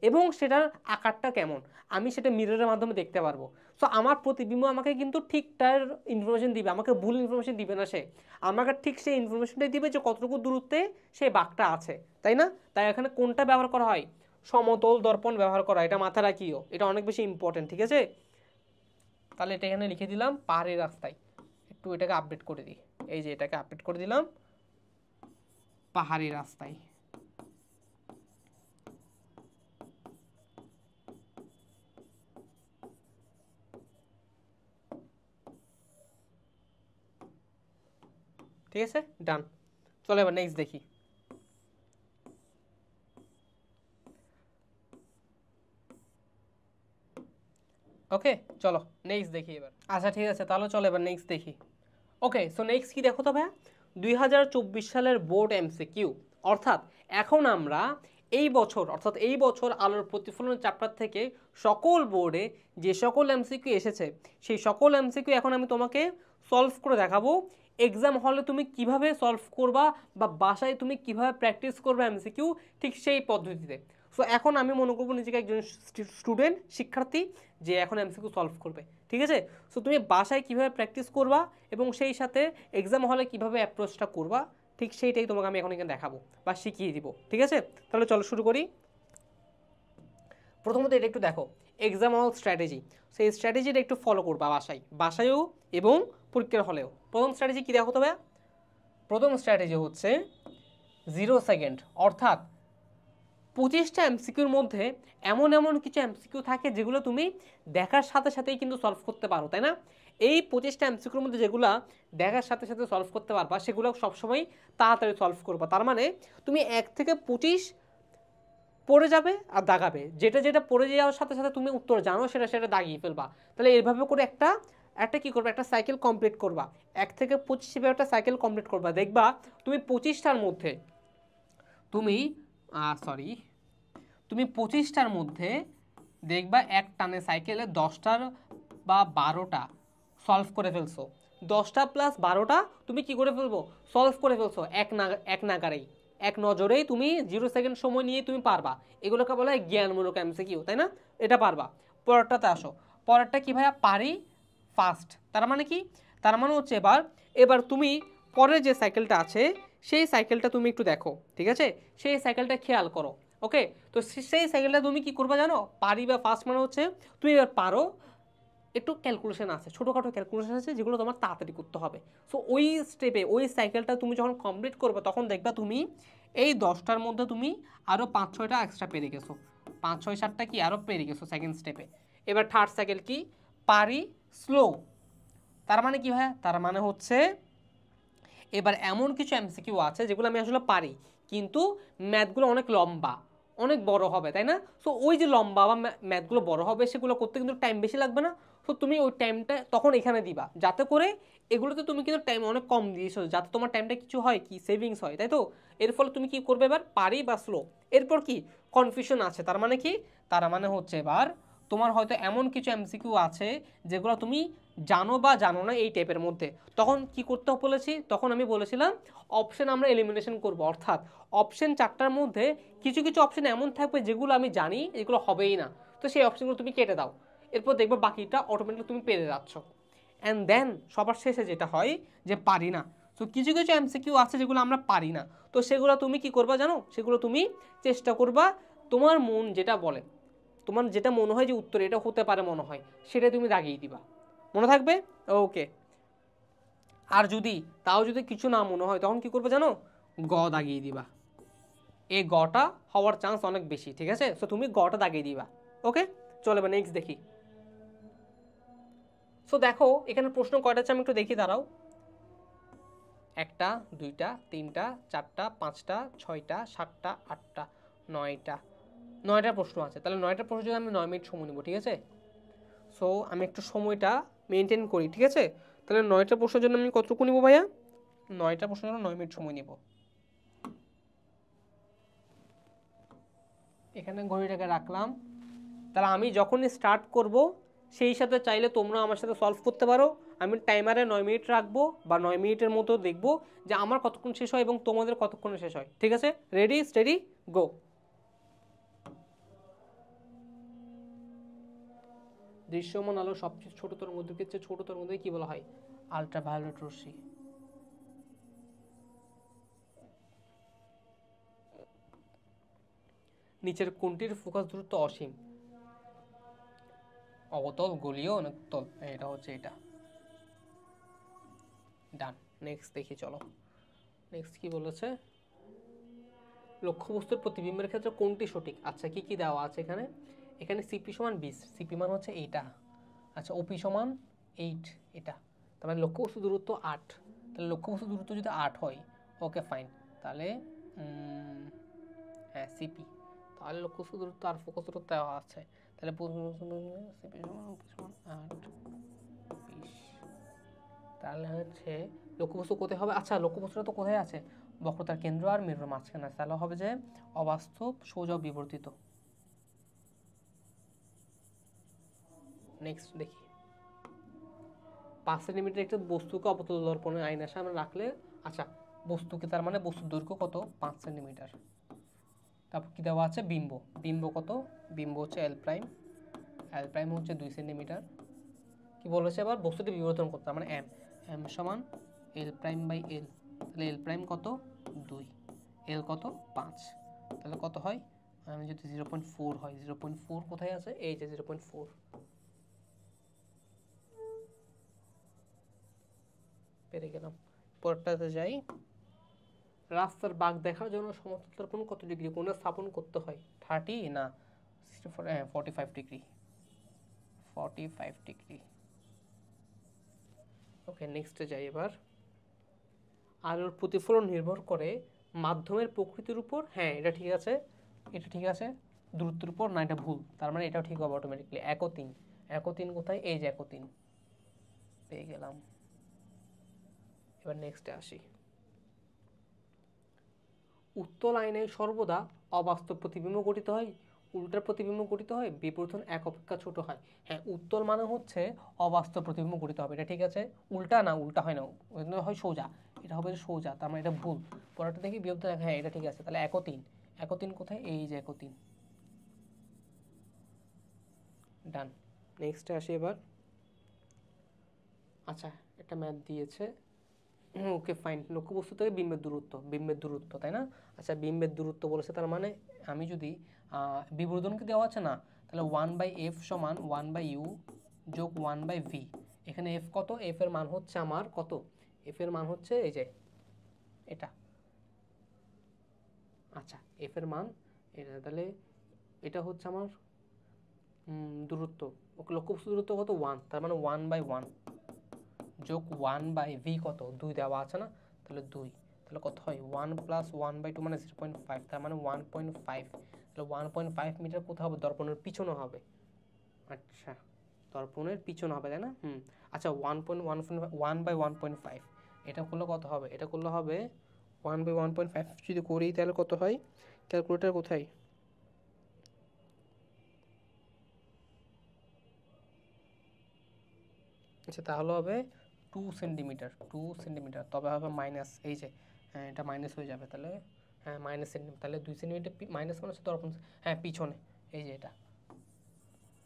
এবং সেটার আকারটা কেমন, আমি সেটা মিররের মাধ্যমে দেখতে পারবো। সো আমার প্রতিবিম্ব আমাকে কিন্তু ঠিক তার ইনফরমেশন দিবে, আমাকে ভুল ইনফরমেশন দিবে না, সে আমাকে ঠিক সেই ইনফরমেশনটাই দিবে যে কতটুকু দূরত্বে সেই বাঘটা আছে, তাই না? তাই এখানে কোনটা ব্যবহার করা হয়, সমতল দর্পণ ব্যবহার করা, এটা মাথায় রাখিও, এটা অনেক বেশি ইম্পর্টেন্ট, ঠিক আছে। তাহলে এটা এখানে লিখে দিলাম, পাহাড়ি রাস্তায়, একটু এটাকে আপডেট করে দিই, এই যে এটাকে আপডেট করে দিলাম, পাহাড়ি রাস্তায়। ঠিক আছে, ডান। চলো এবার নেক্সট দেখি। ওকে, চলো নেক্সট দেখি এবার। আচ্ছা ঠিক আছে, তাহলে চলো এবার নেক্সট দেখি। ওকে, সো নেক্সট কি দেখো তো ভাইয়া, 2024 সালের বোর্ড এমসিকিউ, অর্থাৎ এখন আমরা এই বছর, অর্থাৎ এই বছর আলোর প্রতিফলন চ্যাপ্টার থেকে সকল বোর্ডে যে সকল এমসিকিউ এসেছে, সেই সকল এমসিকিউ এখন আমি তোমাকে সলভ করে দেখাবো। এক্সাম হলে তুমি কিভাবে সলভ করবা বা বাসায় তুমি কিভাবে প্র্যাকটিস করবে এমসিকিউ, ঠিক সেই পদ্ধতিতে। সো এখন আমি মনে করবো নিজেকে একজন স্টুডেন্ট, শিক্ষার্থী, যে এখন এমসিকিউ সলভ করবে, ঠিক আছে। সো তুমি বাসায় কিভাবে প্র্যাকটিস করবা এবং সেই সাথে এক্সাম হলে কিভাবে অ্যাপ্রোচটা করবা, ঠিক সেইটাই তোমাকে আমি এখন এখানে দেখাবো বা শিখিয়ে দিব, ঠিক আছে। তাহলে চলো শুরু করি। প্রথমত এটা একটু দেখো, এক্সাম হল স্ট্র্যাটেজি, সেই স্ট্র্যাটেজিটা একটু ফলো করবা বাসায়, বাসায়ও এবং পরীক্ষার হলেও। প্রথম স্ট্র্যাটেজি কী দেখো তবে, প্রথম স্ট্র্যাটেজি হচ্ছে 0 সেকেন্ড, অর্থাৎ 25টা এমসিকিউর মধ্যে এমন এমন কিছু এমসিকিউ থাকে যেগুলো তুমি দেখার সাথে সাথেই কিন্তু সলভ করতে পারো, তাই না? এই 25টা এমসিকিউর মধ্যে যেগুলো দেখার সাথে সাথে সলভ করতে পারবা সেগুলো সবসময় তাড়াতাড়ি সলভ করবা। তার মানে তুমি 1 থেকে 25 পড়ে যাবে আর দাগাবে, যেটা যেটা পড়ে যাওয়ার সাথে সাথে তুমি উত্তর জানো সেটা সেটা দাগিয়ে ফেলবা। তাহলে এইভাবে করে একটা একটা কি করবা, একটা সাইকেল কমপ্লিট করবা, 1 থেকে 25 একটা সাইকেল কমপ্লিট করবা। দেখবা তুমি 25টার মধ্যে তুমি 25টার মধ্যে দেখবা এক টানে সাইকেলে 10টার বা 12টা সলভ করে ফেলছো। 10টা প্লাস 12টা তুমি কি করে ফেলবো, সলভ করে ফেলছো এক নাগারেই, এক নজরেই তুমি 0 সেকেন্ড সময় নিয়ে তুমি পারবা। এগুলোকে বলা হয় জ্ঞানমূলক এমসিকিউ, তাই না? এটা পারবা। পরেরটাতে আসো। পরেরটা কি ভাইয়া, পারি ফাস্ট। তার মানে কি, তার মানে হচ্ছে এবার তুমি পরের যে সাইকেলটা আছে সেই সাইকেলটা তুমি একটু দেখো, ঠিক আছে? সেই সাইকেলটা খেয়াল করো। ওকে, তো সেই সাইকেলটা তুমি কি করবা জানো? পারি বা ফাস্ট মানে হচ্ছে তুমি এবার পারো, একটু ক্যালকুলেশন আছে, ছোটোখাটো ক্যালকুলেশন আছে যেগুলো তোমার তাড়াতাড়ি করতে হবে। সো ওই স্টেপে ওই সাইকেলটা তুমি যখন কমপ্লিট করবে তখন দেখবা তুমি এই 10টার মধ্যে তুমি আরও 5-6টা এক্সট্রা পেরে গেছো, 5-6-7টা কি আরও পেরে গেছো সেকেন্ড স্টেপে। এবার থার্ড সাইকেল কি, পারি স্লো। তার মানে কি হয়, তার মানে হচ্ছে এবার এমন কিছু এমসিকিউ আছে যেগুলো আমি আসলে পারি, কিন্তু ম্যাথগুলো অনেক লম্বা, অনেক বড় হবে, তাই না? সো ওই যে লম্বা বা ম্যাথগুলো বড় হবে সেগুলো করতে কিন্তু টাইম বেশি লাগবে না। সো তুমি ওই টাইমটা তখন এখানে দিবা, যাতে করে এগুলোতে তুমি কিন্তু টাইম অনেক কম দিয়েছো, যাতে তোমার টাইমটা কিছু হয় কি সেভিংস হয়, তাই তো? এর ফলে তুমি কি করবে এবার, পারি বা স্লো। এরপর কি কনফিউশন আছে, তার মানে কি, তার মানে হচ্ছে এবার তোমার হয়তো এমন কিছু এমসিকিউ আছে যেগুলো তুমি জানো বা জানো না এই টাইপের মধ্যে। তখন কি করতে বলেছি, তখন আমি বলেছিলাম অপশন আমরা এলিমিনেশন করব, অর্থাৎ অপশন 4টার মধ্যে কিছু কিছু অপশন এমন থাকবে যেগুলো আমি জানি এগুলো হবেই না, তো সেই অপশনগুলো তুমি কেটে দাও। এরপর দেখবে বাকিটা অটোমেটিক তুমি পেরে যাচ্ছ। অ্যান্ড দেন সবার শেষে যেটা হয় যে পারি না। তো কিছু কিছু এমসিকিউ আছে যেগুলো আমরা পারি না, তো সেগুলো তুমি কি করবা জানো, সেগুলো তুমি চেষ্টা করবা তোমার মন যেটা বলে, তোমার যেটা মনে হয় যে উত্তর এটা হতে পারে মনে হয়, সেটা তুমি দাগিয়ে দিবা, মনে থাকবে? ওকে। আর যদি কিছু না মনে হয় তখন কি করবে জানো, গ দাগিয়ে দিবা। এই গটা হওয়ার চান্স অনেক বেশি, ঠিক আছে? সো তুমি গটা দাগিয়ে দিবা। ওকে, চলো এবার নেক্সট দেখি। সো দেখো এখানে প্রশ্ন কয়টা আছে আমি একটু দেখি, দাঁড়াও। 1টা 2টা 3টা 4টা 5টা 6টা 7টা 8টা 9টা প্রশ্ন আছে। তাহলে 9টা প্রশ্ন যদি আমি 9 মিনিট সময় নেবো, ঠিক আছে? সো আমি একটু সময়টা মেনটেন করি, ঠিক আছে? তাহলে 9টা প্রশ্নের জন্য আমি কতটুকু নিব ভাইয়া, 9টা প্রশ্নের জন্য 9 মিনিট সময় নিব। এখানে ঘড়িটাকে রাখলাম। তাহলে আমি যখনই স্টার্ট করব সেই সাথে চাইলে তোমরা আমার সাথে সলভ করতে পারো। আমি টাইমারে 9 মিনিট রাখবো বা 9 মিনিটের মতো দেখবো যে আমার কতক্ষণ শেষ হয় এবং তোমাদের কতক্ষণে শেষ হয়, ঠিক আছে? Ready steady go. দৃশ্যমান আলো সবচেয়ে ছোট তরঙ্গদৈর্ঘ্যের চেয়ে ছোট তরঙ্গদৈর্ঘ্য কি বলা হয়? আল্ট্রাভায়োলেট রশ্মি। নিচের কোনটির ফোকাস দূরত্ব অসীম? অবতল, গোলীয় না উত্তল? এটা হচ্ছে এটা। ডান। নেক্সট দেখি, চলো নেক্সট কি বলেছে। লক্ষ্যবস্তুর প্রতিবিম্বের ক্ষেত্রে কোনটি সঠিক? আচ্ছা কি কি দেওয়া আছে এখানে? এখানে সিপি সমান 20, সিপি মান হচ্ছে এইটা। আচ্ছা ওপি সমান 8, এটা। তার মানে লক্ষ্যবস্তু দূরত্ব 8। তাহলে লক্ষ্যবস্তু দূরত্ব যদি 8 হয়, ওকে ফাইন, তাহলে হ্যাঁ সিপি। তাহলে লক্ষ্যবস্তু দূরত্ব আর ফোকাস দূরত্ব দেওয়া আছে, তাহলে সিপি সমান 8 20। তাহলে হচ্ছে লক্ষ্যবস্তু কোথায় হবে? আচ্ছা লক্ষ্যবস্তুটা তো কোথায় আছে, বক্রতার কেন্দ্র আর মেরুর মাঝখানে আছে, তাহলে হবে যে অবাস্তব, সোজা, বিবর্তিত। নেক্সট দেখি। 5 সেন্টিমিটার একটা বস্তুকে অবতল দর্পণের আয়নার সামনে রাখলে, আচ্ছা বস্তুকে, তার মানে বস্তুর দৈর্ঘ্য কত? 5 সেন্টিমিটার। তারপর কি দেওয়া আছে? বিম্ব। বিম্ব কত? বিম্ব হচ্ছে এল প্রাইম। এল প্রাইম হচ্ছে 2 সেন্টিমিটার। কি বলেছে আবার? বস্তুটি বিবর্তন করতে, মানে এম। এম সমান এল প্রাইম বাই এল। তাহলে এল প্রাইম কত? 2, এল কত? 5। তাহলে কত হয়? আমি যদি 0.4 হয়, 0.4 কোথায় আছে? এই যে 0.4। পেরে গেলাম। পরেরটাতে যাই। রাস্তার বাঁক দেখার জন্য সমতল দর্পণ কত ডিগ্রি কোণে স্থাপন করতে হয়? 30 না 45 ডিগ্রি, 45 ডিগ্রি। ওকে, নেক্সটে যাই এবার। আলোর প্রতিফলন নির্ভর করে মাধ্যমের প্রকৃতির উপর, হ্যাঁ এটা ঠিক আছে, এটা ঠিক আছে, দূরত্বের উপর না, এটা ভুল, তার মানে এটাও ঠিক হবে অটোমেটিকলি। 1 ও 3, 1 ও 3 কোথায়? এই যে 1 ও 3 পেয়ে গেলাম। এবার নেক্সটে আসি। উত্তল আয়নায় সর্বদা অবাস্তব প্রতিবিম্ব গঠিত হয়, উল্টার প্রতিবিম্ব গঠিত হয়, বিপরীতন এক অপেক্ষা ছোট হয়। হ্যাঁ, উত্তল মানে হচ্ছে অবাস্তব প্রতিবিম্ব গঠিত হবে, এটা ঠিক আছে। উল্টা না, উল্টা হয় না, হয় সোজা, এটা হবে সোজা, তার মানে এটা ভুল। পরেরটা দেখি বিয়োগ, হ্যাঁ এটা ঠিক আছে। তাহলে 1 ও 3, 1 ও 3 কোথায়? এই যে 1 ও 3, ডান। নেক্সটে আসি এবার। আচ্ছা, একটা ম্যাথ দিয়েছে, ওকে ফাইন। লক্ষ্যবস্তু থেকে বিম্বের দূরত্ব, বিম্বের দূরত্ব, তাই না? আচ্ছা, বিম্বের দূরত্ব বলেছে, তার মানে আমি যদি বিবর্ধনকে দেওয়া আছে না, তাহলে 1/f সমান 1/u যোগ 1/v। এখানে f কত? f এর মান হচ্ছে আমার কত? f এর মান হচ্ছে এই যে এটা। আচ্ছা, f এর মান এটা, তাহলে এটা হচ্ছে আমার দূরত্ব। ওকে, লক্ষ্যবস্তু দূরত্ব কত? 1, তার মানে 1/1 যোগ 1/v কত? 2 দেওয়া আছে না, তাহলে 2, তাহলে কত হয়? 1 প্লাস 1/2 মানে 0.5, তার মানে 1.5। তাহলে 1.5 মিটার কোথাও হবে? দর্পণের পিছনে হবে। আচ্ছা, দর্পণের পিছনে হবে, তাই না? আচ্ছা, 1/1.5 এটা করলে কত হবে? এটা করলে হবে 1/1.5 যদি করি তাহলে কত হয়? ক্যালকুলেটার কোথায়? আচ্ছা, তাহলে হবে 2 সেন্টিমিটার, 2 সেন্টিমিটার, তবে হবে মাইনাস, এই যে হ্যাঁ এটা মাইনাস হয়ে যাবে, তাহলে হ্যাঁ মাইনাস সেন্টিমিটার, তাহলে 2 সেন্টিমিটার মাইনাস মানে হচ্ছে দর্পণ, হ্যাঁ পিছনে, এই যে এটা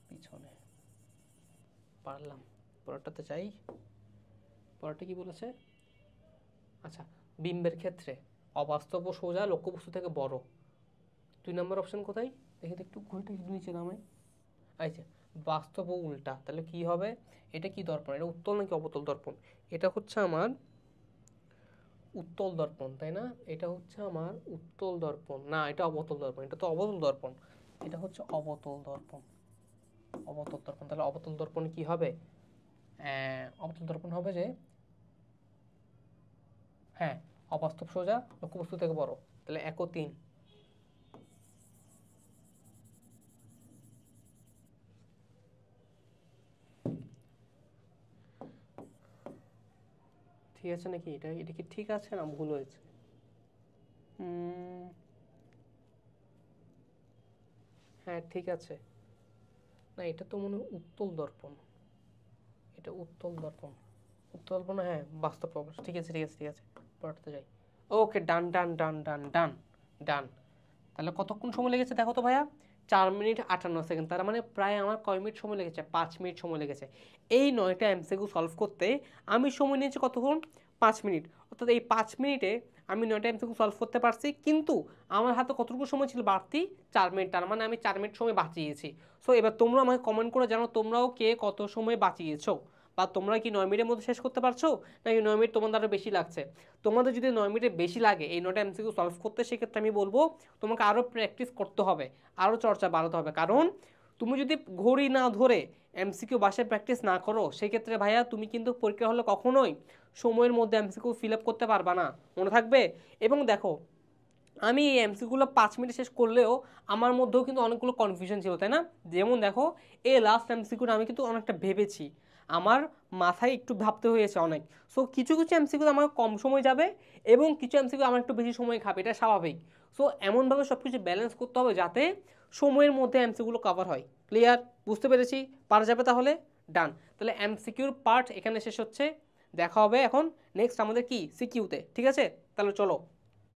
পিছনে। পারলাম। পরেরটাতে চাই, পরেরটা কি বলেছে? আচ্ছা, বিম্বের ক্ষেত্রে অবাস্তব ও সোজা লক্ষ্যবস্তু থেকে বড়। 2 নম্বর অপশন কোথায়? দেখি তো একটু, ঘড়িটা একটু নিচে নামাই। আচ্ছা, বাস্তব ও উল্টা, তাহলে কি হবে? এটা কি দর্পণ? এটা উত্তল নাকি অবতল দর্পণ? এটা হচ্ছে আমার উত্তল দর্পণ, তাই না? এটা হচ্ছে আমার উত্তল দর্পণ, না এটা অবতল দর্পণ, এটা তো অবতল দর্পণ, এটা হচ্ছে অবতল দর্পণ, অবতল দর্পণ। তাহলে অবতল দর্পণ কি হবে? অবতল দর্পণ হবে যে, হ্যাঁ অবাস্তব সোজা লক্ষ্যবস্তু থেকে বড়, তাহলে 1 ও 3। ঠিক আছে নাকি? এটা এটা কি ঠিক আছে না ভুল হয়েছে? হ্যাঁ ঠিক আছে। না, এটা তো মনে হয় উত্তল দর্পণ, এটা উত্তল দর্পণ, উত্তল দর্পণ, হ্যাঁ বাস্তব প্রকাশ। ঠিক আছে ঠিক আছে ঠিক আছে, পড়তে যাই। ওকে, ডান ডান ডান ডান ডান ডান। তাহলে কতক্ষণ সময় লেগেছে দেখো তো ভাইয়া? 4 মিনিট 58 সেকেন্ড, তার মানে প্রায় আমার কয় মিনিট সময় লেগেছে? 5 মিনিট সময় লেগেছে। এই 9টা এমসিকিউ সলভ করতে আমি সময় নিয়েছি কতক্ষণ? 5 মিনিট। অর্থাৎ এই 5 মিনিটে আমি 9টা এমসিকিউ সলভ করতে পারছি, কিন্তু আমার হাতে কতটুকু সময় ছিল বাড়তি? 4 মিনিট, তার মানে আমি 4 মিনিট সময় বাঁচিয়েছি। সো এবার তোমরা আমাকে কমেন্ট করে জানো তোমরাও কে কত সময় বাঁচিয়েছো, বা তোমরা কি 9 মিনিটের মধ্যে শেষ করতে পারছো, নাকি 9 মিনিট তোমাদের আরও বেশি লাগছে? তোমাদের যদি 9 মিনিটের বেশি লাগে এই 9টা এমসিকিউ সলভ করতে, সেক্ষেত্রে আমি বলবো তোমাকে আরও প্র্যাকটিস করতে হবে, আরও চর্চা বাড়াতে হবে। কারণ তুমি যদি ঘড়ি না ধরে এমসিকিউ বাসায় প্র্যাকটিস না করো, সেক্ষেত্রে ভাইয়া তুমি কিন্তু পরীক্ষা হলে কখনোই সময়ের মধ্যে এমসিকিউ ফিল আপ করতে পারবা না, মনে থাকবে। এবং দেখো, আমি এই এমসিকিউগুলো 5 মিনিট শেষ করলেও আমার মধ্যেও কিন্তু অনেকগুলো কনফিউশন ছিল, তাই না? যেমন দেখো, এই লাস্ট এমসিকিউটা আমি কিন্তু অনেকটা ভেবেছি, আমার মাথায় একটু ভাবতে হয়েছে অনেক। সো কিছু কিছু এমসিকিউ আমার কম সময় যাবে এবং কিছু এমসিকিউ আমার একটু বেশি সময় খাবে, এটা স্বাভাবিক। সো এমনভাবে সব কিছু ব্যালেন্স করতে হবে যাতে সময়ের মধ্যে এমসিকিউগুলো কভার হয়। ক্লিয়ার? বুঝতে পেরেছি? পারা যাবে তাহলে? ডান। তাহলে এমসিকিউর পার্ট এখানে শেষ হচ্ছে, দেখা হবে এখন নেক্সট আমাদের কি সিকিউতে। ঠিক আছে, তাহলে চলো।